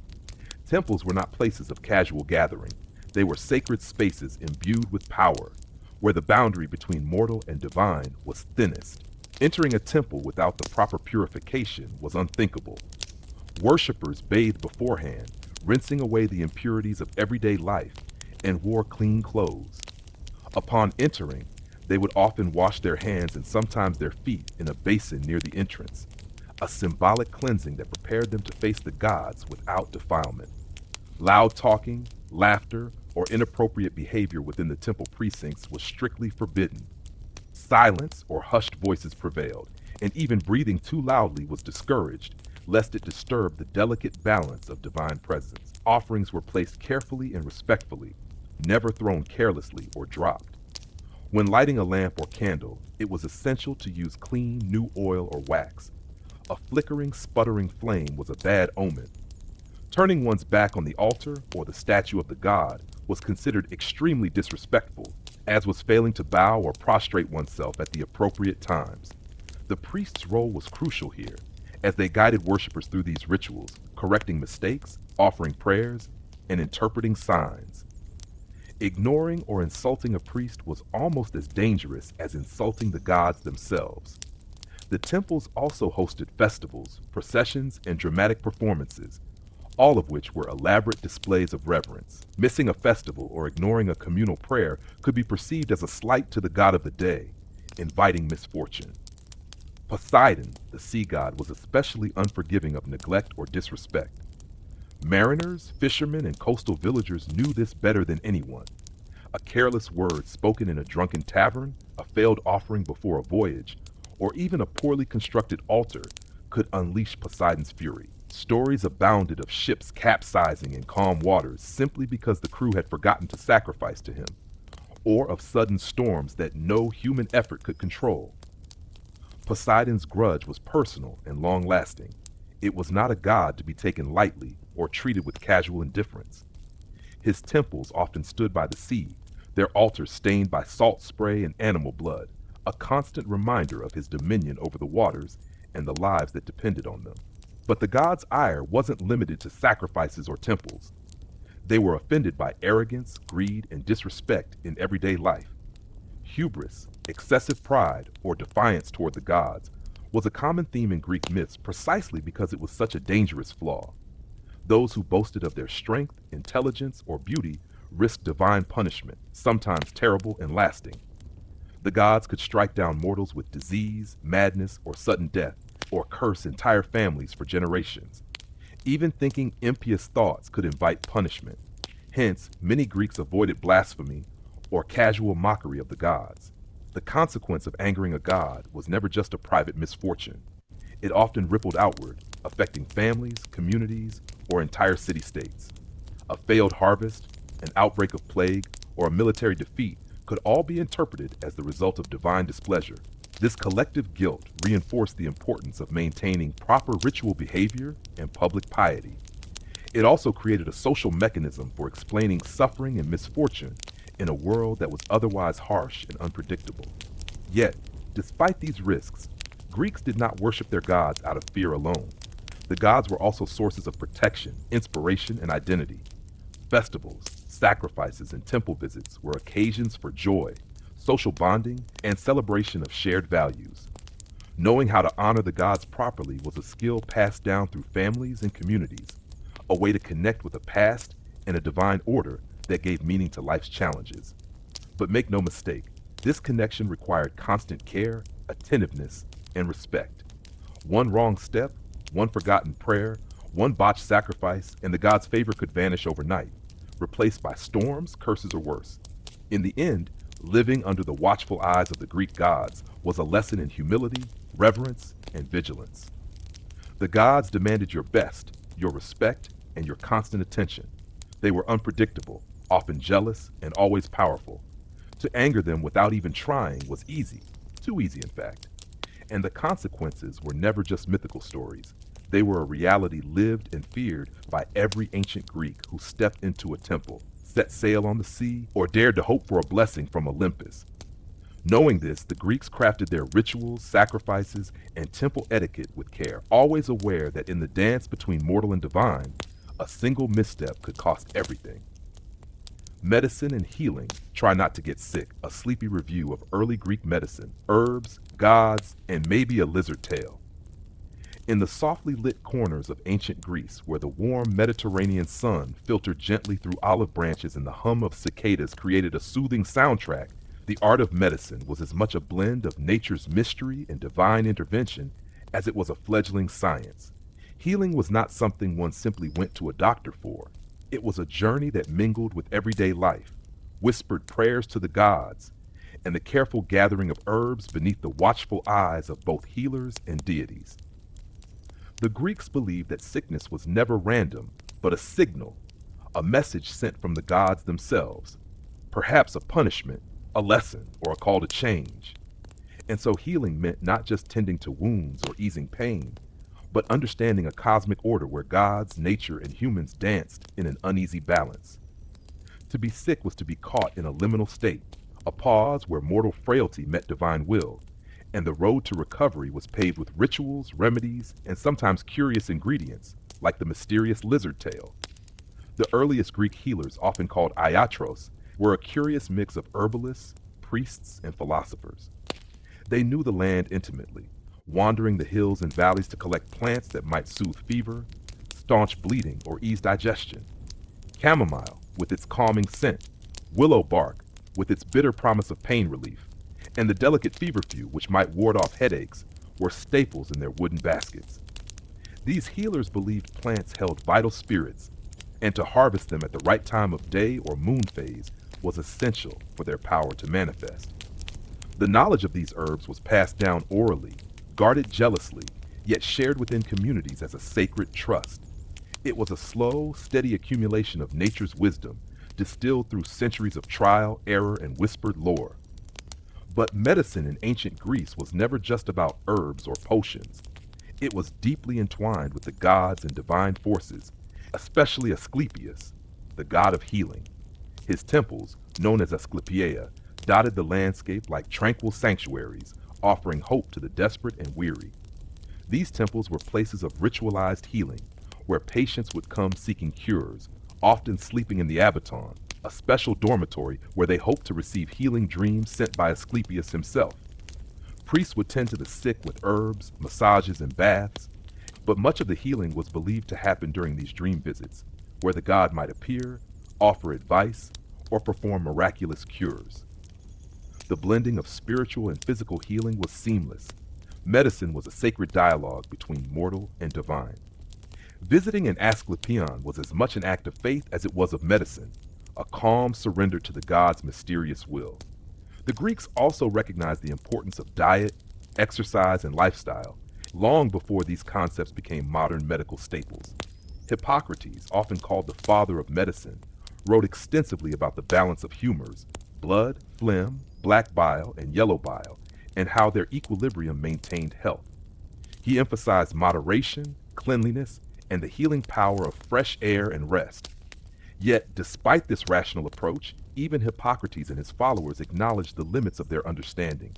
Temples were not places of casual gathering. They were sacred spaces imbued with power, where the boundary between mortal and divine was thinnest. Entering a temple without the proper purification was unthinkable. Worshippers bathed beforehand, rinsing away the impurities of everyday life, and wore clean clothes. Upon entering, they would often wash their hands and sometimes their feet in a basin near the entrance, a symbolic cleansing that prepared them to face the gods without defilement. Loud talking, laughter, or inappropriate behavior within the temple precincts was strictly forbidden. Silence or hushed voices prevailed, and even breathing too loudly was discouraged, lest it disturb the delicate balance of divine presence. Offerings were placed carefully and respectfully, never thrown carelessly or dropped. When lighting a lamp or candle, it was essential to use clean, new oil or wax. A flickering, sputtering flame was a bad omen. Turning one's back on the altar or the statue of the god was considered extremely disrespectful, as was failing to bow or prostrate oneself at the appropriate times. The priest's role was crucial here, as they guided worshippers through these rituals, correcting mistakes, offering prayers, and interpreting signs. Ignoring or insulting a priest was almost as dangerous as insulting the gods themselves. The temples also hosted festivals, processions, and dramatic performances, all of which were elaborate displays of reverence. Missing a festival or ignoring a communal prayer could be perceived as a slight to the god of the day, inviting misfortune. Poseidon, the sea god, was especially unforgiving of neglect or disrespect. Mariners, fishermen, and coastal villagers knew this better than anyone. A careless word spoken in a drunken tavern, a failed offering before a voyage, or even a poorly constructed altar could unleash Poseidon's fury. Stories abounded of ships capsizing in calm waters simply because the crew had forgotten to sacrifice to him, or of sudden storms that no human effort could control. Poseidon's grudge was personal and long-lasting. It was not a god to be taken lightly or treated with casual indifference. His temples often stood by the sea, their altars stained by salt spray and animal blood, a constant reminder of his dominion over the waters and the lives that depended on them. But the gods' ire wasn't limited to sacrifices or temples. They were offended by arrogance, greed, and disrespect in everyday life. Hubris, excessive pride, or defiance toward the gods was a common theme in Greek myths precisely because it was such a dangerous flaw. Those who boasted of their strength, intelligence, or beauty risked divine punishment, sometimes terrible and lasting. The gods could strike down mortals with disease, madness, or sudden death, or curse entire families for generations. Even thinking impious thoughts could invite punishment. Hence, many Greeks avoided blasphemy or casual mockery of the gods. The consequence of angering a god was never just a private misfortune. It often rippled outward, affecting families, communities, or entire city-states. A failed harvest, an outbreak of plague, or a military defeat could all be interpreted as the result of divine displeasure. This collective guilt reinforced the importance of maintaining proper ritual behavior and public piety. It also created a social mechanism for explaining suffering and misfortune in a world that was otherwise harsh and unpredictable. Yet, despite these risks, Greeks did not worship their gods out of fear alone. The gods were also sources of protection, inspiration, and identity. Festivals, sacrifices, and temple visits were occasions for joy, social bonding, and celebration of shared values. Knowing how to honor the gods properly was a skill passed down through families and communities, a way to connect with a past and a divine order that gave meaning to life's challenges. But make no mistake, this connection required constant care, attentiveness, and respect. One wrong step, one forgotten prayer, one botched sacrifice, and the god's favor could vanish overnight, replaced by storms, curses, or worse. In the end, living under the watchful eyes of the Greek gods was a lesson in humility, reverence, and vigilance. The gods demanded your best, your respect, and your constant attention. They were unpredictable, often jealous, and always powerful. To anger them without even trying was easy, too easy in fact. And the consequences were never just mythical stories. They were a reality lived and feared by every ancient Greek who stepped into a temple, set sail on the sea, or dared to hope for a blessing from Olympus. Knowing this, the Greeks crafted their rituals, sacrifices, and temple etiquette with care, always aware that in the dance between mortal and divine, a single misstep could cost everything. Medicine and healing. Try not to get sick. A sleepy review of early Greek medicine, herbs, gods, and maybe a lizard tail. In the softly lit corners of ancient Greece, where the warm Mediterranean sun filtered gently through olive branches and the hum of cicadas created a soothing soundtrack, the art of medicine was as much a blend of nature's mystery and divine intervention as it was a fledgling science. Healing was not something one simply went to a doctor for. It was a journey that mingled with everyday life, whispered prayers to the gods, and the careful gathering of herbs beneath the watchful eyes of both healers and deities. The Greeks believed that sickness was never random, but a signal, a message sent from the gods themselves, perhaps a punishment, a lesson, or a call to change. And so healing meant not just tending to wounds or easing pain, but understanding a cosmic order where gods, nature, and humans danced in an uneasy balance. To be sick was to be caught in a liminal state, a pause where mortal frailty met divine will, and the road to recovery was paved with rituals, remedies, and sometimes curious ingredients, like the mysterious lizard tail. The earliest Greek healers, often called iatros, were a curious mix of herbalists, priests, and philosophers. They knew the land intimately, wandering the hills and valleys to collect plants that might soothe fever, staunch bleeding, or ease digestion. Chamomile, with its calming scent, willow bark, with its bitter promise of pain relief, and the delicate feverfew, which might ward off headaches, were staples in their wooden baskets. These healers believed plants held vital spirits, and to harvest them at the right time of day or moon phase was essential for their power to manifest. The knowledge of these herbs was passed down orally, guarded jealously, yet shared within communities as a sacred trust. It was a slow, steady accumulation of nature's wisdom, distilled through centuries of trial, error, and whispered lore. But medicine in ancient Greece was never just about herbs or potions. It was deeply entwined with the gods and divine forces, especially Asclepius, the god of healing. His temples, known as Asclepia, dotted the landscape like tranquil sanctuaries, offering hope to the desperate and weary. These temples were places of ritualized healing, where patients would come seeking cures, often sleeping in the abaton, a special dormitory where they hoped to receive healing dreams sent by Asclepius himself. Priests would tend to the sick with herbs, massages, and baths, but much of the healing was believed to happen during these dream visits, where the god might appear, offer advice, or perform miraculous cures. The blending of spiritual and physical healing was seamless. Medicine was a sacred dialogue between mortal and divine. Visiting an Asclepion was as much an act of faith as it was of medicine, a calm surrender to the god's mysterious will. The Greeks also recognized the importance of diet, exercise, and lifestyle, long before these concepts became modern medical staples. Hippocrates, often called the father of medicine, wrote extensively about the balance of humors, blood, phlegm, black bile, and yellow bile, and how their equilibrium maintained health. He emphasized moderation, cleanliness, and the healing power of fresh air and rest. Yet, despite this rational approach, even Hippocrates and his followers acknowledged the limits of their understanding.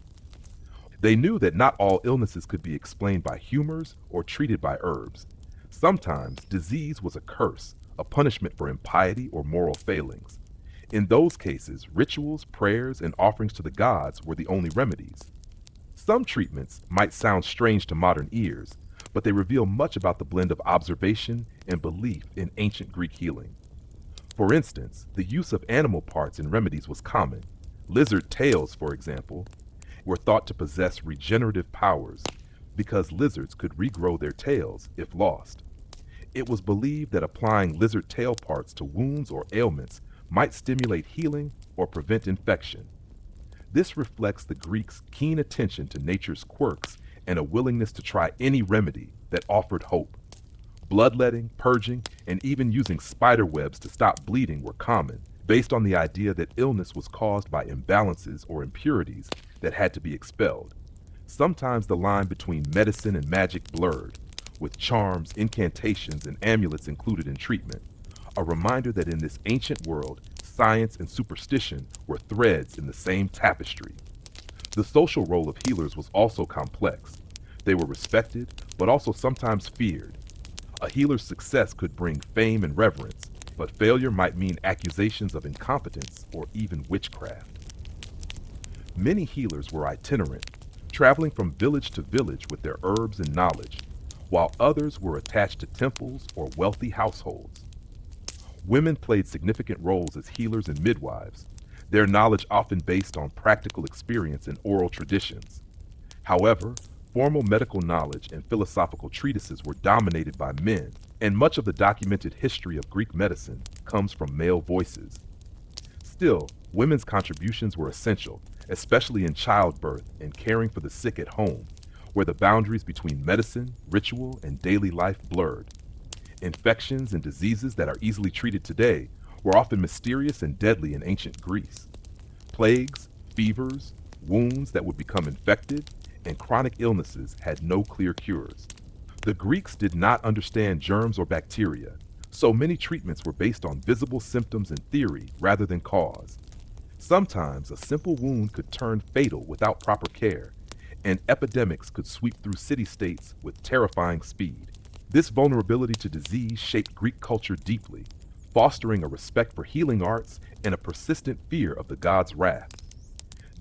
They knew that not all illnesses could be explained by humors or treated by herbs. Sometimes disease was a curse, a punishment for impiety or moral failings. In those cases, rituals, prayers, and offerings to the gods were the only remedies. Some treatments might sound strange to modern ears, but they reveal much about the blend of observation and belief in ancient Greek healing. For instance, the use of animal parts in remedies was common. Lizard tails, for example, were thought to possess regenerative powers because lizards could regrow their tails if lost. It was believed that applying lizard tail parts to wounds or ailments might stimulate healing or prevent infection. This reflects the Greeks' keen attention to nature's quirks and a willingness to try any remedy that offered hope. Bloodletting, purging, and even using spider webs to stop bleeding were common, based on the idea that illness was caused by imbalances or impurities that had to be expelled. Sometimes the line between medicine and magic blurred, with charms, incantations, and amulets included in treatment, a reminder that in this ancient world, science and superstition were threads in the same tapestry. The social role of healers was also complex. They were respected, but also sometimes feared. A healer's success could bring fame and reverence, but failure might mean accusations of incompetence or even witchcraft. Many healers were itinerant, traveling from village to village with their herbs and knowledge, while others were attached to temples or wealthy households. Women played significant roles as healers and midwives, their knowledge often based on practical experience and oral traditions. However, formal medical knowledge and philosophical treatises were dominated by men, and much of the documented history of Greek medicine comes from male voices. Still, women's contributions were essential, especially in childbirth and caring for the sick at home, where the boundaries between medicine, ritual, and daily life blurred. Infections and diseases that are easily treated today were often mysterious and deadly in ancient Greece. Plagues, fevers, wounds that would become infected, and chronic illnesses had no clear cures. The Greeks did not understand germs or bacteria, so many treatments were based on visible symptoms and theory rather than cause. Sometimes a simple wound could turn fatal without proper care, and epidemics could sweep through city-states with terrifying speed. This vulnerability to disease shaped Greek culture deeply, fostering a respect for healing arts and a persistent fear of the gods' wrath.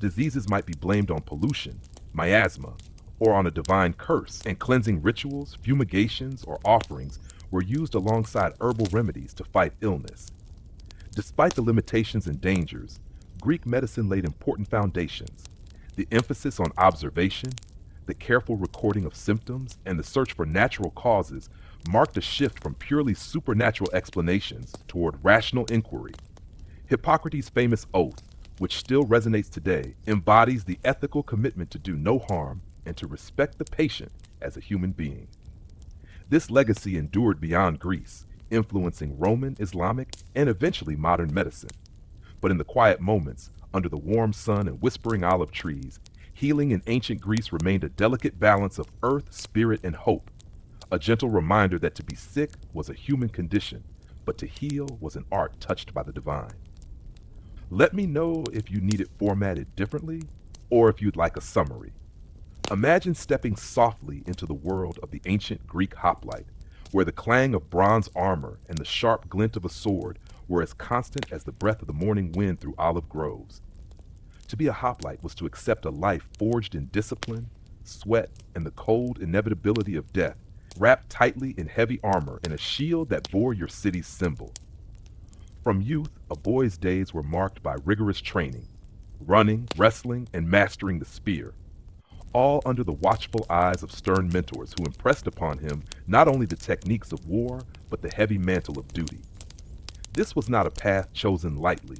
Diseases might be blamed on pollution, miasma, or on a divine curse, and cleansing rituals, fumigations, or offerings were used alongside herbal remedies to fight illness. Despite the limitations and dangers, Greek medicine laid important foundations. The emphasis on observation, the careful recording of symptoms, and the search for natural causes marked a shift from purely supernatural explanations toward rational inquiry. Hippocrates' famous oath, which still resonates today, embodies the ethical commitment to do no harm and to respect the patient as a human being. This legacy endured beyond Greece, influencing Roman, Islamic, and eventually modern medicine. But in the quiet moments, under the warm sun and whispering olive trees, healing in ancient Greece remained a delicate balance of earth, spirit, and hope, a gentle reminder that to be sick was a human condition, but to heal was an art touched by the divine. Let me know if you need it formatted differently or if you'd like a summary. Imagine stepping softly into the world of the ancient Greek hoplite, where the clang of bronze armor and the sharp glint of a sword were as constant as the breath of the morning wind through olive groves. To be a hoplite was to accept a life forged in discipline, sweat, and the cold inevitability of death, wrapped tightly in heavy armor and a shield that bore your city's symbol. From youth, a boy's days were marked by rigorous training, running, wrestling, and mastering the spear, all under the watchful eyes of stern mentors who impressed upon him not only the techniques of war, but the heavy mantle of duty. This was not a path chosen lightly.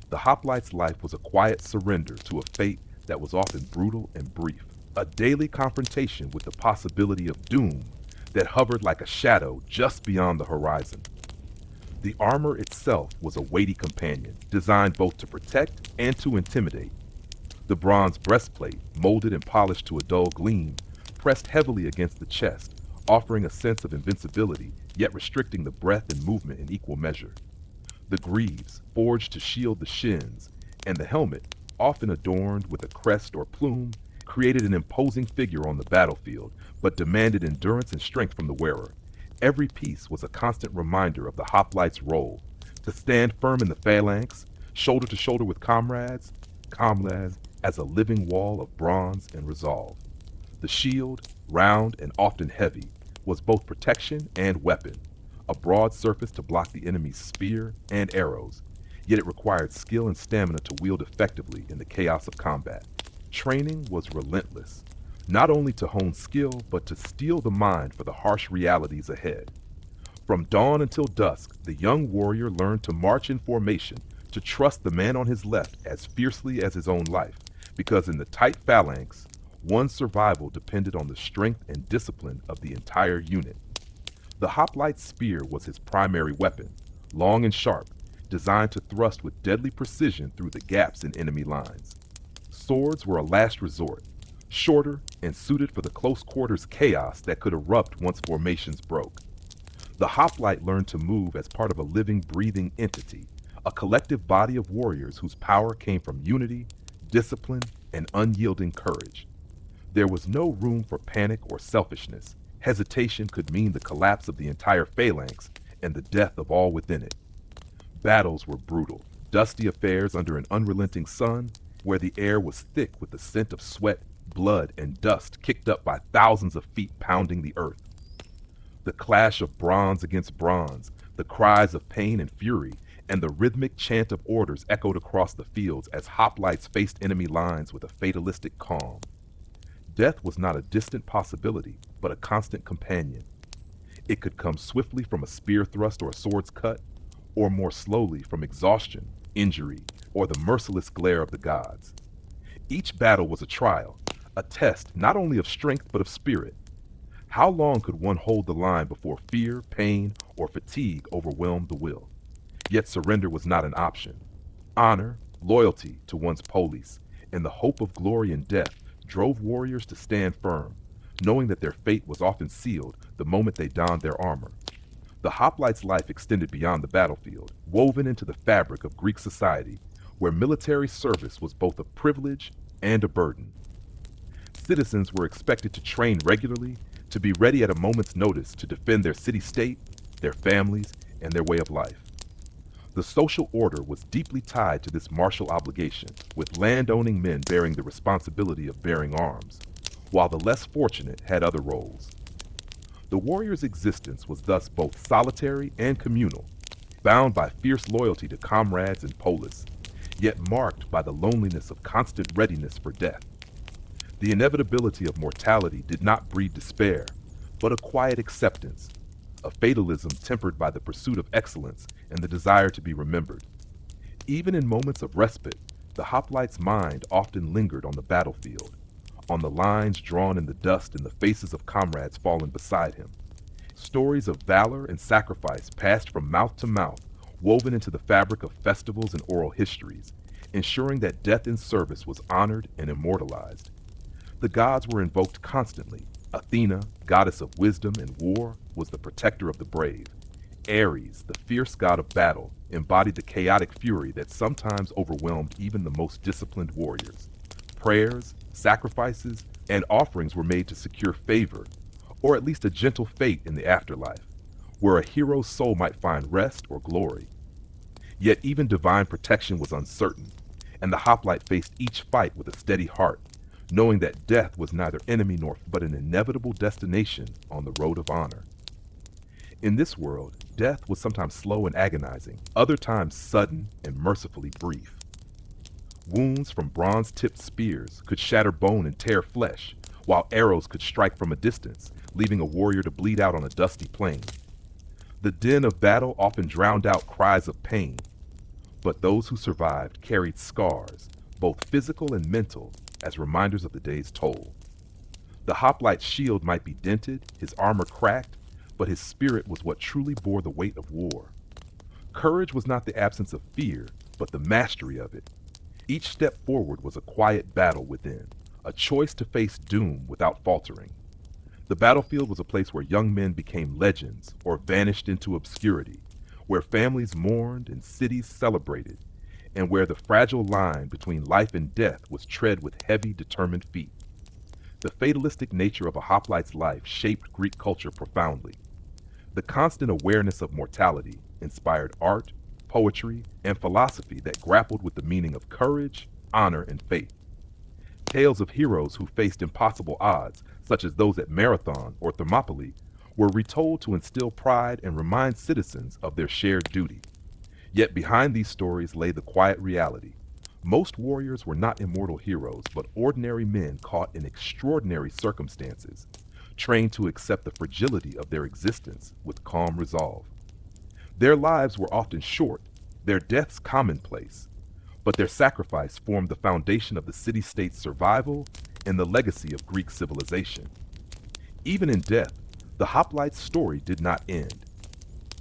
The hoplite's life was a quiet surrender to a fate that was often brutal and brief, a daily confrontation with the possibility of doom that hovered like a shadow just beyond the horizon. The armor itself was a weighty companion, designed both to protect and to intimidate. The bronze breastplate, molded and polished to a dull gleam, pressed heavily against the chest, offering a sense of invincibility, yet restricting the breath and movement in equal measure. The greaves, forged to shield the shins, and the helmet, often adorned with a crest or plume, created an imposing figure on the battlefield, but demanded endurance and strength from the wearer. Every piece was a constant reminder of the hoplite's role, to stand firm in the phalanx, shoulder to shoulder with comrades, as a living wall of bronze and resolve. The shield, round and often heavy, was both protection and weapon, a broad surface to block the enemy's spear and arrows, yet it required skill and stamina to wield effectively in the chaos of combat. Training was relentless, not only to hone skill, but to steel the mind for the harsh realities ahead. From dawn until dusk, the young warrior learned to march in formation, to trust the man on his left as fiercely as his own life, because in the tight phalanx, one's survival depended on the strength and discipline of the entire unit. The hoplite's spear was his primary weapon, long and sharp, designed to thrust with deadly precision through the gaps in enemy lines. Swords were a last resort, shorter and suited for the close quarters chaos that could erupt once formations broke. The hoplite learned to move as part of a living, breathing entity, a collective body of warriors whose power came from unity, discipline, and unyielding courage. There was no room for panic or selfishness. Hesitation could mean the collapse of the entire phalanx and the death of all within it. Battles were brutal, dusty affairs under an unrelenting sun, where the air was thick with the scent of sweat, blood, and dust kicked up by thousands of feet pounding the earth. The clash of bronze against bronze, the cries of pain and fury, and the rhythmic chant of orders echoed across the fields as hoplites faced enemy lines with a fatalistic calm. Death was not a distant possibility, but a constant companion. It could come swiftly from a spear thrust or a sword's cut, or more slowly from exhaustion, injury, or the merciless glare of the gods. Each battle was a trial, a test not only of strength but of spirit. How long could one hold the line before fear, pain, or fatigue overwhelmed the will? Yet surrender was not an option. Honor, loyalty to one's police, and the hope of glory in death drove warriors to stand firm, knowing that their fate was often sealed the moment they donned their armor. The hoplite's life extended beyond the battlefield, woven into the fabric of Greek society, where military service was both a privilege and a burden. Citizens were expected to train regularly, to be ready at a moment's notice to defend their city-state, their families, and their way of life. The social order was deeply tied to this martial obligation, with land-owning men bearing the responsibility of bearing arms, while the less fortunate had other roles. The warrior's existence was thus both solitary and communal, bound by fierce loyalty to comrades and polis, yet marked by the loneliness of constant readiness for death. The inevitability of mortality did not breed despair, but a quiet acceptance, a fatalism tempered by the pursuit of excellence and the desire to be remembered. Even in moments of respite, the hoplite's mind often lingered on the battlefield, on the lines drawn in the dust and the faces of comrades fallen beside him. Stories of valor and sacrifice passed from mouth to mouth, woven into the fabric of festivals and oral histories, ensuring that death in service was honored and immortalized. The gods were invoked constantly. Athena, goddess of wisdom and war, was the protector of the brave. Ares, the fierce god of battle, embodied the chaotic fury that sometimes overwhelmed even the most disciplined warriors. Prayers, sacrifices, and offerings were made to secure favor, or at least a gentle fate in the afterlife, where a hero's soul might find rest or glory. Yet even divine protection was uncertain, and the hoplite faced each fight with a steady heart, knowing that death was neither enemy nor but an inevitable destination on the road of honor. In this world, death was sometimes slow and agonizing, other times sudden and mercifully brief. Wounds from bronze-tipped spears could shatter bone and tear flesh, while arrows could strike from a distance, leaving a warrior to bleed out on a dusty plain. The din of battle often drowned out cries of pain, but those who survived carried scars, both physical and mental, as reminders of the day's toll. The hoplite's shield might be dented, his armor cracked, but his spirit was what truly bore the weight of war. Courage was not the absence of fear, but the mastery of it. Each step forward was a quiet battle within, a choice to face doom without faltering. The battlefield was a place where young men became legends or vanished into obscurity, where families mourned and cities celebrated, and where the fragile line between life and death was tread with heavy, determined feet. The fatalistic nature of a hoplite's life shaped Greek culture profoundly. The constant awareness of mortality inspired art, poetry, and philosophy that grappled with the meaning of courage, honor, and faith. Tales of heroes who faced impossible odds, such as those at Marathon or Thermopylae, were retold to instill pride and remind citizens of their shared duty. Yet behind these stories lay the quiet reality. Most warriors were not immortal heroes, but ordinary men caught in extraordinary circumstances. trained to accept the fragility of their existence with calm resolve. Their lives were often short, their deaths commonplace, but their sacrifice formed the foundation of the city-state's survival and the legacy of Greek civilization. Even in death, the hoplites' story did not end.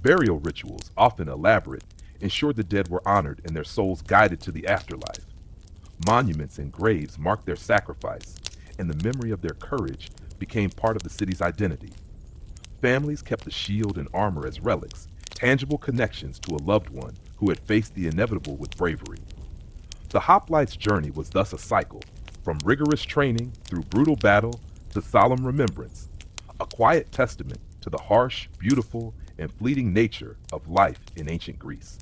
Burial rituals, often elaborate, ensured the dead were honored and their souls guided to the afterlife. Monuments and graves marked their sacrifice, and the memory of their courage became part of the city's identity. Families kept the shield and armor as relics, tangible connections to a loved one who had faced the inevitable with bravery. The hoplites' journey was thus a cycle, from rigorous training through brutal battle to solemn remembrance, a quiet testament to the harsh, beautiful, and fleeting nature of life in ancient Greece.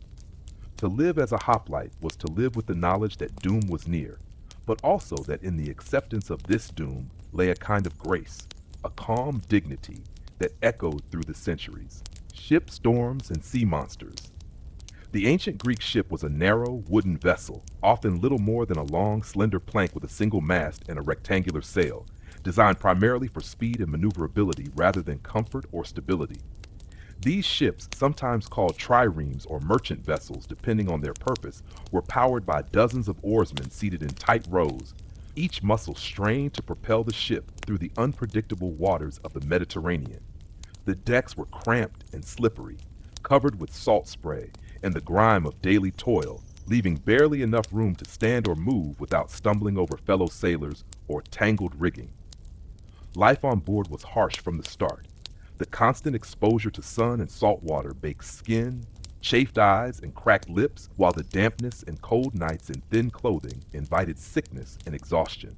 To live as a hoplite was to live with the knowledge that doom was near, but also that in the acceptance of this doom lay a kind of grace, a calm dignity that echoed through the centuries. Ship storms and sea monsters. The ancient Greek ship was a narrow, wooden vessel, often little more than a long, slender plank with a single mast and a rectangular sail, designed primarily for speed and maneuverability rather than comfort or stability. These ships, sometimes called triremes or merchant vessels depending on their purpose, were powered by dozens of oarsmen seated in tight rows, each muscle strained to propel the ship through the unpredictable waters of the Mediterranean. The decks were cramped and slippery, covered with salt spray and the grime of daily toil, leaving barely enough room to stand or move without stumbling over fellow sailors or tangled rigging. Life on board was harsh from the start. The constant exposure to sun and salt water baked skin, chafed eyes, and cracked lips, while the dampness and cold nights in thin clothing invited sickness and exhaustion.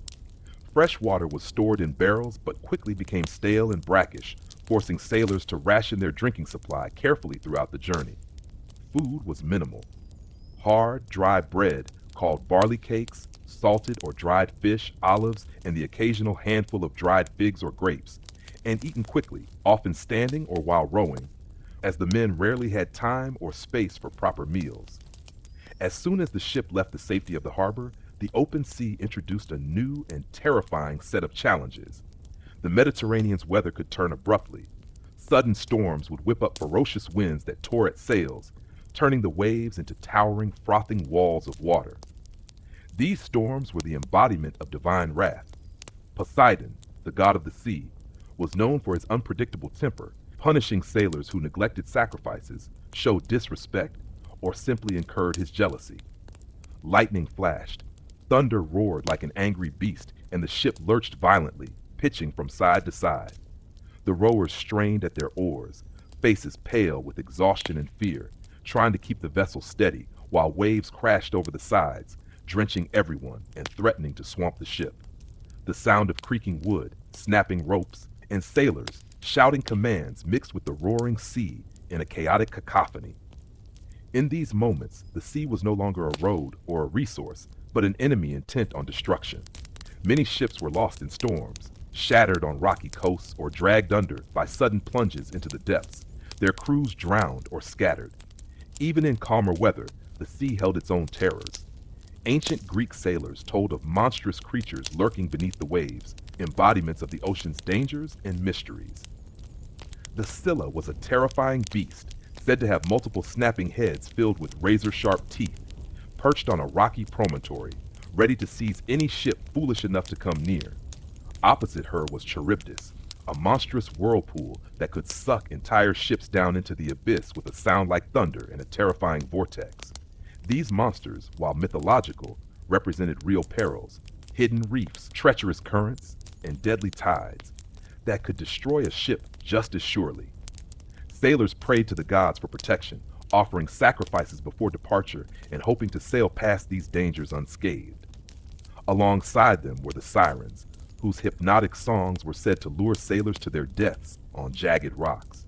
Fresh water was stored in barrels but quickly became stale and brackish, forcing sailors to ration their drinking supply carefully throughout the journey. Food was minimal. Hard, dry bread, called barley cakes, salted or dried fish, olives, and the occasional handful of dried figs or grapes, and eaten quickly, often standing or while rowing, as the men rarely had time or space for proper meals. As soon as the ship left the safety of the harbor, the open sea introduced a new and terrifying set of challenges. The Mediterranean's weather could turn abruptly. Sudden storms would whip up ferocious winds that tore at sails, turning the waves into towering, frothing walls of water. These storms were the embodiment of divine wrath. Poseidon, the god of the sea, was known for his unpredictable temper, punishing sailors who neglected sacrifices, showed disrespect, or simply incurred his jealousy. Lightning flashed, thunder roared like an angry beast, and the ship lurched violently, pitching from side to side. The rowers strained at their oars, faces pale with exhaustion and fear, trying to keep the vessel steady while waves crashed over the sides, drenching everyone and threatening to swamp the ship. The sound of creaking wood, snapping ropes, and sailors shouting commands mixed with the roaring sea in a chaotic cacophony. In these moments, the sea was no longer a road or a resource, but an enemy intent on destruction. Many ships were lost in storms, shattered on rocky coasts or dragged under by sudden plunges into the depths, their crews drowned or scattered. Even in calmer weather, the sea held its own terrors. Ancient Greek sailors told of monstrous creatures lurking beneath the waves, embodiments of the ocean's dangers and mysteries. The Scylla was a terrifying beast, said to have multiple snapping heads filled with razor-sharp teeth, perched on a rocky promontory, ready to seize any ship foolish enough to come near. Opposite her was Charybdis, a monstrous whirlpool that could suck entire ships down into the abyss with a sound like thunder and a terrifying vortex. These monsters, while mythological, represented real perils, hidden reefs, treacherous currents, and deadly tides that could destroy a ship just as surely. Sailors prayed to the gods for protection, offering sacrifices before departure and hoping to sail past these dangers unscathed. Alongside them were the sirens, whose hypnotic songs were said to lure sailors to their deaths on jagged rocks.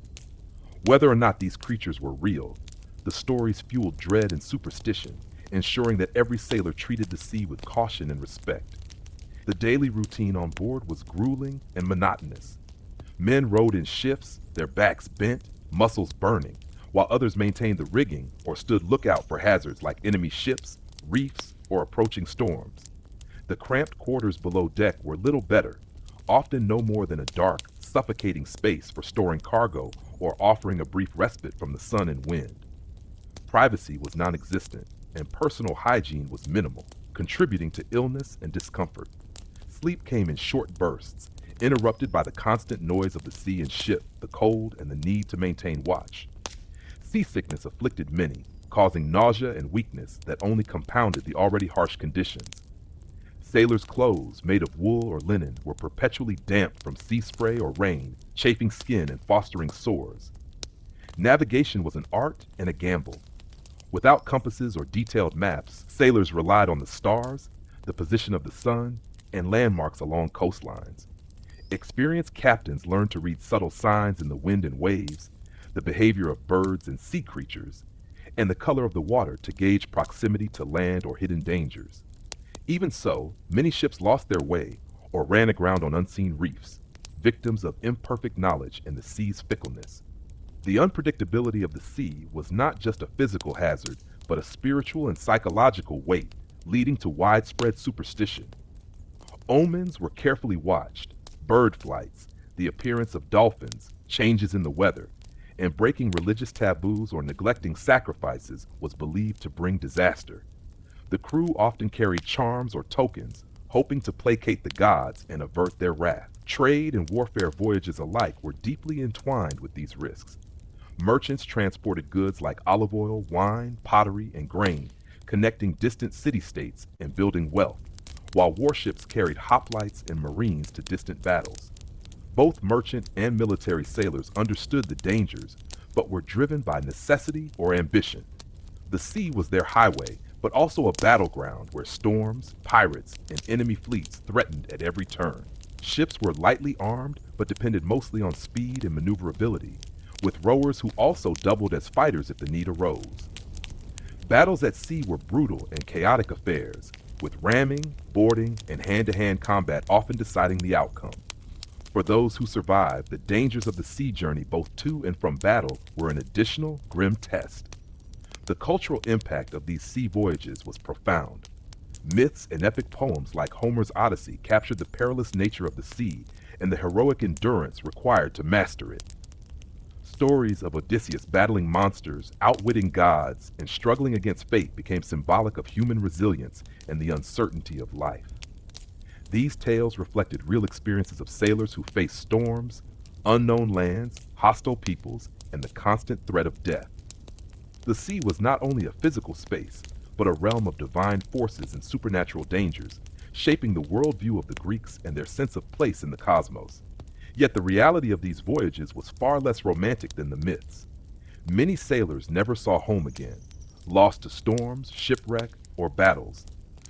Whether or not these creatures were real, the stories fueled dread and superstition, ensuring that every sailor treated the sea with caution and respect. The daily routine on board was grueling and monotonous. Men rowed in shifts, their backs bent, muscles burning, while others maintained the rigging or stood lookout for hazards like enemy ships, reefs, or approaching storms. The cramped quarters below deck were little better, often no more than a dark, suffocating space for storing cargo or offering a brief respite from the sun and wind. Privacy was non existent, and personal hygiene was minimal, contributing to illness and discomfort. Sleep came in short bursts, interrupted by the constant noise of the sea and ship, the cold, and the need to maintain watch. Seasickness afflicted many, causing nausea and weakness that only compounded the already harsh conditions. Sailors' clothes, made of wool or linen, were perpetually damp from sea spray or rain, chafing skin and fostering sores. Navigation was an art and a gamble. Without compasses or detailed maps, sailors relied on the stars, the position of the sun, and landmarks along coastlines. Experienced captains learned to read subtle signs in the wind and waves, the behavior of birds and sea creatures, and the color of the water to gauge proximity to land or hidden dangers. Even so, many ships lost their way or ran aground on unseen reefs, victims of imperfect knowledge and the sea's fickleness. The unpredictability of the sea was not just a physical hazard, but a spiritual and psychological weight, leading to widespread superstition. Omens were carefully watched, bird flights, the appearance of dolphins, changes in the weather, and breaking religious taboos or neglecting sacrifices was believed to bring disaster. The crew often carried charms or tokens, hoping to placate the gods and avert their wrath. Trade and warfare voyages alike were deeply entwined with these risks. Merchants transported goods like olive oil, wine, pottery, and grain, connecting distant city-states and building wealth, while warships carried hoplites and marines to distant battles. Both merchant and military sailors understood the dangers, but were driven by necessity or ambition. The sea was their highway, but also a battleground where storms, pirates, and enemy fleets threatened at every turn. Ships were lightly armed, but depended mostly on speed and maneuverability, with rowers who also doubled as fighters if the need arose. Battles at sea were brutal and chaotic affairs, with ramming, boarding, and hand-to-hand combat often deciding the outcome. For those who survived, the dangers of the sea journey both to and from battle were an additional, grim test. The cultural impact of these sea voyages was profound. Myths and epic poems like Homer's Odyssey captured the perilous nature of the sea and the heroic endurance required to master it. Stories of Odysseus battling monsters, outwitting gods, and struggling against fate became symbolic of human resilience and the uncertainty of life. These tales reflected real experiences of sailors who faced storms, unknown lands, hostile peoples, and the constant threat of death. The sea was not only a physical space, but a realm of divine forces and supernatural dangers, shaping the worldview of the Greeks and their sense of place in the cosmos. Yet the reality of these voyages was far less romantic than the myths. Many sailors never saw home again, lost to storms, shipwreck, or battles.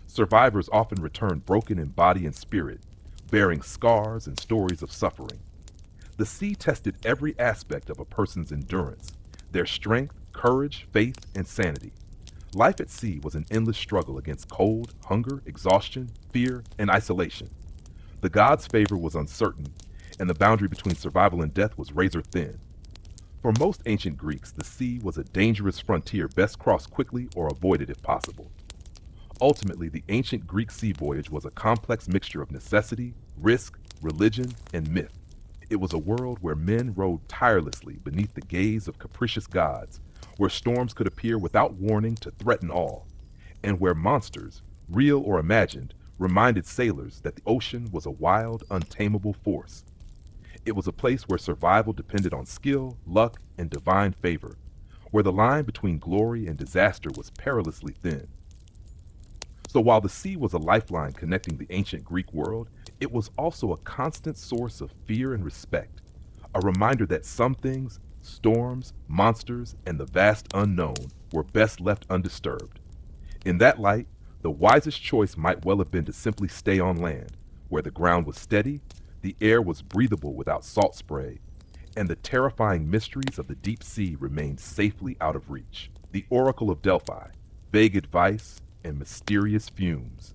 Survivors often returned broken in body and spirit, bearing scars and stories of suffering. The sea tested every aspect of a person's endurance, their strength, courage, faith, and sanity. Life at sea was an endless struggle against cold, hunger, exhaustion, fear, and isolation. The gods' favor was uncertain, and the boundary between survival and death was razor thin. For most ancient Greeks, the sea was a dangerous frontier best crossed quickly or avoided if possible. Ultimately, the ancient Greek sea voyage was a complex mixture of necessity, risk, religion, and myth. It was a world where men rowed tirelessly beneath the gaze of capricious gods, where storms could appear without warning to threaten all, and where monsters, real or imagined, reminded sailors that the ocean was a wild, untamable force. It was a place where survival depended on skill, luck, and divine favor, where the line between glory and disaster was perilously thin. So while the sea was a lifeline connecting the ancient Greek world, it was also a constant source of fear and respect, a reminder that some things, storms, monsters, and the vast unknown, were best left undisturbed. In that light, the wisest choice might well have been to simply stay on land, where the ground was steady, the air was breathable without salt spray, and the terrifying mysteries of the deep sea remained safely out of reach. The Oracle of Delphi, vague advice, and mysterious fumes.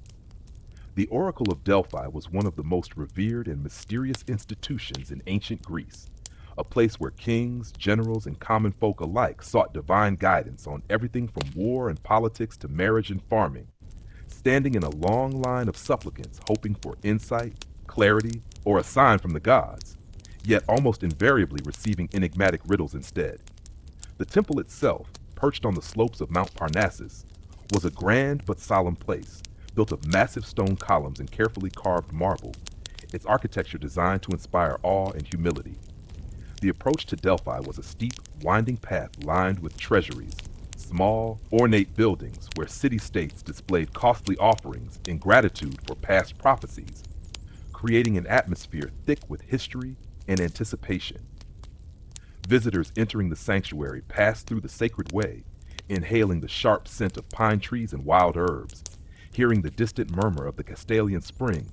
The Oracle of Delphi was one of the most revered and mysterious institutions in ancient Greece, a place where kings, generals, and common folk alike sought divine guidance on everything from war and politics to marriage and farming, standing in a long line of supplicants hoping for insight, clarity, or a sign from the gods. yet almost invariably receiving enigmatic riddles instead. The temple itself, perched on the slopes of Mount Parnassus, was a grand but solemn place, built of massive stone columns and carefully carved marble, its architecture designed to inspire awe and humility. The approach to Delphi was a steep, winding path lined with treasuries, small, ornate buildings where city-states displayed costly offerings in gratitude for past prophecies, creating an atmosphere thick with history and anticipation. Visitors entering the sanctuary passed through the sacred way, inhaling the sharp scent of pine trees and wild herbs, hearing the distant murmur of the Castalian spring,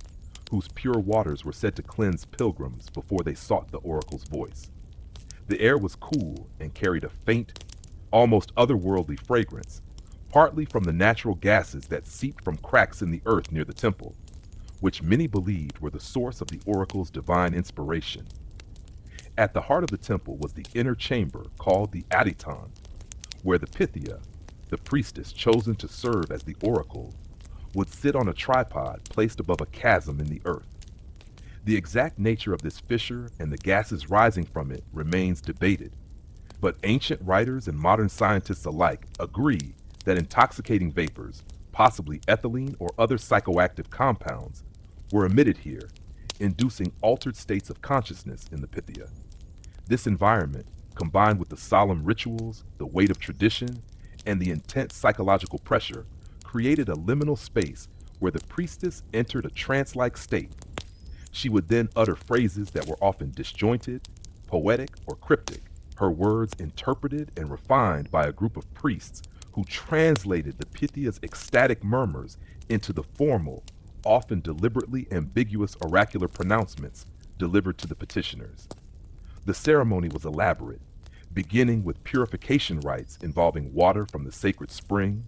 whose pure waters were said to cleanse pilgrims before they sought the oracle's voice. The air was cool and carried a faint, almost otherworldly fragrance, partly from the natural gases that seeped from cracks in the earth near the temple, which many believed were the source of the oracle's divine inspiration. At the heart of the temple was the inner chamber called the Aditon, where the Pythia, the priestess chosen to serve as the oracle, would sit on a tripod placed above a chasm in the earth. The exact nature of this fissure and the gases rising from it remains debated, but ancient writers and modern scientists alike agree that intoxicating vapors, possibly ethylene or other psychoactive compounds, were emitted here, inducing altered states of consciousness in the Pythia. This environment, combined with the solemn rituals, the weight of tradition, and the intense psychological pressure, created a liminal space where the priestess entered a trance-like state. She would then utter phrases that were often disjointed, poetic, or cryptic, her words interpreted and refined by a group of priests who translated the Pythia's ecstatic murmurs into the formal, often deliberately ambiguous oracular pronouncements delivered to the petitioners. The ceremony was elaborate, beginning with purification rites involving water from the sacred spring,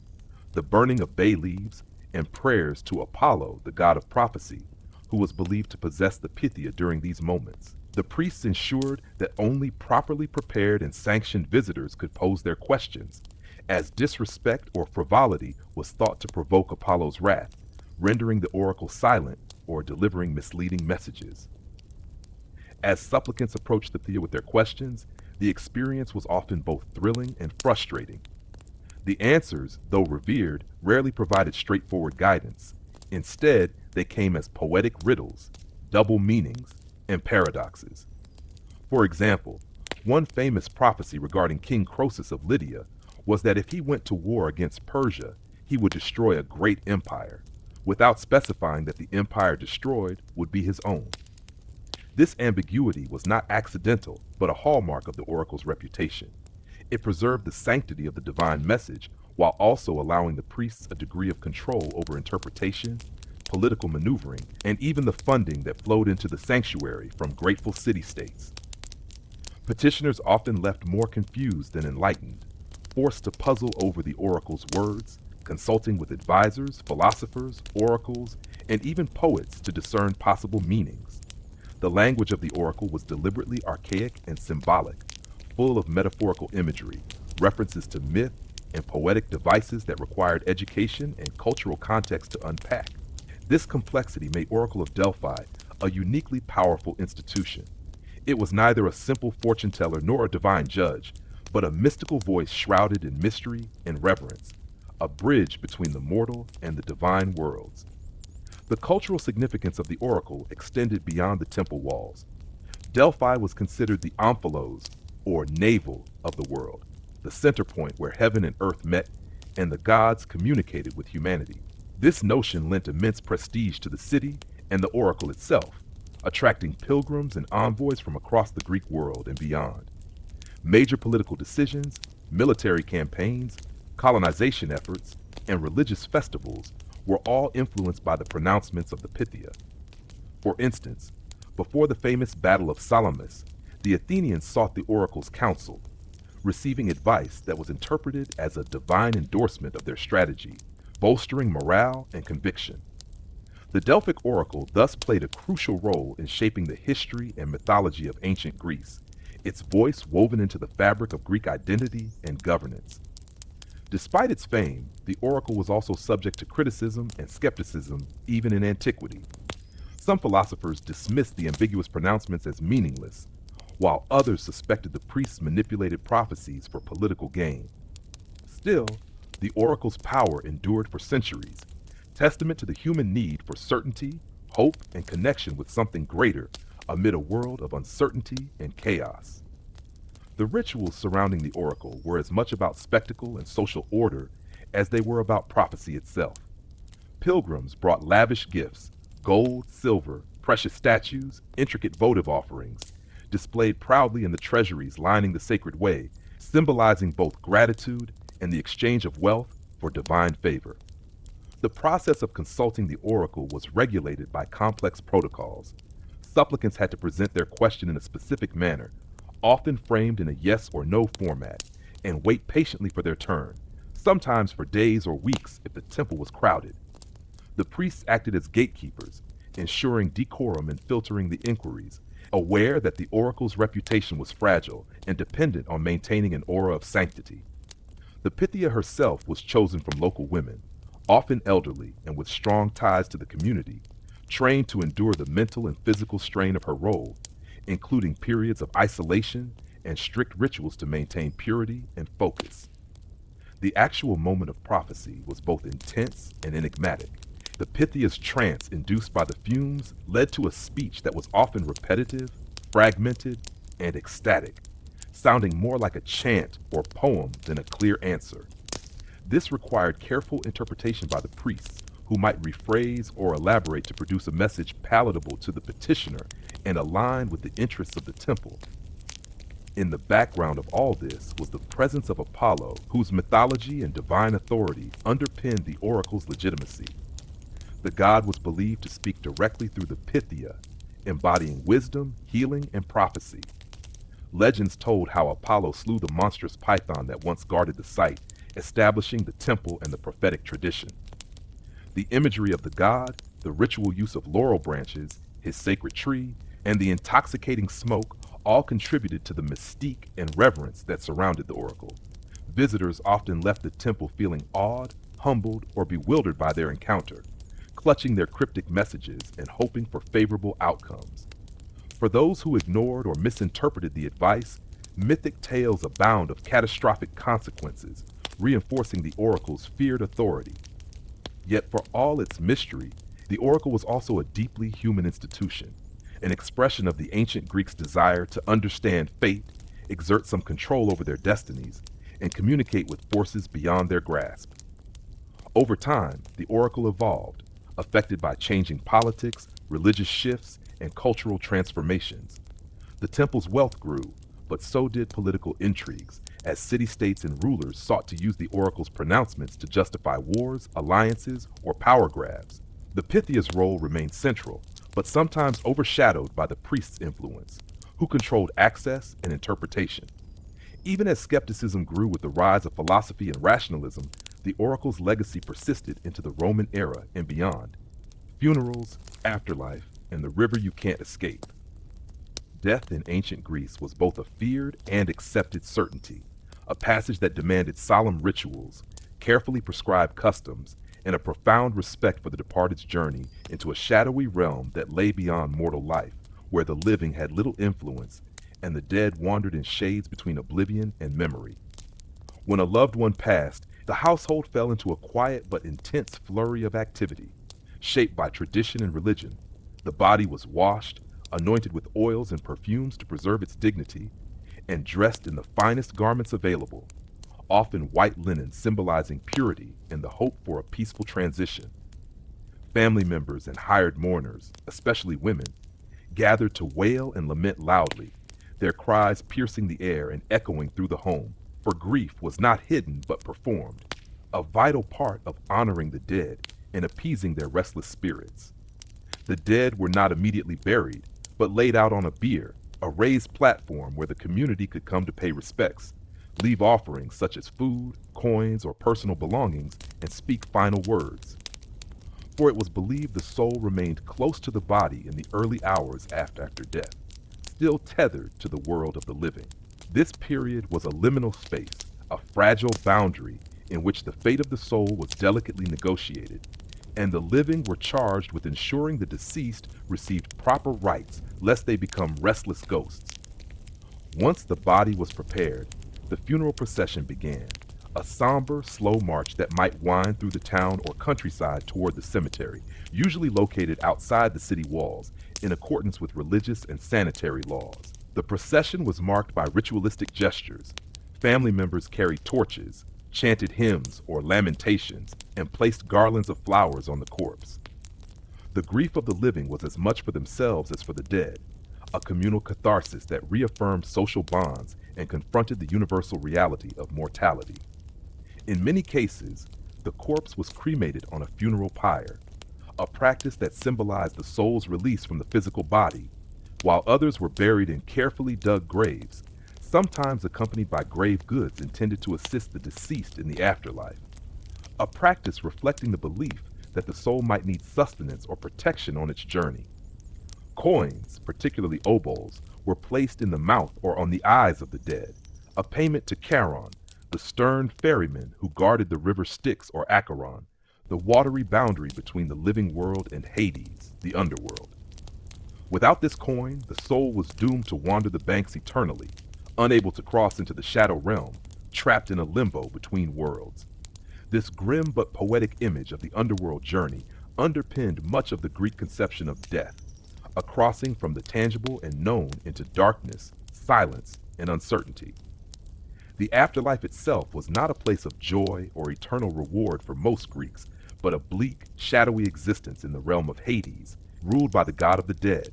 the burning of bay leaves, and prayers to Apollo, the god of prophecy, who was believed to possess the Pythia during these moments. The priests ensured that only properly prepared and sanctioned visitors could pose their questions, as disrespect or frivolity was thought to provoke Apollo's wrath, rendering the oracle silent or delivering misleading messages. As supplicants approached the Pythia with their questions, the experience was often both thrilling and frustrating. The answers, though revered, rarely provided straightforward guidance. Instead, they came as poetic riddles, double meanings, and paradoxes. For example, one famous prophecy regarding King Croesus of Lydia was that if he went to war against Persia, he would destroy a great empire, without specifying that the empire destroyed would be his own. This ambiguity was not accidental, but a hallmark of the oracle's reputation. It preserved the sanctity of the divine message while also allowing the priests a degree of control over interpretation, political maneuvering, and even the funding that flowed into the sanctuary from grateful city-states. Petitioners often left more confused than enlightened, forced to puzzle over the oracle's words, consulting with advisors, philosophers, oracles, and even poets to discern possible meanings. The language of the oracle was deliberately archaic and symbolic, full of metaphorical imagery, references to myth, and poetic devices that required education and cultural context to unpack. This complexity made Oracle of Delphi a uniquely powerful institution. It was neither a simple fortune teller nor a divine judge, but a mystical voice shrouded in mystery and reverence, a bridge between the mortal and the divine worlds. The cultural significance of the oracle extended beyond the temple walls. Delphi was considered the omphalos, or navel, of the world, the center point where heaven and earth met and the gods communicated with humanity. This notion lent immense prestige to the city and the oracle itself, attracting pilgrims and envoys from across the Greek world and beyond. Major political decisions, military campaigns, colonization efforts, and religious festivals were all influenced by the pronouncements of the Pythia. For instance, before the famous Battle of Salamis, the Athenians sought the oracle's counsel, receiving advice that was interpreted as a divine endorsement of their strategy, bolstering morale and conviction. The Delphic oracle thus played a crucial role in shaping the history and mythology of ancient Greece, its voice woven into the fabric of Greek identity and governance. Despite its fame, the oracle was also subject to criticism and skepticism even in antiquity. Some philosophers dismissed the ambiguous pronouncements as meaningless, while others suspected the priests manipulated prophecies for political gain. Still, the oracle's power endured for centuries, testament to the human need for certainty, hope, and connection with something greater amid a world of uncertainty and chaos. The rituals surrounding the oracle were as much about spectacle and social order as they were about prophecy itself. Pilgrims brought lavish gifts, gold, silver, precious statues, intricate votive offerings, displayed proudly in the treasuries lining the sacred way, symbolizing both gratitude and the exchange of wealth for divine favor. The process of consulting the oracle was regulated by complex protocols. Supplicants had to present their question in a specific manner, often framed in a yes or no format, and wait patiently for their turn, sometimes for days or weeks if the temple was crowded. The priests acted as gatekeepers, ensuring decorum and filtering the inquiries, aware that the oracle's reputation was fragile and dependent on maintaining an aura of sanctity. The Pythia herself was chosen from local women, often elderly and with strong ties to the community, trained to endure the mental and physical strain of her role, including periods of isolation and strict rituals to maintain purity and focus. The actual moment of prophecy was both intense and enigmatic. The Pythia's trance induced by the fumes led to a speech that was often repetitive, fragmented, and ecstatic, sounding more like a chant or poem than a clear answer. This required careful interpretation by the priests, who might rephrase or elaborate to produce a message palatable to the petitioner and aligned with the interests of the temple. In the background of all this was the presence of Apollo, whose mythology and divine authority underpinned the oracle's legitimacy. The god was believed to speak directly through the Pythia, embodying wisdom, healing, and prophecy. Legends told how Apollo slew the monstrous python that once guarded the site, establishing the temple and the prophetic tradition. The imagery of the god, the ritual use of laurel branches, his sacred tree, and the intoxicating smoke all contributed to the mystique and reverence that surrounded the oracle. Visitors often left the temple feeling awed, humbled, or bewildered by their encounter, clutching their cryptic messages and hoping for favorable outcomes. For those who ignored or misinterpreted the advice, mythic tales abound of catastrophic consequences, reinforcing the oracle's feared authority. Yet for all its mystery, the oracle was also a deeply human institution, an expression of the ancient Greeks' desire to understand fate, exert some control over their destinies, and communicate with forces beyond their grasp. Over time, the oracle evolved, affected by changing politics, religious shifts, and cultural transformations. The temple's wealth grew, but so did political intrigues, as city-states and rulers sought to use the oracle's pronouncements to justify wars, alliances, or power grabs. The Pythia's role remained central, but sometimes overshadowed by the priest's influence, who controlled access and interpretation. Even as skepticism grew with the rise of philosophy and rationalism, the oracle's legacy persisted into the Roman era and beyond. Funerals, afterlife, and the river you can't escape. Death in ancient Greece was both a feared and accepted certainty, a passage that demanded solemn rituals, carefully prescribed customs, and a profound respect for the departed's journey into a shadowy realm that lay beyond mortal life, where the living had little influence and the dead wandered in shades between oblivion and memory. When a loved one passed, the household fell into a quiet but intense flurry of activity, shaped by tradition and religion. The body was washed, anointed with oils and perfumes to preserve its dignity, and dressed in the finest garments available, often white linen symbolizing purity and the hope for a peaceful transition. Family members and hired mourners, especially women, gathered to wail and lament loudly, their cries piercing the air and echoing through the home, for grief was not hidden but performed, a vital part of honoring the dead and appeasing their restless spirits. The dead were not immediately buried, but laid out on a bier, a raised platform where the community could come to pay respects, leave offerings such as food, coins, or personal belongings, and speak final words. For it was believed the soul remained close to the body in the early hours after death, still tethered to the world of the living. This period was a liminal space, a fragile boundary in which the fate of the soul was delicately negotiated, and the living were charged with ensuring the deceased received proper rites lest they become restless ghosts. Once the body was prepared, the funeral procession began, a somber, slow march that might wind through the town or countryside toward the cemetery, usually located outside the city walls, in accordance with religious and sanitary laws. The procession was marked by ritualistic gestures. Family members carried torches, chanted hymns or lamentations, and placed garlands of flowers on the corpse. The grief of the living was as much for themselves as for the dead, a communal catharsis that reaffirmed social bonds and confronted the universal reality of mortality. In many cases, the corpse was cremated on a funeral pyre, a practice that symbolized the soul's release from the physical body, while others were buried in carefully dug graves, sometimes accompanied by grave goods intended to assist the deceased in the afterlife, a practice reflecting the belief that the soul might need sustenance or protection on its journey. Coins, particularly obols, were placed in the mouth or on the eyes of the dead, a payment to Charon, the stern ferryman who guarded the river Styx or Acheron, the watery boundary between the living world and Hades, the underworld. Without this coin, the soul was doomed to wander the banks eternally, unable to cross into the shadow realm, trapped in a limbo between worlds. This grim but poetic image of the underworld journey underpinned much of the Greek conception of death, a crossing from the tangible and known into darkness, silence, and uncertainty. The afterlife itself was not a place of joy or eternal reward for most Greeks, but a bleak, shadowy existence in the realm of Hades, ruled by the god of the dead,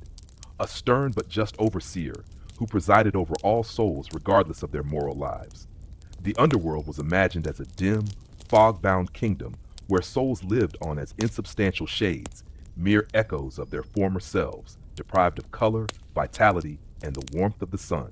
a stern but just overseer who presided over all souls regardless of their moral lives. The underworld was imagined as a dim, fog-bound kingdom where souls lived on as insubstantial shades, mere echoes of their former selves, deprived of color, vitality, and the warmth of the sun.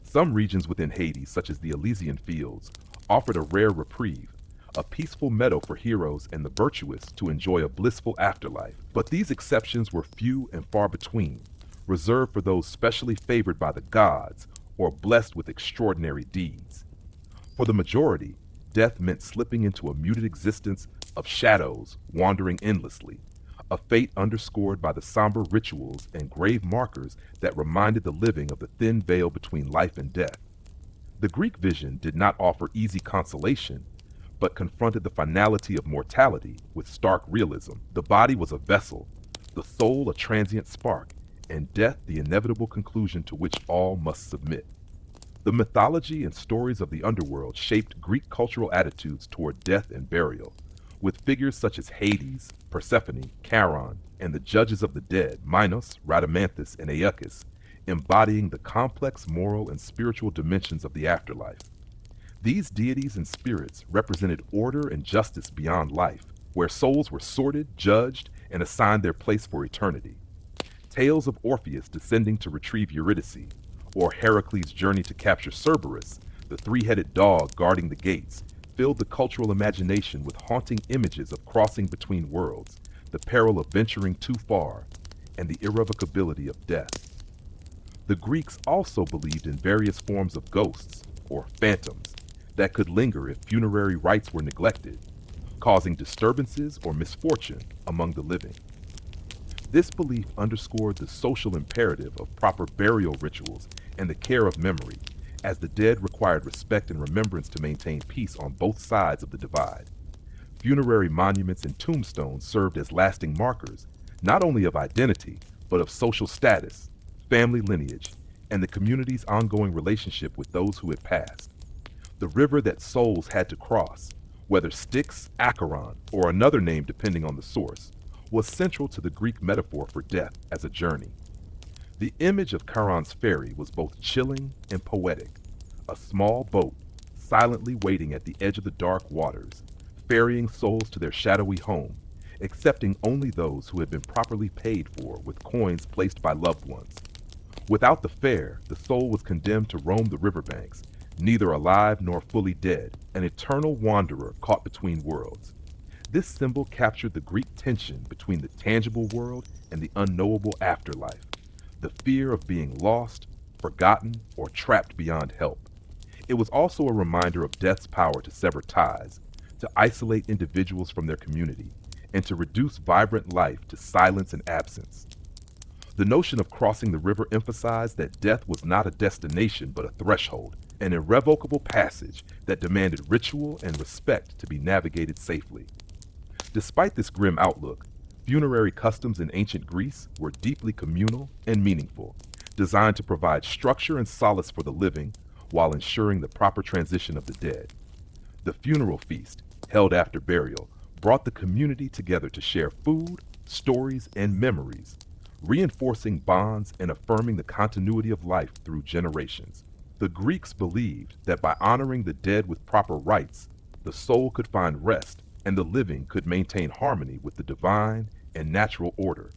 Some regions within Hades, such as the Elysian Fields, offered a rare reprieve, a peaceful meadow for heroes and the virtuous to enjoy a blissful afterlife. But these exceptions were few and far between, reserved for those specially favored by the gods or blessed with extraordinary deeds. For the majority, death meant slipping into a muted existence of shadows wandering endlessly, a fate underscored by the somber rituals and grave markers that reminded the living of the thin veil between life and death. The Greek vision did not offer easy consolation, but confronted the finality of mortality with stark realism. The body was a vessel, the soul a transient spark, and death the inevitable conclusion to which all must submit. The mythology and stories of the underworld shaped Greek cultural attitudes toward death and burial, with figures such as Hades, Persephone, Charon, and the judges of the dead, Minos, Rhadamanthus, and Aeacus, embodying the complex moral and spiritual dimensions of the afterlife. These deities and spirits represented order and justice beyond life, where souls were sorted, judged, and assigned their place for eternity. Tales of Orpheus descending to retrieve Eurydice, or Heracles' journey to capture Cerberus, the three-headed dog guarding the gates, filled the cultural imagination with haunting images of crossing between worlds, the peril of venturing too far, and the irrevocability of death. The Greeks also believed in various forms of ghosts, or phantoms, that could linger if funerary rites were neglected, causing disturbances or misfortune among the living. This belief underscored the social imperative of proper burial rituals and the care of memory, as the dead required respect and remembrance to maintain peace on both sides of the divide. Funerary monuments and tombstones served as lasting markers, not only of identity, but of social status, family lineage, and the community's ongoing relationship with those who had passed. The river that souls had to cross, whether Styx, Acheron, or another name depending on the source, was central to the Greek metaphor for death as a journey. The image of Charon's ferry was both chilling and poetic, a small boat silently waiting at the edge of the dark waters, ferrying souls to their shadowy home, accepting only those who had been properly paid for with coins placed by loved ones. Without the fare, the soul was condemned to roam the riverbanks, neither alive nor fully dead, an eternal wanderer caught between worlds. This symbol captured the Greek tension between the tangible world and the unknowable afterlife, the fear of being lost, forgotten, or trapped beyond help. It was also a reminder of death's power to sever ties, to isolate individuals from their community, and to reduce vibrant life to silence and absence. The notion of crossing the river emphasized that death was not a destination but a threshold, an irrevocable passage that demanded ritual and respect to be navigated safely. Despite this grim outlook, funerary customs in ancient Greece were deeply communal and meaningful, designed to provide structure and solace for the living while ensuring the proper transition of the dead. The funeral feast, held after burial, brought the community together to share food, stories, and memories, reinforcing bonds and affirming the continuity of life through generations. The Greeks believed that by honoring the dead with proper rites, the soul could find rest and the living could maintain harmony with the divine and natural order.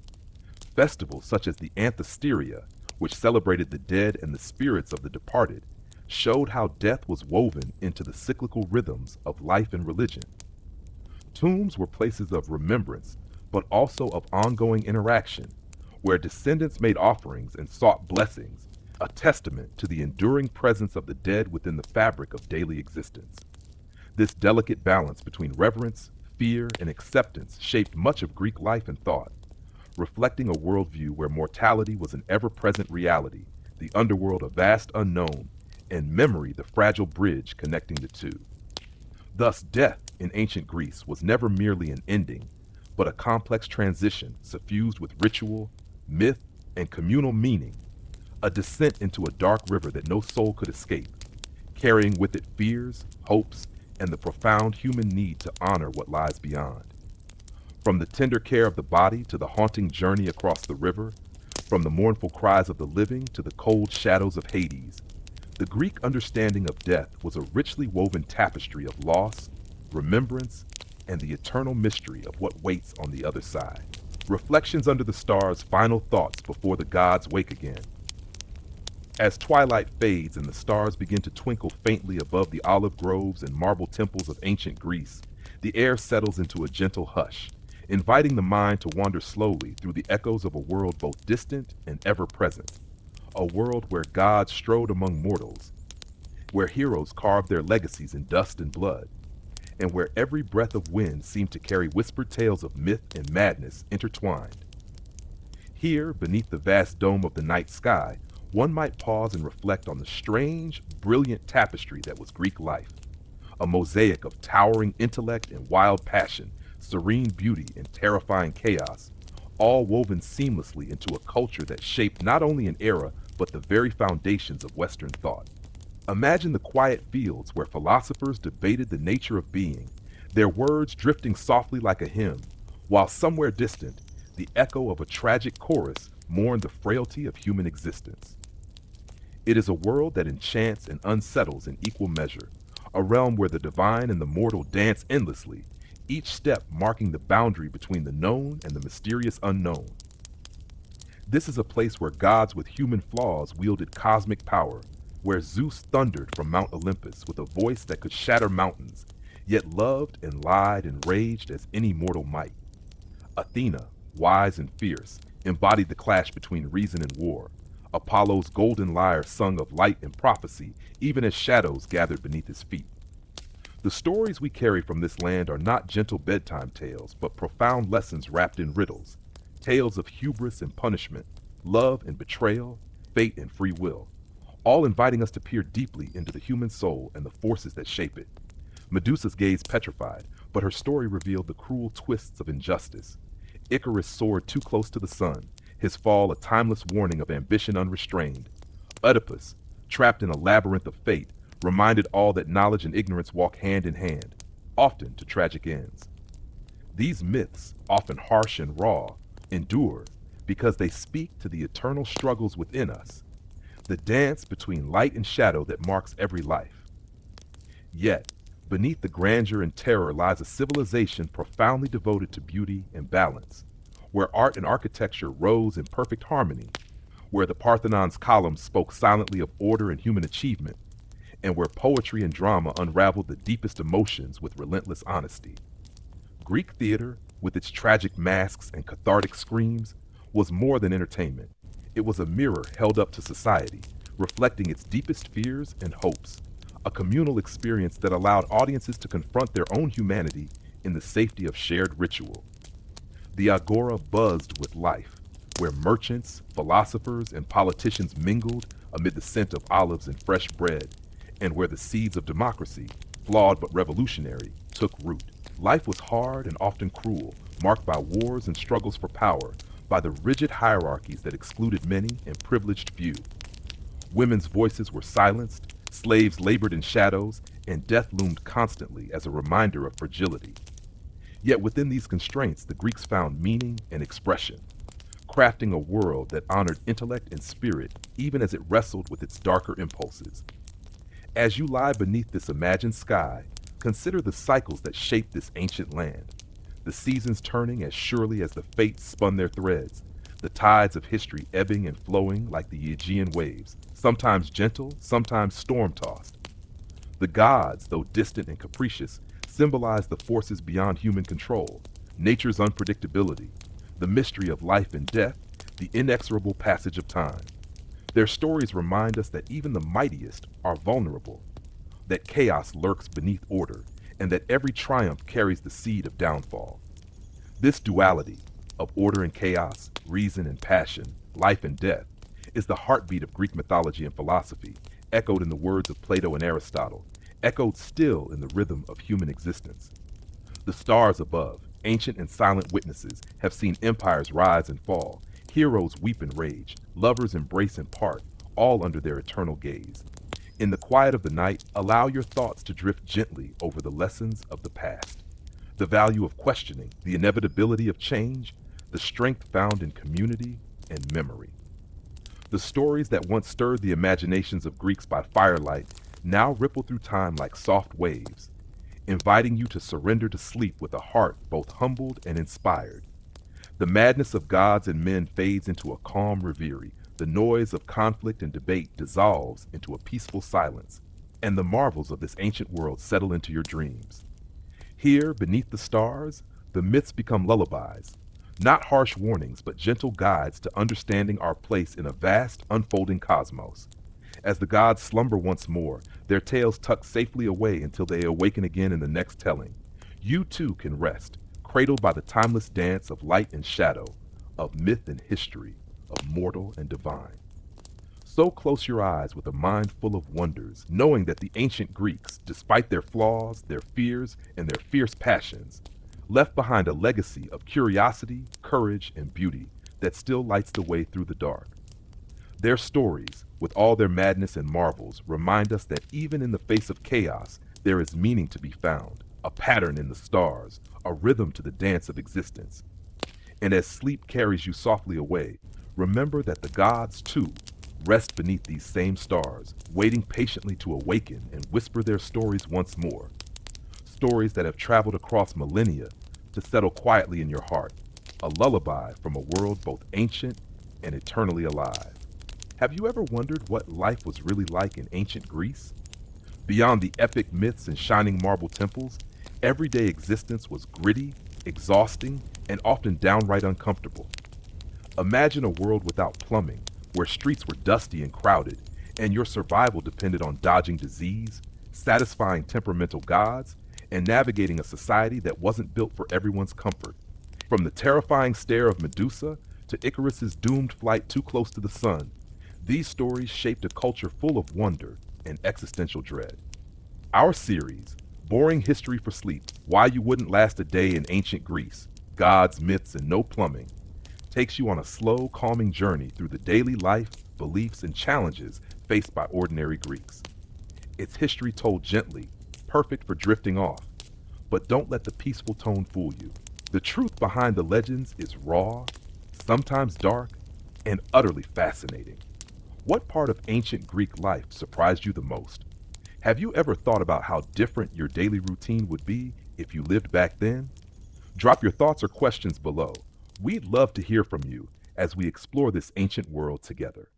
Festivals such as the Anthesteria, which celebrated the dead and the spirits of the departed, showed how death was woven into the cyclical rhythms of life and religion. Tombs were places of remembrance, but also of ongoing interaction, where descendants made offerings and sought blessings, a testament to the enduring presence of the dead within the fabric of daily existence. This delicate balance between reverence, fear, and acceptance shaped much of Greek life and thought, reflecting a worldview where mortality was an ever-present reality, the underworld a vast unknown, and memory the fragile bridge connecting the two. Thus, death in ancient Greece was never merely an ending, but a complex transition suffused with ritual, myth, and communal meaning, a descent into a dark river that no soul could escape, carrying with it fears, hopes, and the profound human need to honor what lies beyond. From the tender care of the body to the haunting journey across the river, from the mournful cries of the living to the cold shadows of Hades, the Greek understanding of death was a richly woven tapestry of loss, remembrance, and the eternal mystery of what waits on the other side. Reflections under the stars, final thoughts before the gods wake again. As twilight fades and the stars begin to twinkle faintly above the olive groves and marble temples of ancient Greece, the air settles into a gentle hush, inviting the mind to wander slowly through the echoes of a world both distant and ever present. A world where gods strode among mortals, where heroes carved their legacies in dust and blood, and where every breath of wind seemed to carry whispered tales of myth and madness intertwined. Here, beneath the vast dome of the night sky, one might pause and reflect on the strange, brilliant tapestry that was Greek life, a mosaic of towering intellect and wild passion, serene beauty and terrifying chaos, all woven seamlessly into a culture that shaped not only an era, but the very foundations of Western thought. Imagine the quiet fields where philosophers debated the nature of being, their words drifting softly like a hymn, while somewhere distant, the echo of a tragic chorus mourned the frailty of human existence. It is a world that enchants and unsettles in equal measure, a realm where the divine and the mortal dance endlessly, each step marking the boundary between the known and the mysterious unknown. This is a place where gods with human flaws wielded cosmic power, where Zeus thundered from Mount Olympus with a voice that could shatter mountains, yet loved and lied and raged as any mortal might. Athena, wise and fierce, embodied the clash between reason and war. Apollo's golden lyre sung of light and prophecy, even as shadows gathered beneath his feet. The stories we carry from this land are not gentle bedtime tales, but profound lessons wrapped in riddles, tales of hubris and punishment, love and betrayal, fate and free will, all inviting us to peer deeply into the human soul and the forces that shape it. Medusa's gaze petrified, but her story revealed the cruel twists of injustice. Icarus soared too close to the sun, his fall a timeless warning of ambition unrestrained. Oedipus, trapped in a labyrinth of fate, reminded all that knowledge and ignorance walk hand in hand, often to tragic ends. These myths, often harsh and raw, endure because they speak to the eternal struggles within us, the dance between light and shadow that marks every life. Yet, beneath the grandeur and terror lies a civilization profoundly devoted to beauty and balance, where art and architecture rose in perfect harmony, where the Parthenon's columns spoke silently of order and human achievement, and where poetry and drama unraveled the deepest emotions with relentless honesty. Greek theater, with its tragic masks and cathartic screams, was more than entertainment. It was a mirror held up to society, reflecting its deepest fears and hopes, a communal experience that allowed audiences to confront their own humanity in the safety of shared ritual. The agora buzzed with life, where merchants, philosophers, and politicians mingled amid the scent of olives and fresh bread, and where the seeds of democracy, flawed but revolutionary, took root. Life was hard and often cruel, marked by wars and struggles for power, by the rigid hierarchies that excluded many and privileged few. Women's voices were silenced, slaves labored in shadows, and death loomed constantly as a reminder of fragility. Yet within these constraints, the Greeks found meaning and expression, crafting a world that honored intellect and spirit even as it wrestled with its darker impulses. As you lie beneath this imagined sky, consider the cycles that shape this ancient land, the seasons turning as surely as the fates spun their threads, the tides of history ebbing and flowing like the Aegean waves, sometimes gentle, sometimes storm-tossed. The gods, though distant and capricious, symbolize the forces beyond human control, nature's unpredictability, the mystery of life and death, the inexorable passage of time. Their stories remind us that even the mightiest are vulnerable, that chaos lurks beneath order, and that every triumph carries the seed of downfall. This duality of order and chaos, reason and passion, life and death, is the heartbeat of Greek mythology and philosophy, echoed in the words of Plato and Aristotle, echoed still in the rhythm of human existence. The stars above, ancient and silent witnesses, have seen empires rise and fall, heroes weep and rage, lovers embrace and part, all under their eternal gaze. In the quiet of the night, allow your thoughts to drift gently over the lessons of the past. The value of questioning, the inevitability of change, the strength found in community and memory. The stories that once stirred the imaginations of Greeks by firelight now ripple through time like soft waves, inviting you to surrender to sleep with a heart both humbled and inspired. The madness of gods and men fades into a calm reverie, the noise of conflict and debate dissolves into a peaceful silence, and the marvels of this ancient world settle into your dreams. Here, beneath the stars, the myths become lullabies, not harsh warnings, but gentle guides to understanding our place in a vast, unfolding cosmos. As the gods slumber once more, their tales tucked safely away until they awaken again in the next telling, you too can rest, cradled by the timeless dance of light and shadow, of myth and history, of mortal and divine. So close your eyes with a mind full of wonders, knowing that the ancient Greeks, despite their flaws, their fears, and their fierce passions, left behind a legacy of curiosity, courage, and beauty that still lights the way through the dark. Their stories, with all their madness and marvels, remind us that even in the face of chaos, there is meaning to be found, a pattern in the stars, a rhythm to the dance of existence. And as sleep carries you softly away, remember that the gods, too, rest beneath these same stars, waiting patiently to awaken and whisper their stories once more. Stories that have traveled across millennia to settle quietly in your heart, a lullaby from a world both ancient and eternally alive. Have you ever wondered what life was really like in ancient Greece? Beyond the epic myths and shining marble temples, everyday existence was gritty, exhausting, and often downright uncomfortable. Imagine a world without plumbing, where streets were dusty and crowded, and your survival depended on dodging disease, satisfying temperamental gods, and navigating a society that wasn't built for everyone's comfort. From the terrifying stare of Medusa to Icarus's doomed flight too close to the sun, these stories shaped a culture full of wonder and existential dread. Our series, Boring History for Sleep: Why You Wouldn't Last a Day in Ancient Greece, Gods, Myths, and No Plumbing, takes you on a slow, calming journey through the daily life, beliefs, and challenges faced by ordinary Greeks. It's history told gently, perfect for drifting off, but don't let the peaceful tone fool you. The truth behind the legends is raw, sometimes dark, and utterly fascinating. What part of ancient Greek life surprised you the most? Have you ever thought about how different your daily routine would be if you lived back then? Drop your thoughts or questions below. We'd love to hear from you as we explore this ancient world together.